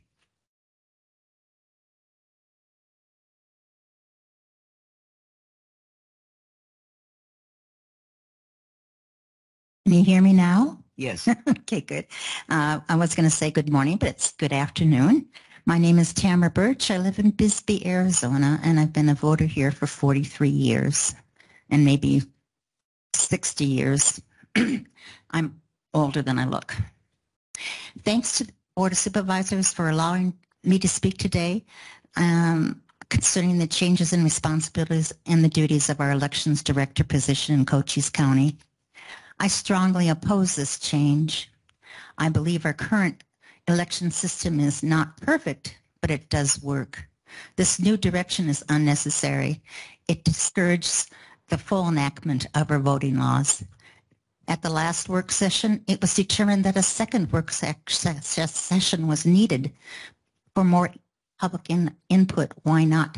Can you hear me now? Yes. Okay, good. I was going to say good morning, but it's good afternoon. My name is Tamara Birch. I live in Bisbee, Arizona, and I've been a voter here for 43 years and maybe 60 years. I'm older than I look. Thanks to the Board of Supervisors for allowing me to speak today concerning the changes in responsibilities and the duties of our elections director position in Cochise County. I strongly oppose this change. I believe our current election system is not perfect, but it does work. This new direction is unnecessary. It discourages the full enactment of our voting laws. At the last work session, it was determined that a second work session was needed for more public input. Why not?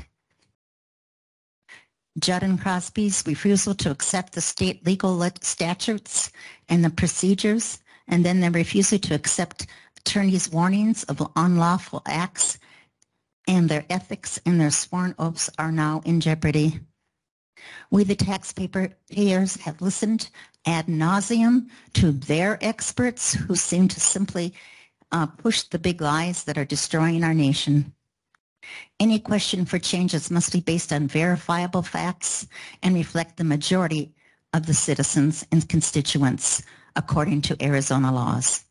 Judd and Crosby's refusal to accept the state legal statutes and the procedures, and then their refusal to accept attorneys' warnings of unlawful acts, and their ethics and their sworn oaths are now in jeopardy. We, the taxpayers, have listened ad nauseum to their experts who seem to simply push the big lies that are destroying our nation. Any question for changes must be based on verifiable facts and reflect the majority of the citizens and constituents according to Arizona laws.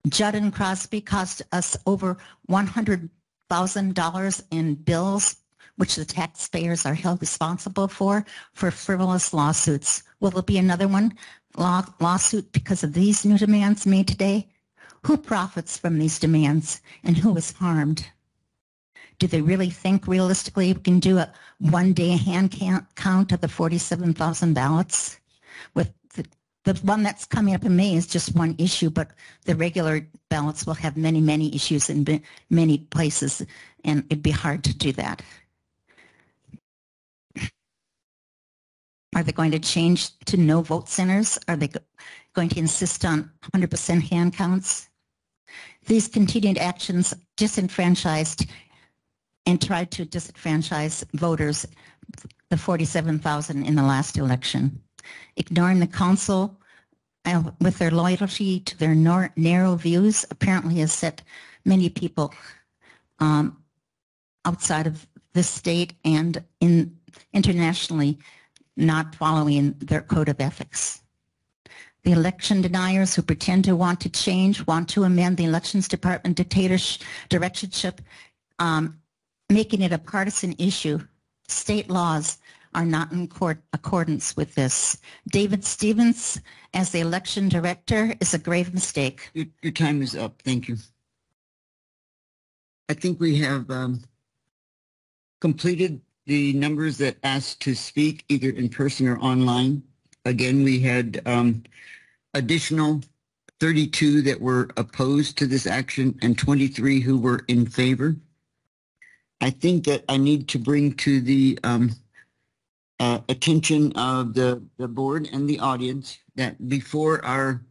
Judd and Crosby cost us over $100,000 in bills, which the taxpayers are held responsible for frivolous lawsuits. Will there be another lawsuit because of these new demands made today? Who profits from these demands and who is harmed? Do they really think realistically we can do a one-day hand count of the 47,000 ballots? With the one that's coming up in May is just one issue, but the regular ballots will have many, many issues in many places, and it'd be hard to do that. Are they going to change to no vote centers? Are they going to insist on 100% hand counts? These continued actions disenfranchised and tried to disenfranchise voters, the 47,000 in the last election. Ignoring the council with their loyalty to their narrow views, apparently has set many people outside of this state and internationally not following their code of ethics. The election deniers who pretend to want to change, want to amend the elections department directorship, making it a partisan issue. State laws are not in accordance with this. David Stevens, as the election director, is a grave mistake. Your time is up. Thank you. I think we have completed the numbers that asked to speak either in person or online. Again, we had additional 32 that were opposed to this action and 23 who were in favor. I think that I need to bring to the attention of the board and the audience that before our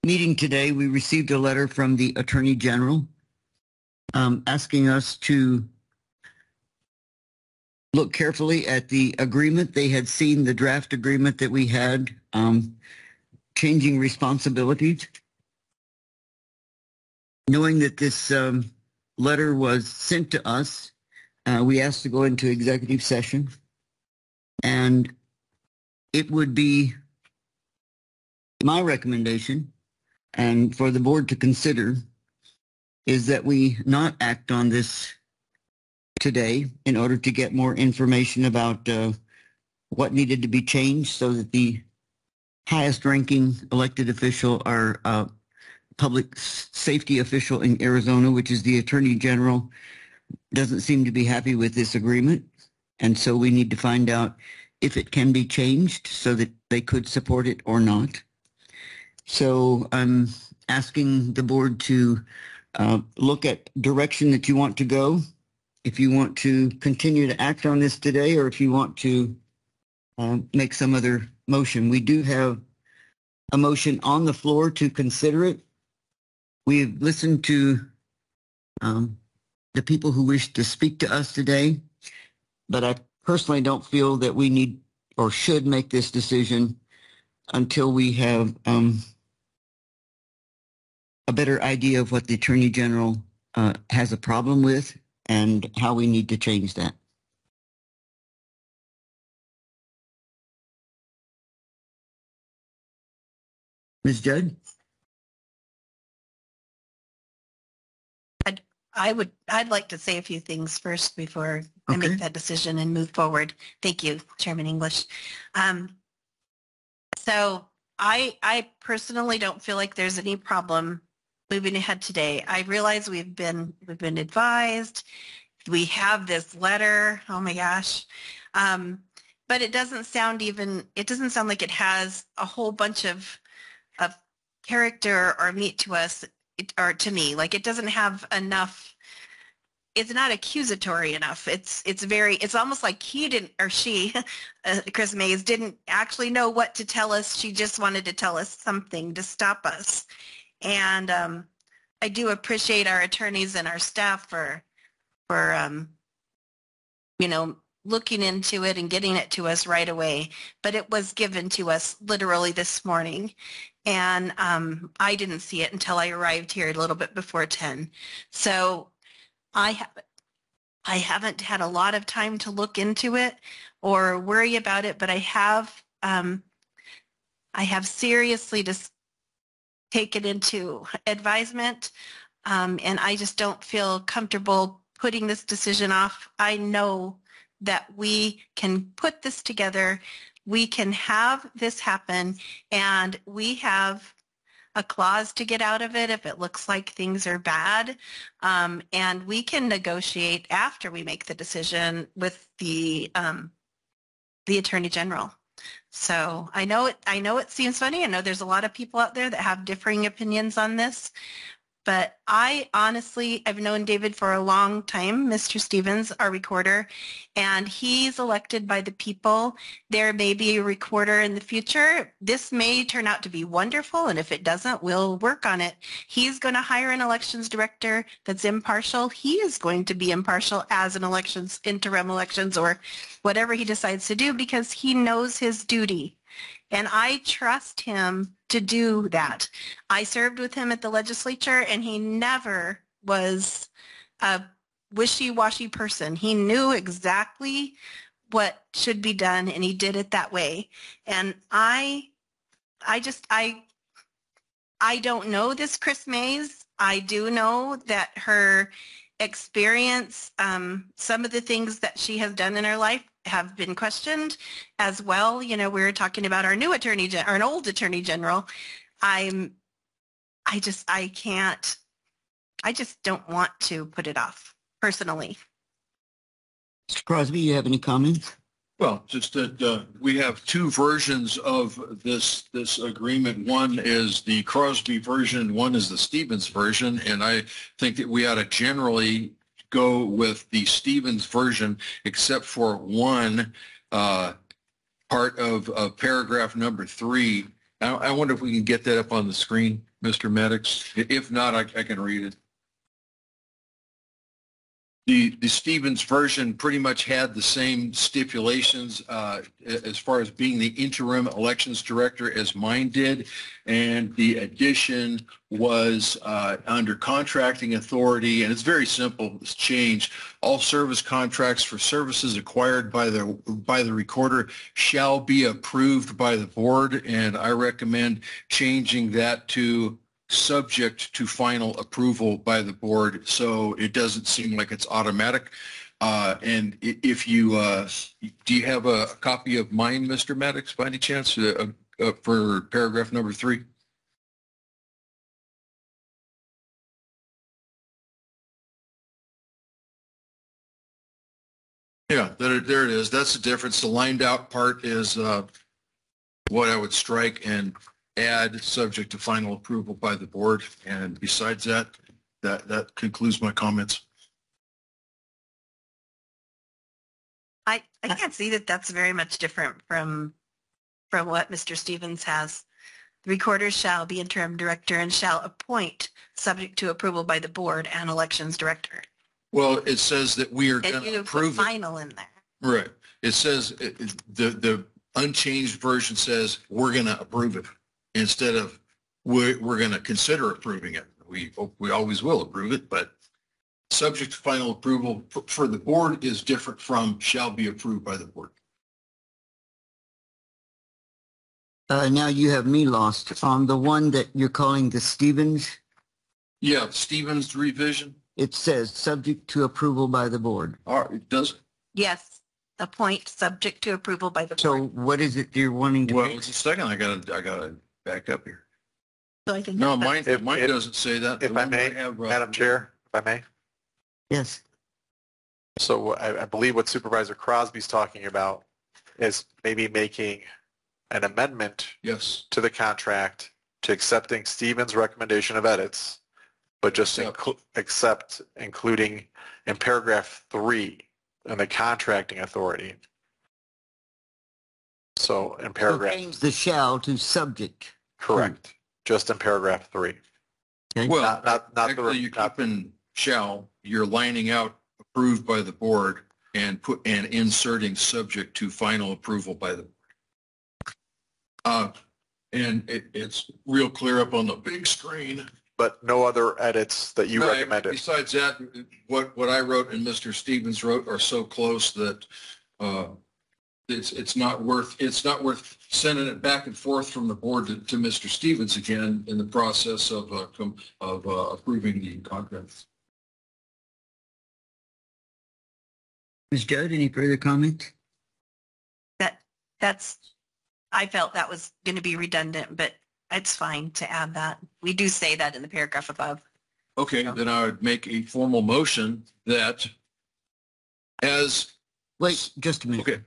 meeting today, we received a letter from the Attorney General asking us to look carefully at the agreement. They had seen the draft agreement that we had, changing responsibilities. Knowing that this letter was sent to us, we asked to go into executive session, and it would be my recommendation, and for the board to consider, is that we not act on this today in order to get more information about what needed to be changed so that the highest ranking elected official, our public safety official in Arizona, which is the Attorney General, doesn't seem to be happy with this agreement. And so we need to find out if it can be changed so that they could support it or not. So I'm asking the board to look at direction that you want to go. If you want to continue to act on this today, or if you want to make some other motion. We do have a motion on the floor to consider it. We've listened to the people who wish to speak to us today, but I personally don't feel that we need or should make this decision until we have a better idea of what the Attorney General has a problem with and how we need to change that. Ms. Judd? I'd like to say a few things first before I make that decision and move forward. Thank you, Chairman English. So I personally don't feel like there's any problem moving ahead today. I realize we've been advised. We have this letter. Oh my gosh. But it doesn't sound like it has a whole bunch of character or meat to us, or to me. Like, it doesn't have enough. It's not accusatory enough. It's almost like he didn't, or she, Chris Mays, didn't actually know what to tell us. She just wanted to tell us something to stop us. And I do appreciate our attorneys and our staff for looking into it and getting it to us right away. But it was given to us literally this morning. And I didn't see it until I arrived here a little bit before 10. So I haven't had a lot of time to look into it or worry about it, but I have seriously just taken into advisement, and I just don't feel comfortable putting this decision off. I know that we can put this together. We can have this happen, and we have a clause to get out of it if it looks like things are bad, and we can negotiate after we make the decision with the Attorney General. So I know it seems funny. I know there's a lot of people out there that have differing opinions on this, but I honestly, I've known David for a long time, Mr. Stevens, our recorder, and he's elected by the people. There may be a recorder in the future. This may turn out to be wonderful, and if it doesn't, we'll work on it. He's going to hire an elections director that's impartial. He is going to be impartial as an interim elections, or whatever he decides to do, because he knows his duty. And I trust him to do that. I served with him at the legislature, and he never was a wishy-washy person. He knew exactly what should be done, and he did it that way. And I don't know this Chris Mays. I do know that her experience, some of the things that she has done in her life have been questioned as well. You know, we were talking about our new attorney, or an old attorney general. I just don't want to put it off personally. Mr. Crosby, you have any comments? Well, just that we have two versions of this agreement. One is the Crosby version, one is the Stevens version, and I think that we ought to generally go with the Stevens version, except for one part of paragraph number 3. I wonder if we can get that up on the screen, Mr. Maddox. If not, I can read it. The Stevens version pretty much had the same stipulations as far as being the interim elections director as mine did, and the addition was under contracting authority, and it's very simple, this change. All service contracts for services acquired by the recorder shall be approved by the board, and I recommend changing that to subject to final approval by the board, so it doesn't seem like it's automatic. And if you do you have a copy of mine, Mr. Maddox, by any chance, for paragraph number 3? Yeah, there it is. That's the difference. The lined out part is what I would strike and add subject to final approval by the board. And besides that, that concludes my comments. I can't see that that's very much different from what Mr. Stevens has. The recorder shall be interim director and shall appoint subject to approval by the board and elections director. Well, it says that we are going to approve it. Final in there. Right. It says the unchanged version says we're going to approve it instead of we're going to consider approving it. We always will approve it, but subject to final approval for the board is different from shall be approved by the board. Now you have me lost on the one that you're calling the Stevens. Yeah, Stevens revision. It says subject to approval by the board. It does. Yes, appoint subject to approval by the board. So what is it you're wanting to? Well, it's a second. I gotta back up here. So I think no, mine doesn't say that. If I may, Madam Chair, if I may. Yes. So I believe what Supervisor Crosby's talking about is maybe making an amendment to the contract to accepting Stevens' recommendation of edits, but just accept including in paragraph 3 in the contracting authority. So in paragraph... So change the shall to subject. Correct. Just in paragraph 3. Okay. Well, actually, you're keeping shall. You're lining out approved by the board and inserting subject to final approval by the board. And it's real clear up on the big screen. But no other edits that you recommended. Besides that, what I wrote and Mr. Stevens wrote are so close that it's not worth sending it back and forth from the board to Mr. Stevens again in the process of approving the contracts. Ms. Judd, any further comment? I felt that was going to be redundant, but it's fine to add that. We do say that in the paragraph above. Okay, then I would make a formal motion that as... Wait, just a minute. Okay.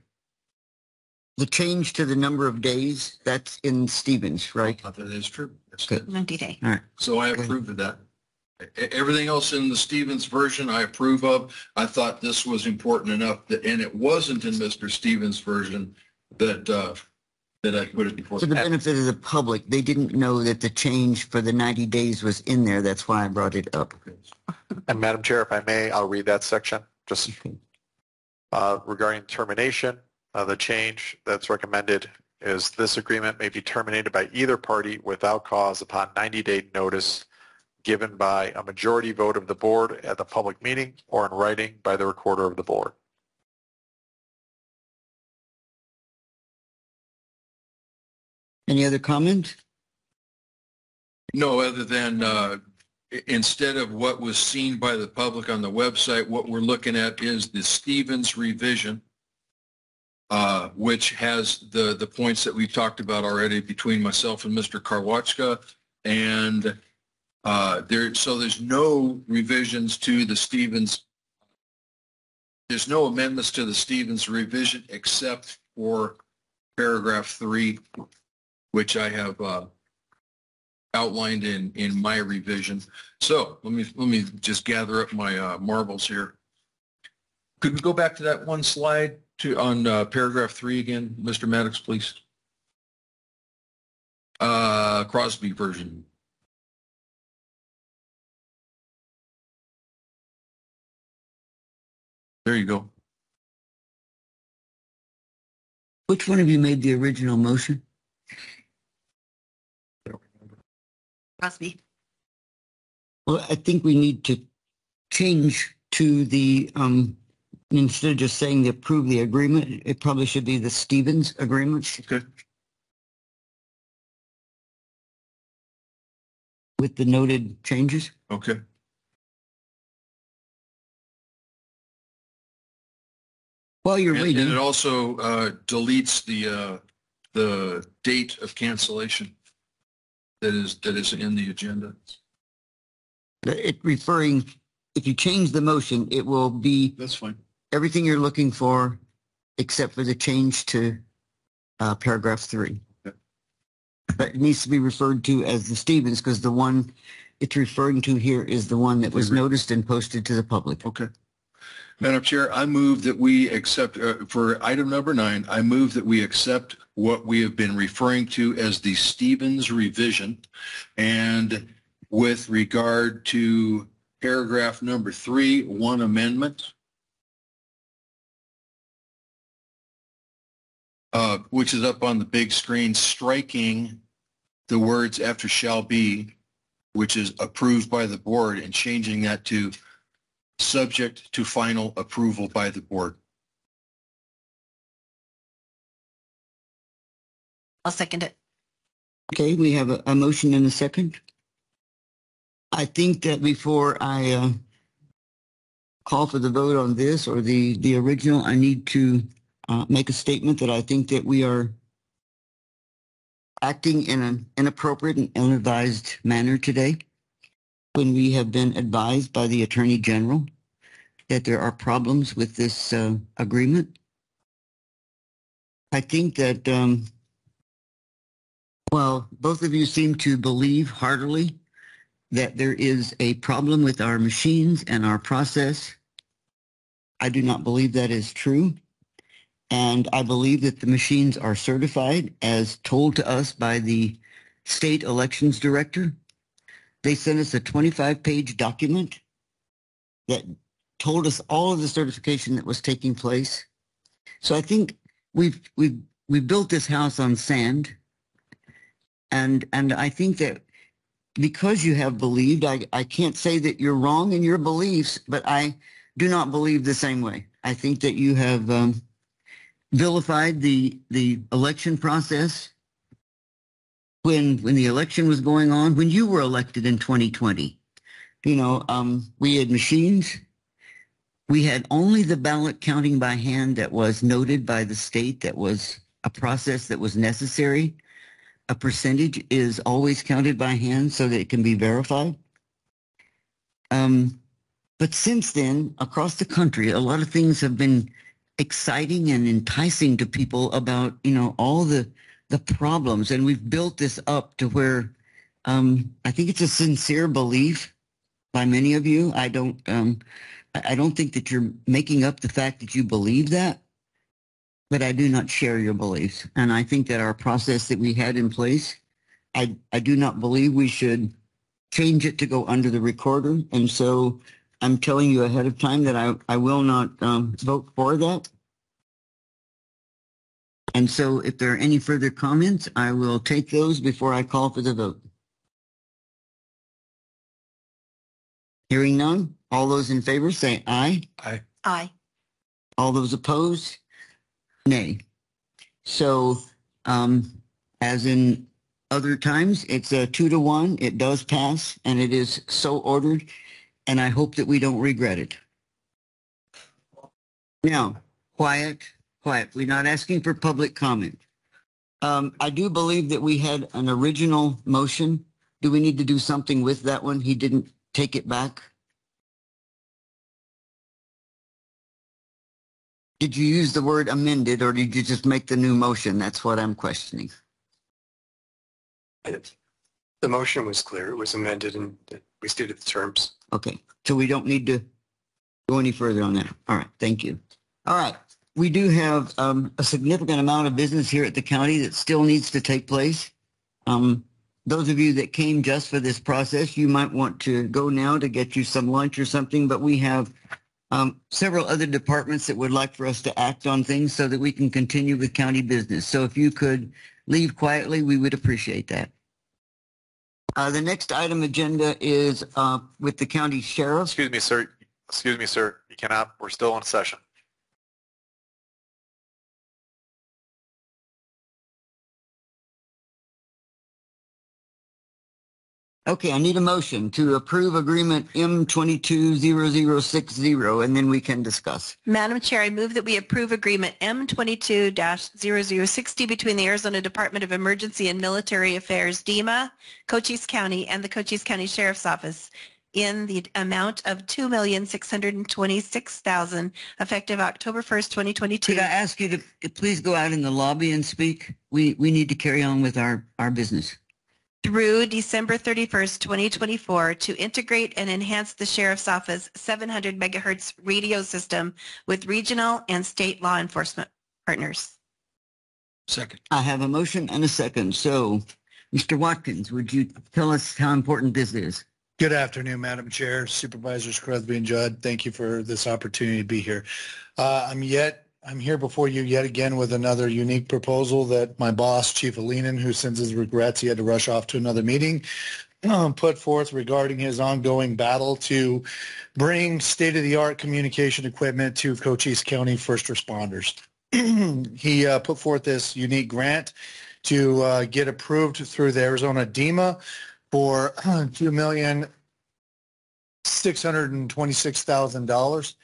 The change to the number of days, that's in Stevens, right? That is true. That's good. 90 day. All right. So I approve of that. Everything else in the Stevens version I approve of. I thought this was important enough that, and it wasn't in Mr. Stevens' version that I put it before. For the benefit of the public, they didn't know that the change for the 90 days was in there. That's why I brought it up. And Madam Chair, if I may, I'll read that section. Just regarding termination, the change that's recommended is this agreement may be terminated by either party without cause upon 90-day notice given by a majority vote of the board at the public meeting or in writing by the recorder of the board. Any other comments? No, other than instead of what was seen by the public on the website, what we're looking at is the Stevens revision, which has the points that we talked about already between myself and Mr. Karwachka. And so there's no revisions to the Stevens. There's no amendments to the Stevens revision except for paragraph 3, which I have outlined in my revision. So let me just gather up my marbles here. Could we go back to that one slide on paragraph 3 again, Mr. Maddox, please? Crosby version. There you go. Which one of you made the original motion? Crosby. Well, I think we need to change to the, instead of just saying the approve the agreement, it probably should be the Stevens agreement. Okay. With the noted changes. Okay. While you're waiting. And it also deletes the date of cancellation that is in the agenda. If you change the motion, it will be. That's fine. Everything you're looking for, except for the change to paragraph 3. Okay. But it needs to be referred to as the Stevens because the one it's referring to here is the one that was noticed and posted to the public. Okay. Madam Chair, I move that we accept, for item number 9, I move that we accept what we have been referring to as the Stevens revision. And with regard to paragraph number 3, one amendment, which is up on the big screen, striking the words after shall be, which is approved by the board, and changing that to subject to final approval by the board. I'll second it. Okay, we have a motion and a second. I think that before I call for the vote on this or the original, I need to make a statement that I think that we are acting in an inappropriate and ill-advised manner today when we have been advised by the Attorney General that there are problems with this agreement. I think that, well, both of you seem to believe heartily that there is a problem with our machines and our process. I do not believe that is true. And I believe that the machines are certified as told to us by the state elections director. They sent us a 25-page document that told us all of the certification that was taking place. So I think we've built this house on sand. And I think that because you have believed, I can't say that you're wrong in your beliefs, but I do not believe the same way. I think that you have vilified the election process when the election was going on, when you were elected in 2020. You know, we had machines. We had only the ballot counting by hand that was noted by the state that was a process that was necessary. A percentage is always counted by hand so that it can be verified. But since then, across the country, a lot of things have been exciting and enticing to people about, you know, all the problems. And we've built this up to where I think it's a sincere belief by many of you. I don't think that you're making up the fact that you believe that, but I do not share your beliefs. And I think that our process that we had in place, I do not believe we should change it to go under the recorder. And so I'm telling you ahead of time that I will not vote for that. And so if there are any further comments, I will take those before I call for the vote. Hearing none, all those in favor say aye. Aye. Aye. All those opposed, nay. So, as in other times, it's a 2-1. It does pass, and it is so ordered, and I hope that we don't regret it. Now, quiet. We're not asking for public comment. I do believe that we had an original motion. Do we need to do something with that one? He didn't take it back. Did you use the word amended, or did you just make the new motion? That's what I'm questioning. The motion was clear. It was amended and we stated the terms. Okay, so we don't need to go any further on that. All right, thank you. All right, we do have a significant amount of business here at the county that still needs to take place. Those of you that came just for this process, you might want to go now to get you some lunch or something, but we have several other departments that would like for us to act on things so that we can continue with county business. So if you could leave quietly, we would appreciate that. The next item agenda is with the county sheriff. Excuse me, sir. You cannot. We're still in session. Okay, I need a motion to approve agreement M220060, and then we can discuss. Madam Chair, I move that we approve agreement M22-0060 between the Arizona Department of Emergency and Military Affairs, DEMA, Cochise County, and the Cochise County Sheriff's Office in the amount of $2,626,000 effective October 1st, 2022. Could I ask you to please go out in the lobby and speak? We need to carry on with our business. Through December 31st, 2024, to integrate and enhance the Sheriff's Office 700 megahertz radio system with regional and state law enforcement partners. Second. I have a motion and a second. So, Mr. Watkins, would you tell us how important this is? Good afternoon, Madam Chair, Supervisors Crosby and Judd. Thank you for this opportunity to be here. I'm here before you yet again with another unique proposal that my boss, Chief Alinen, who sends his regrets he had to rush off to another meeting, put forth regarding his ongoing battle to bring state-of-the-art communication equipment to Cochise County first responders. He put forth this unique grant to get approved through the Arizona DEMA for $2,626,000.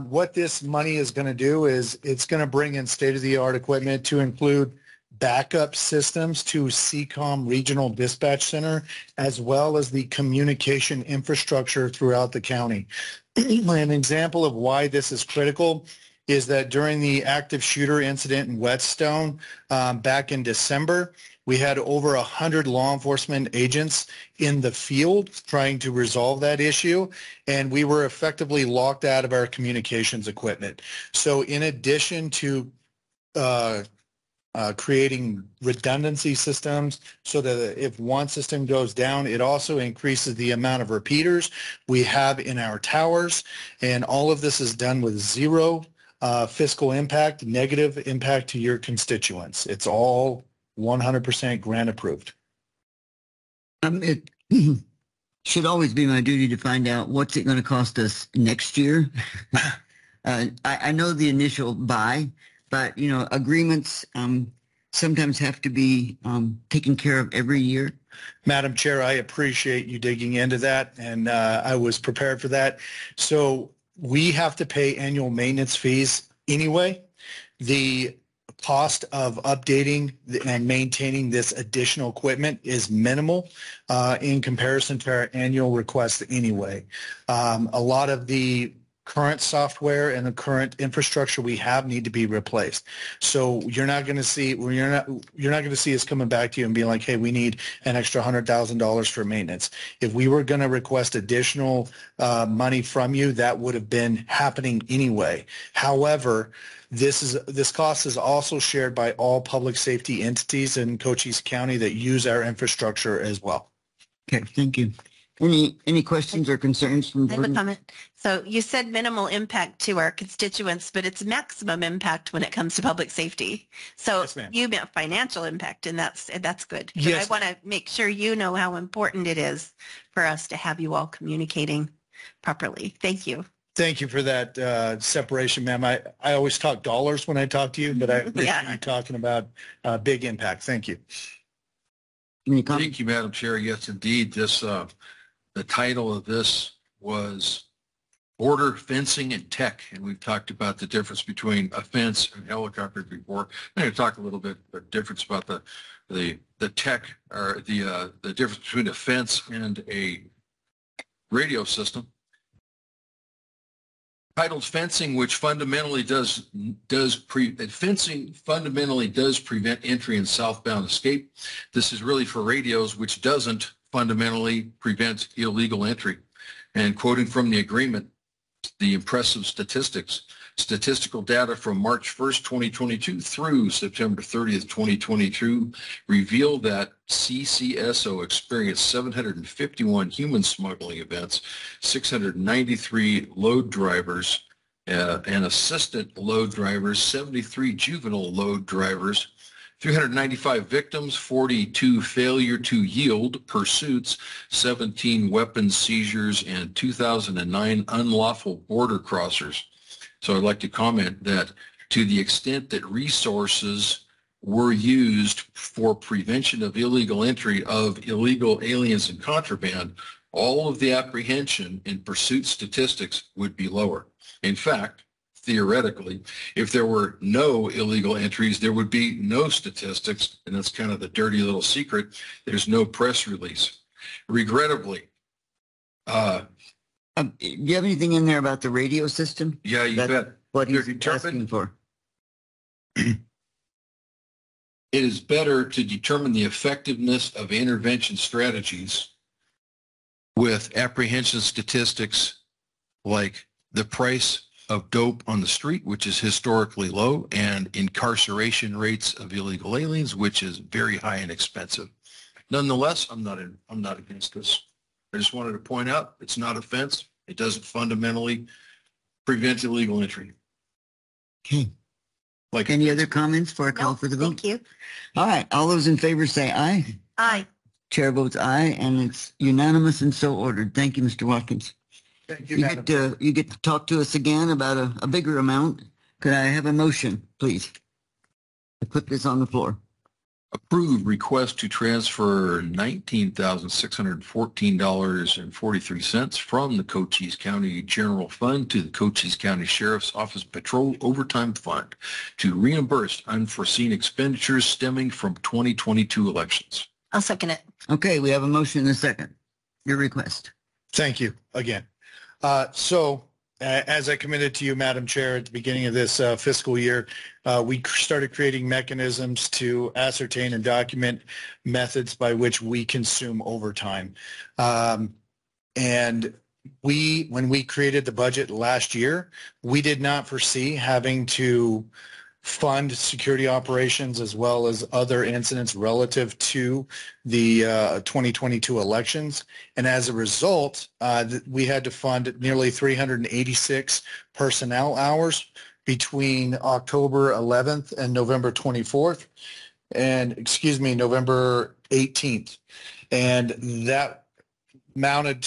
What this money is going to do is it's going to bring in state-of-the-art equipment to include backup systems to CCOM Regional Dispatch Center, as well as the communication infrastructure throughout the county. An example of why this is critical is that during the active shooter incident in Whetstone back in December, we had over 100 law enforcement agents in the field trying to resolve that issue, and we were effectively locked out of our communications equipment. So in addition to creating redundancy systems so that if one system goes down, it also increases the amount of repeaters we have in our towers, and all of this is done with zero fiscal impact, negative impact to your constituents. It's all 100% grant approved. It should always be my duty to find out what's it going to cost us next year. I know the initial buy, but agreements sometimes have to be taken care of every year. Madam Chair, I appreciate you digging into that, and I was prepared for that. So we have to pay annual maintenance fees anyway. The cost of updating and maintaining this additional equipment is minimal in comparison to our annual request anyway. A lot of the current software and the current infrastructure we have need to be replaced. So you're not going to see us coming back to you and being like, hey, we need an extra $100,000 for maintenance. If we were going to request additional money from you, that would have been happening anyway. However, this cost is also shared by all public safety entities in Cochise County that use our infrastructure as well. Okay, thank you. Any questions or concerns from I have a board? comment. So you said minimal impact to our constituents, but it's maximum impact when it comes to public safety. So Yes, ma'am. you meant financial impact, and that's good. But Yes, I want to make sure you know how important it is for us to have you all communicating properly. Thank you. Thank you for that separation, ma'am. I always talk dollars when I talk to you, but I appreciate you talking about big impact. Thank you. Thank you, Madam Chair. Yes, indeed. This the title of this was Border Fencing and Tech, and we've talked about the difference between a fence and helicopters before. I'm going to talk a little bit the difference about the tech, or the difference between a fence and a radio system. Titled Fencing, which fundamentally does prevent entry and southbound escape. This is really for radios, which doesn't fundamentally prevent illegal entry. And quoting from the agreement, the impressive statistical data from March 1st, 2022 through September 30th, 2022 reveal that CCSO experienced 751 human smuggling events, 693 load drivers and assistant load drivers, 73 juvenile load drivers, 395 victims, 42 failure to yield pursuits, 17 weapons seizures, and 2009 unlawful border crossers. So I'd like to comment that to the extent that resources were used for prevention of illegal entry of illegal aliens and contraband, all of the apprehension and pursuit statistics would be lower. In fact, theoretically, if there were no illegal entries, there would be no statistics, and that's kind of the dirty little secret. There's no press release. Regrettably, do you have anything in there about the radio system? Yeah, you bet. What he's asking for. It is better to determine the effectiveness of intervention strategies with apprehension statistics like the price of dope on the street, which is historically low, and incarceration rates of illegal aliens, which is very high and expensive. Nonetheless, I'm not against this. I just wanted to point out it's not a fence. It doesn't fundamentally prevent illegal entry. Okay. Like any other comments for a call for the vote? Thank you. All right. All those in favor say aye. Aye. Chair votes aye, and it's unanimous and so ordered. Thank you, Mr. Watkins. Thank you, You get to talk to us again about a bigger amount. Could I have a motion, please, to put this on the floor? Approved request to transfer $19,614.43 from the Cochise County General Fund to the Cochise County Sheriff's Office Patrol Overtime Fund to reimburse unforeseen expenditures stemming from 2022 elections. I'll second it. Okay, we have a motion and a second. Your request. Thank you again. As I committed to you, Madam Chair, at the beginning of this fiscal year, we started creating mechanisms to ascertain and document methods by which we consume overtime. And when we created the budget last year, we did not foresee having to fund security operations as well as other incidents relative to the 2022 elections. And as a result, we had to fund nearly 386 personnel hours between October 11th and November 24th, and November 18th. And that amounted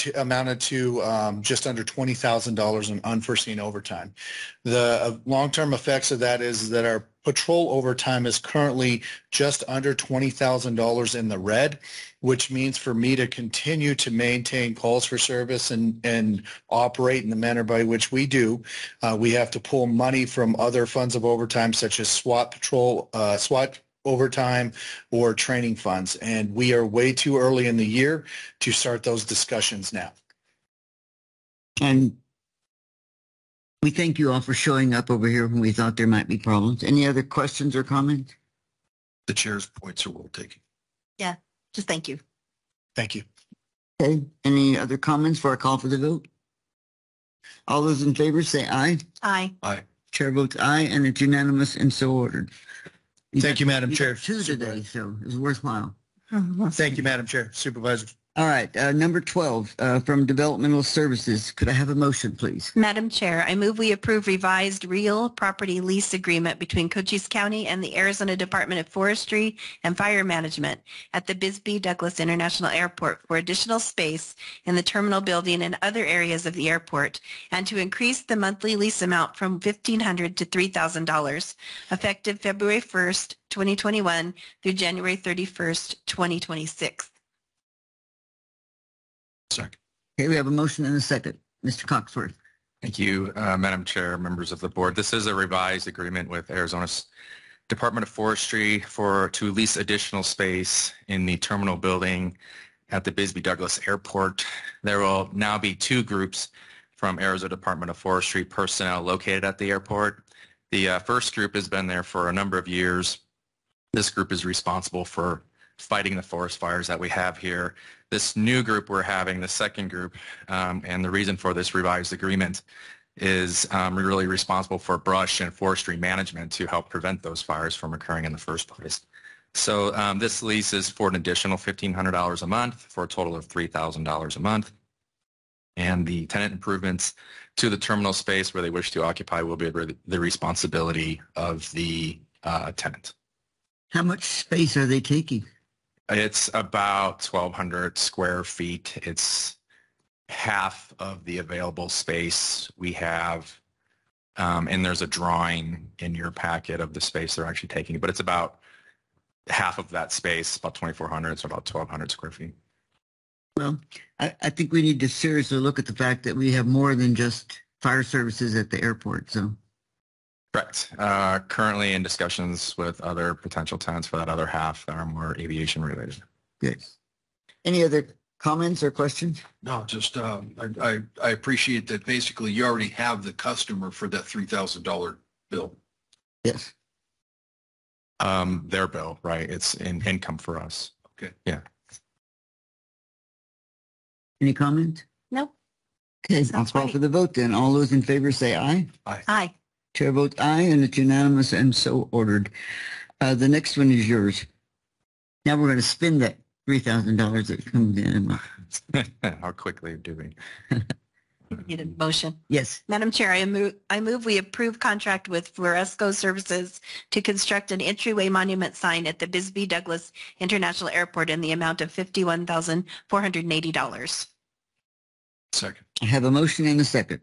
to just under $20,000 in unforeseen overtime. The long-term effects of that is that our patrol overtime is currently just under $20,000 in the red, which means for me to continue to maintain calls for service and operate in the manner by which we do, we have to pull money from other funds of overtime such as SWAT overtime or training funds. And we are way too early in the year to start those discussions now. And we thank you all for showing up over here when we thought there might be problems. Any other questions or comments? The chair's points are well taken. Yeah, just thank you. Thank you. Okay. Any other comments for a call for the vote? All those in favor say aye. Aye. Aye. Chair votes aye, and it's unanimous and so ordered. Thank you, Madam Chair. Two today, so it's worthwhile. Thank you, Madam Chair. Supervisors. All right, number 12, from Developmental Services. Could I have a motion, please? Madam Chair, I move we approve revised real property lease agreement between Cochise County and the Arizona Department of Forestry and Fire Management at the Bisbee Douglas International Airport for additional space in the terminal building and other areas of the airport, and to increase the monthly lease amount from $1,500 to $3,000, effective February 1st, 2021 through January 31st, 2026. Second. Okay, we have a motion and a second. Mr. Coxworth. Thank you, Madam Chair, members of the board. This is a revised agreement with Arizona's Department of Forestry to lease additional space in the terminal building at the Bisbee Douglas Airport. There will now be two groups from Arizona Department of Forestry personnel located at the airport. The first group has been there for a number of years. This group is responsible for fighting the forest fires that we have here. This new group we're having, the second group, and the reason for this revised agreement is really responsible for brush and forestry management to help prevent those fires from occurring in the first place. So this lease is for an additional $1,500 a month for a total of $3,000 a month. And the tenant improvements to the terminal space where they wish to occupy will be the responsibility of the tenant. How much space are they taking? It's about 1,200 square feet. It's half of the available space we have. And there's a drawing in your packet of the space they're actually taking, but it's about half of that space, about 2,400, so about 1,200 square feet. Well, I think we need to seriously look at the fact that we have more than just fire services at the airport, so. Correct. Currently in discussions with other potential tenants for that other half that are more aviation related. Good. Any other comments or questions? No, just I appreciate that basically you already have the customer for that $3,000 bill. Yes. Their bill, right? It's income for us. Okay. Yeah. Any comment? No. Okay, I'll call for the vote then. All those in favor say aye. Aye. Aye. Chair votes aye, and it's unanimous and so ordered. The next one is yours. Now we're going to spend that $3,000 that comes in. How quickly do we? Need a motion? Yes. Madam Chair, I move we approve contract with Floresco Services to construct an entryway monument sign at the Bisbee Douglas International Airport in the amount of $51,480. Second. I have a motion and a second.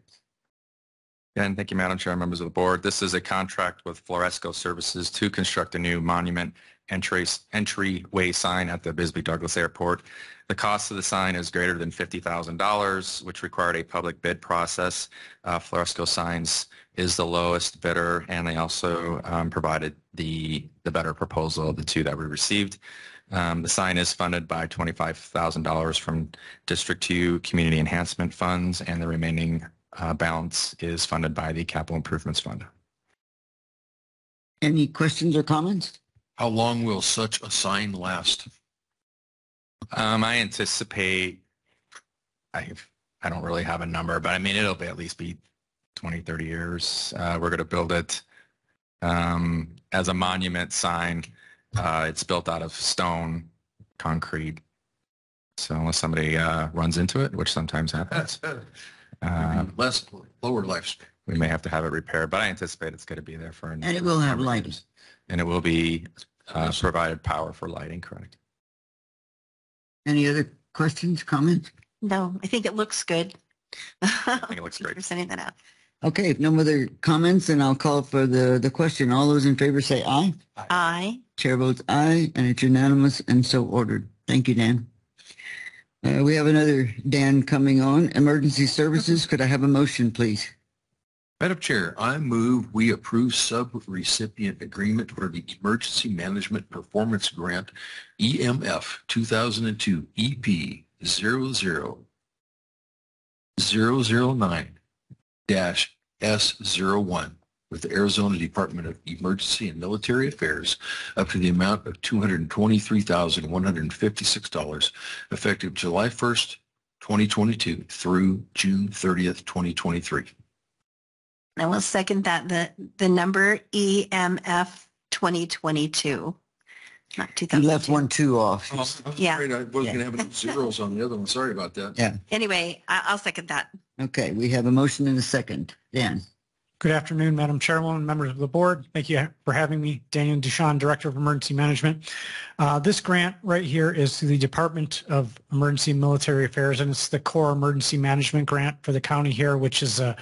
And thank you, Madam Chair, members of the board. This is a contract with Floresco Services to construct a new monument entryway sign at the Bisbee Douglas Airport. The cost of the sign is greater than $50,000, which required a public bid process. Floresco Signs is the lowest bidder, and they also provided the better proposal of the two that we received. The sign is funded by $25,000 from District 2 Community Enhancement Funds, and the remaining balance is funded by the Capital Improvements Fund. Any questions or comments? How long will such a sign last? I anticipate, I don't really have a number, but I mean, it'll be at least be 20, 30 years. We're going to build it as a monument sign. It's built out of stone, concrete. So unless somebody runs into it, which sometimes happens. Lower lifespan. We may have to have it repaired, but I anticipate it's going to be there for. And it will have lighting. And it will be provided power for lighting, correct? Any other questions, comments? No, I think it looks good. I think it looks great. For sending that out. Okay, if no other comments, then I'll call for the question. All those in favor say aye. Aye. Chair votes aye, and it's unanimous and so ordered. Thank you, Dan. We have another Dan coming on. Emergency Services, could I have a motion, please? Madam Chair, I move we approve sub-recipient agreement for the Emergency Management Performance Grant, EMF 2002 EP 00009-S01 with the Arizona Department of Emergency and Military Affairs up to the amount of $223,156 effective July 1st, 2022 through June 30th, 2023. I will second that. The number EMF 2022. not You 2002. left 1-2 off. Oh, I'm Yeah. afraid I wasn't gonna have any zeros on the other one. Sorry about that. Yeah. Anyway, I'll second that. Okay, we have a motion and a second. Dan. Good afternoon, Madam Chairwoman, members of the board. Thank you for having me. Daniel Duchan, Director of Emergency Management. This grant right here is to the Department of Emergency and Military Affairs, and it's the core emergency management grant for the county here, which is a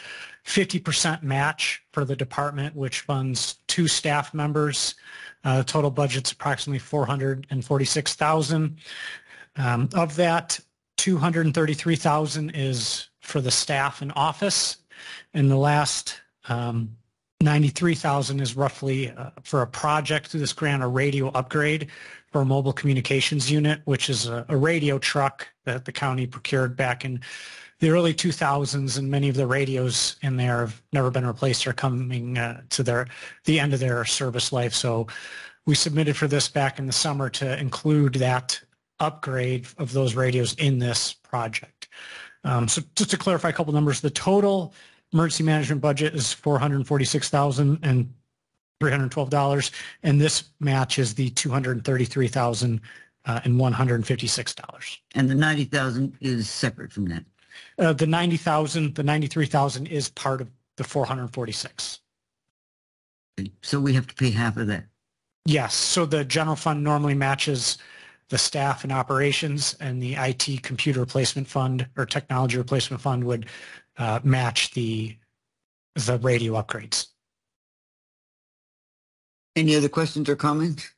50% match for the department, which funds 2 staff members. The total budget's approximately $446,000. Of that, $233,000 is for the staff and office, and the last $93,000 is roughly for a project through this grant, a radio upgrade for a mobile communications unit, which is a radio truck that the county procured back in the early 2000s, and many of the radios in there have never been replaced or coming to the end of their service life. So we submitted for this back in the summer to include that upgrade of those radios in this project. So just to clarify a couple numbers, the total emergency management budget is $446,312, and this matches the $233,156. And the 90,000 is separate from that. The 90,000, the 93,000 is part of the 446. So we have to pay half of that. Yes. So the general fund normally matches the staff and operations, and the IT computer replacement fund or technology replacement fund would match the radio upgrades. Any other questions or comments?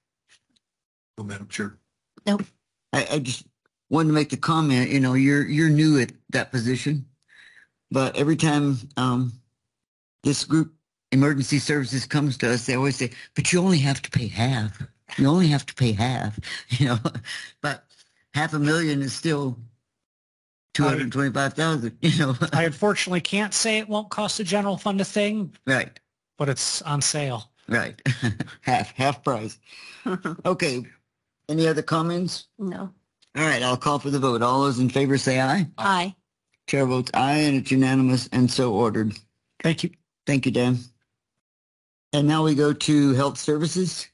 No, Madam Chair. Nope. I just wanted to make the comment, you know, you're new at that position, but every time this group, emergency services, comes to us, they always say, but you only have to pay half. You only have to pay half, you know, but $500,000 is still 225,000, you know. I unfortunately can't say it won't cost the general fund a thing. Right. But it's on sale. Right. half price. Okay. Any other comments? No. All right. I'll call for the vote. All those in favor say aye. Aye. Chair votes aye, and it's unanimous and so ordered. Thank you. Thank you, Dan. And now we go to health services.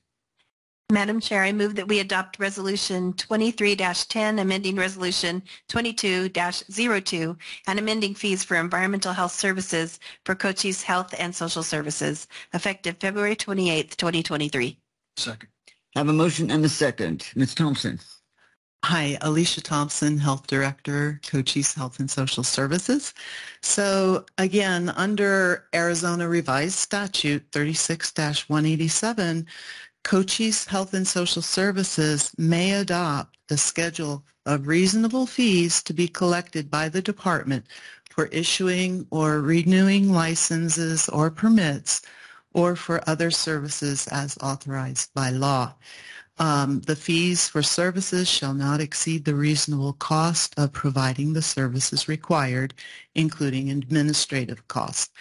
Madam Chair, I move that we adopt Resolution 23-10, amending Resolution 22-02, and amending fees for environmental health services for Cochise Health and Social Services, effective February 28th, 2023. Second. Have a motion and a second. Ms. Thompson. Hi, Alicia Thompson, Health Director, Cochise Health and Social Services. So again, under Arizona Revised Statute 36-187, Cochise Health and Social Services may adopt a schedule of reasonable fees to be collected by the department for issuing or renewing licenses or permits, or for other services as authorized by law. The fees for services shall not exceed the reasonable cost of providing the services required, including administrative costs.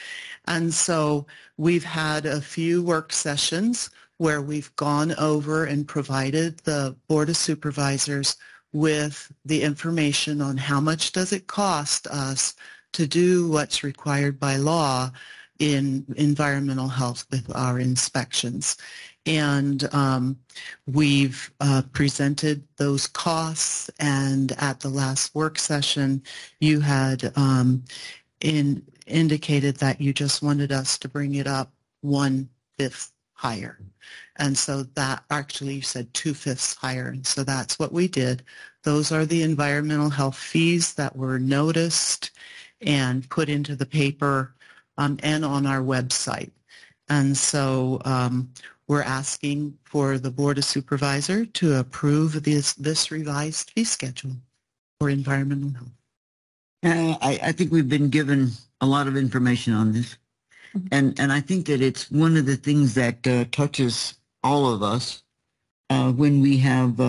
And so we've had a few work sessions where we've gone over and provided the Board of Supervisors with the information on how much does it cost us to do what's required by law in environmental health with our inspections. And we've presented those costs, and at the last work session, you had indicated that you just wanted us to bring it up 1/5 higher. And so that actually you said 2/5 higher. And so that's what we did. Those are the environmental health fees that were noticed and put into the paper and on our website. And so we're asking for the Board of Supervisor to approve this revised fee schedule for environmental health. I think we've been given a lot of information on this. And I think that it's one of the things that touches all of us when we have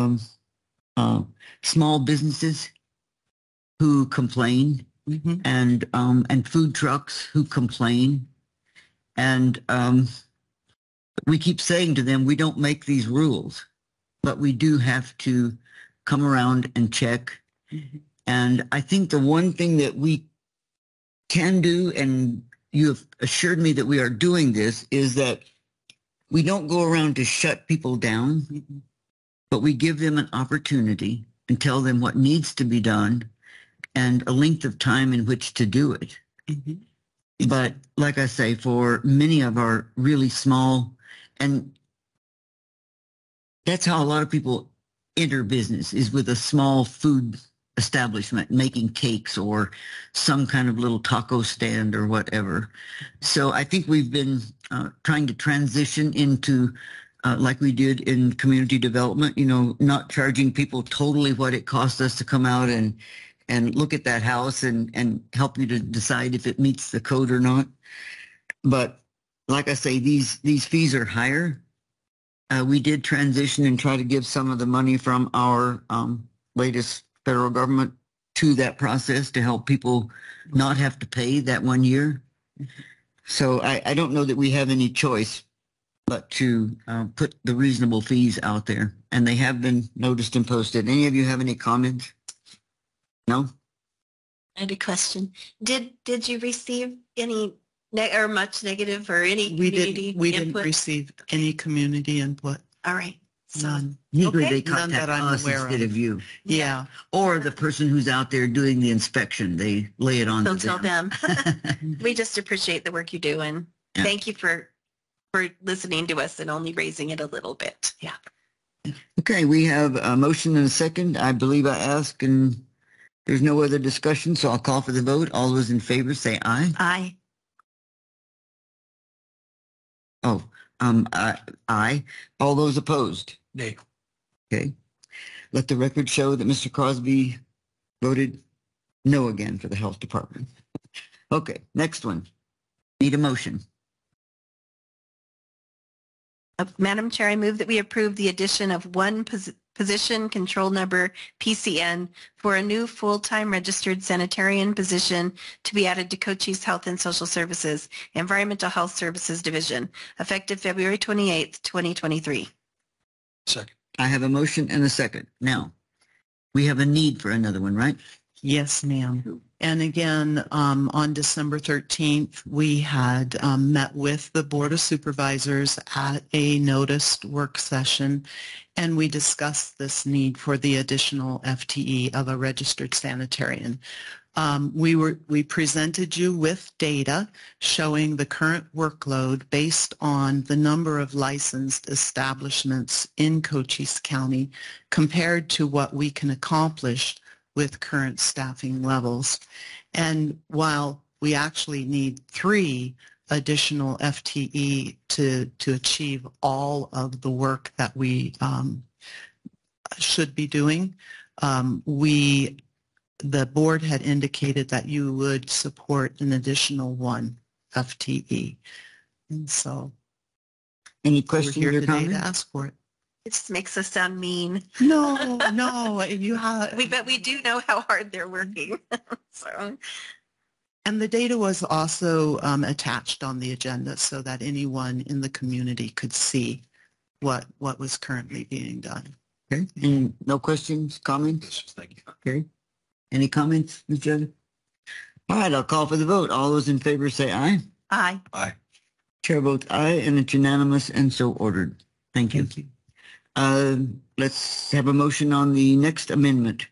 small businesses who complain, and food trucks who complain, and we keep saying to them, we don't make these rules, but we do have to come around and check. And I think the one thing that we can do, and you have assured me that we are doing this, is that we don't go around to shut people down. but we give them an opportunity and tell them what needs to be done and a length of time in which to do it. But like I say, for many of our really small, and that's how a lot of people enter business, is with a small food establishment making cakes or some kind of little taco stand or whatever. So I think we've been trying to transition into like we did in community development, not charging people totally what it costs us to come out and look at that house and help you to decide if it meets the code or not. But like I say, these fees are higher. We did transition and try to give some of the money from our latest federal government to that process to help people not have to pay that 1 year. So I don't know that we have any choice but to put the reasonable fees out there. And they have been noticed and posted. Any of you have any comments? No? I had a question. Did you receive any or much negative or any community We didn't input? receive any community input. All right. None. Usually they None contact that I'm us aware instead of you. Yeah. Or the person who's out there doing the inspection. They lay it on They'll to tell them. them. We just appreciate the work you do, and thank you for listening to us and only raising it a little bit. Yeah. Okay, we have a motion and a second. I believe I asked, and there's no other discussion, so I'll call for the vote. All those in favor say aye. Aye. Oh, aye. All those opposed? Nay. Okay. Let the record show that Mr. Crosby voted no again for the health department. Okay, next one. Need a motion. Madam Chair, I move that we approve the addition of one position control number PCN for a new full-time registered sanitarian position to be added to Cochise Health and Social Services Environmental Health Services Division, effective February 28th, 2023. Second. I have a motion and a second. Now, we have a need for another one, right? Yes, ma'am. And again, on December 13th, we had met with the Board of Supervisors at a noticed work session, and we discussed this need for the additional FTE of a registered sanitarian. We presented you with data showing the current workload based on the number of licensed establishments in Cochise County compared to what we can accomplish with current staffing levels. And while we actually need 3 additional FTE to achieve all of the work that we should be doing, the board had indicated that you would support an additional 1 FTE. And so any we're questions here or today comments? to ask for it. It just makes us sound mean. No, you have. But we do know how hard they're working. So. And the data was also attached on the agenda so that anyone in the community could see what was currently being done. Okay. And no questions, comments? Thank you. Okay. Any comments, Ms. Judge? All right, I'll call for the vote. All those in favor say aye. Aye. Aye. Chair votes aye, and it's unanimous and so ordered. Thank you. Thank you. Let's have a motion on the next amendment.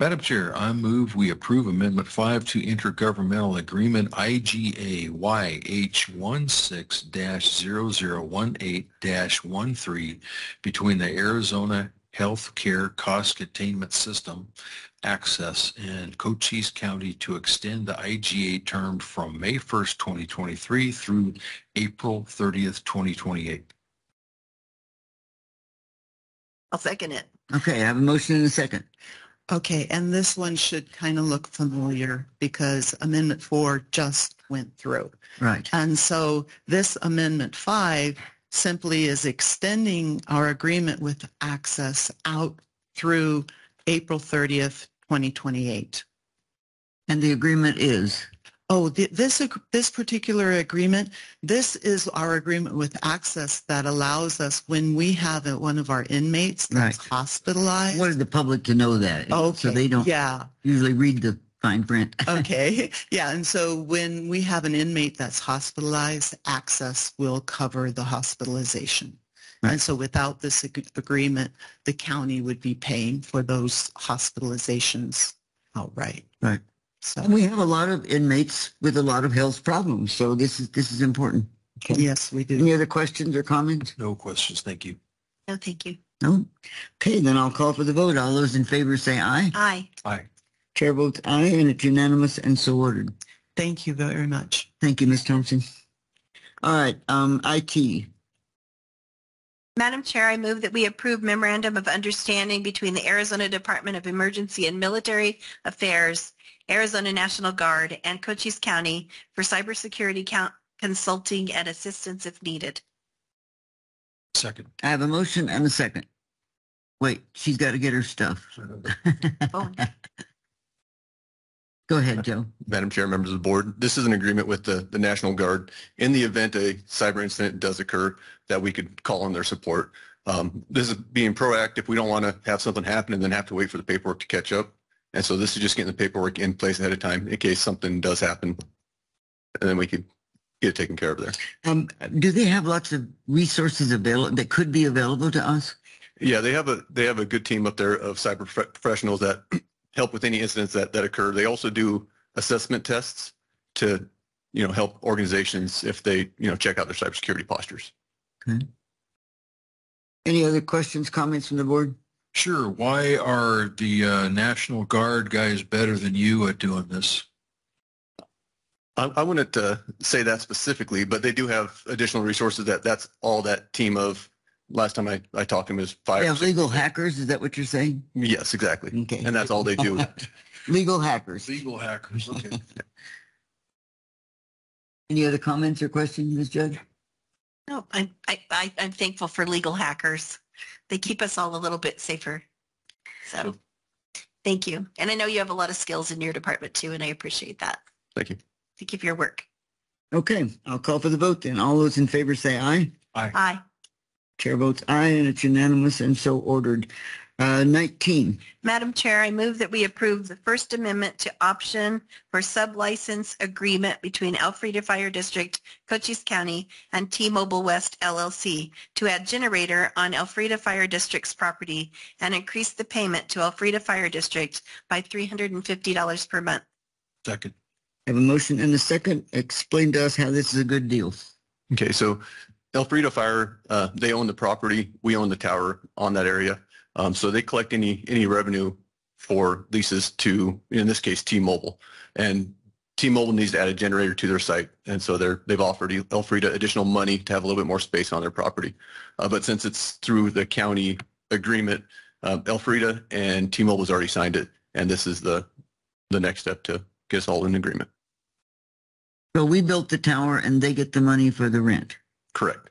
Madam Chair, I move we approve Amendment 5 to Intergovernmental Agreement IGA YH16-0018-13 between the Arizona Healthcare Cost Containment System Access and Cochise County to extend the IGA term from May 1st, 2023 through April 30th, 2028. I'll second it. Okay, I have a motion and a second. Okay, and this one should kind of look familiar because Amendment 4 just went through. Right. And so this Amendment 5 simply is extending our agreement with Access out through April 30th, 2028. And the agreement is? Oh, this particular agreement, this is our agreement with Access that allows us when we have one of our inmates that's hospitalized. I wanted the public to know that. Okay. So they don't usually read the fine print. Okay. Yeah. And so when we have an inmate that's hospitalized, Access will cover the hospitalization. And so without this agreement, the county would be paying for those hospitalizations outright. Right. So And we have a lot of inmates with a lot of health problems, so this is important. Okay. yes, we do. Any other questions or comments? No questions. Thank you. No, thank you. No? Okay, then I'll call for the vote. All those in favor say aye. Aye. Aye. Chair votes aye, and it's unanimous and so ordered. Thank you very much. Thank you, Ms. Thompson. All right, IT. Madam Chair, I move that we approve memorandum of understanding between the Arizona Department of Emergency and Military Affairs, Arizona National Guard, and Cochise County for cybersecurity consulting and assistance if needed. Second. I have a motion and a second. Wait, she's got to get her stuff. Oh. Go ahead, Joe. Madam Chair, members of the board, this is an agreement with the National Guard. In the event a cyber incident does occur, that we could call on their support. This is being proactive. We don't want to have something happen and then have to wait for the paperwork to catch up. And so this is just getting the paperwork in place ahead of time in case something does happen, and then we could get it taken care of there. Do they have lots of resources available that could be available to us? Yeah, they have a good team up there of cyber professionals that help with any incidents that occur. They also do assessment tests to, help organizations if they, check out their cybersecurity postures. Okay. Any other questions, comments from the board? Sure. Why are the National Guard guys better than you at doing this? I wouldn't say that specifically, but they do have additional resources. That's all that team of. Last time I talked to him is 5. They have legal hackers. Is that what you're saying? Yes, exactly. Okay. And that's all they do. Legal hackers. Legal hackers. Okay. Any other comments or questions, Ms. Judge? No, I'm thankful for legal hackers. They keep us all a little bit safer. So thank you. And I know you have a lot of skills in your department too, and I appreciate that. Thank you. Thank you for your work. Okay, I'll call for the vote then. All those in favor say aye. Aye. Aye. Chair votes aye, and it's unanimous and so ordered. 19. Madam Chair, I move that we approve the First Amendment to option for sublicense agreement between Elfrida Fire District, Cochise County, and T-Mobile West LLC to add generator on Elfrida Fire District's property and increase the payment to Elfrida Fire District by $350 per month. Second. I have a motion and a second. Explain to us how this is a good deal. Okay, so Elfrida Fire, they own the property. We own the tower on that area. So they collect any revenue for leases to, in this case, T-Mobile. And T-Mobile needs to add a generator to their site. And so they've offered Elfrida additional money to have a little bit more space on their property. But since it's through the county agreement, Elfrida and T-Mobile has already signed it. And this is the next step to get us all in agreement. So we built the tower and they get the money for the rent. Correct.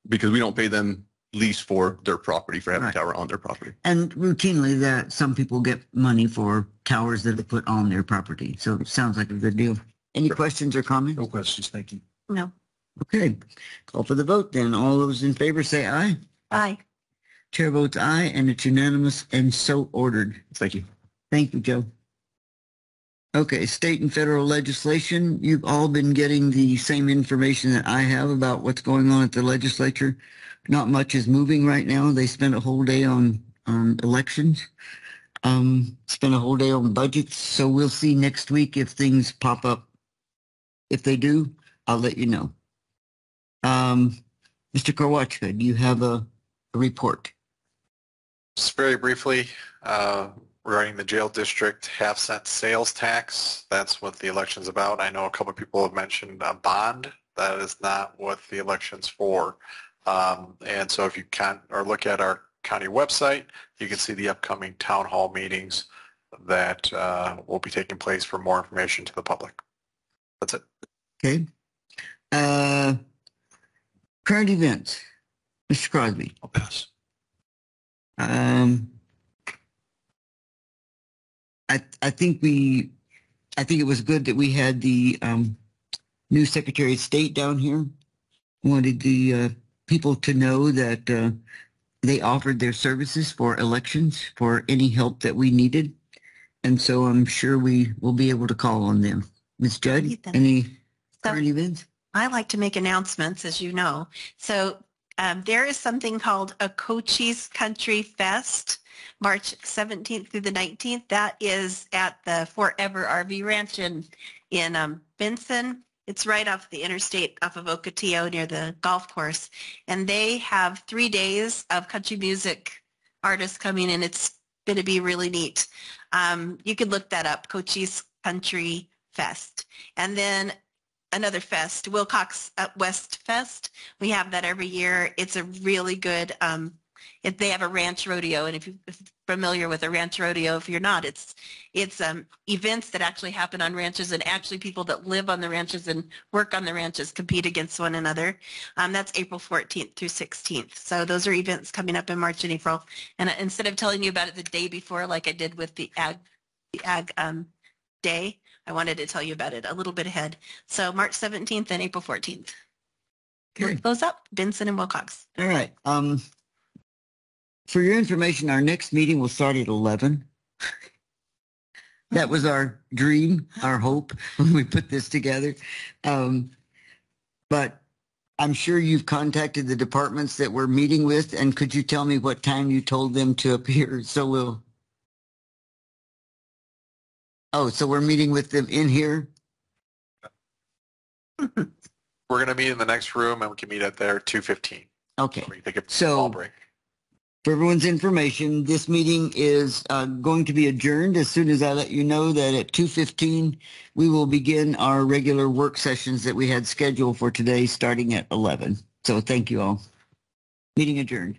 Because we don't pay them lease for their property, for having a tower on their property. And routinely that some people get money for towers that are put on their property. So it sounds like a good deal. Any questions or comments? No questions. Thank you. No. Okay. Call for the vote then. All those in favor say aye. Aye. Chair votes aye, and it's unanimous and so ordered. Thank you. Thank you, Joe. Okay, state and federal legislation. You've all been getting the same information that I have about what's going on at the legislature. Not much is moving right now. They spent a whole day on elections, spent a whole day on budgets. So we'll see next week if things pop up. If they do, I'll let you know. Mr. Karwachka, do you have a report? Just very briefly, regarding the jail district half-cent sales tax, that's what the election's about. I know a couple of people have mentioned a bond. That is not what the election's for. And so if you can, or look at our county website, you can see the upcoming town hall meetings that will be taking place for more information to the public. That's it. Okay. Current events. Mr. Crosby. I'll pass. I think it was good that we had the new Secretary of State down here. Wanted the people to know that they offered their services for elections for any help that we needed. And so I'm sure we will be able to call on them. Ms. Judd, any current events? I like to make announcements, as you know. So There is something called a Cochise Country Fest, March 17th through the 19th. That is at the Forever RV Ranch in Benson. It's right off the interstate off of Ocotillo near the golf course. And they have 3 days of country music artists coming in. It's going to be really neat. You could look that up, Cochise Country Fest. And then another fest, Wilcox West Fest. We have that every year. It's a really good, they have a ranch rodeo. And if you're familiar with a ranch rodeo, if you're not, it's events that actually happen on ranches, and actually people that live on the ranches and work on the ranches compete against one another. That's April 14th through 16th. So those are events coming up in March and April. And instead of telling you about it the day before, like I did with the ag day, I wanted to tell you about it a little bit ahead. So March 17th and April 14th. Okay. Those up, Benson and Wilcox. All right. For your information, our next meeting will start at 11. That was our dream, our hope when we put this together. But I'm sure you've contacted the departments that we're meeting with, and could you tell me what time you told them to appear? So we're meeting with them in here? We're going to meet in the next room, and we can meet at there 2:15. Okay. We can take a So small break. for everyone's information, this meeting is going to be adjourned as soon as I let you know that at 2:15 we will begin our regular work sessions that we had scheduled for today starting at 11. So thank you all. Meeting adjourned.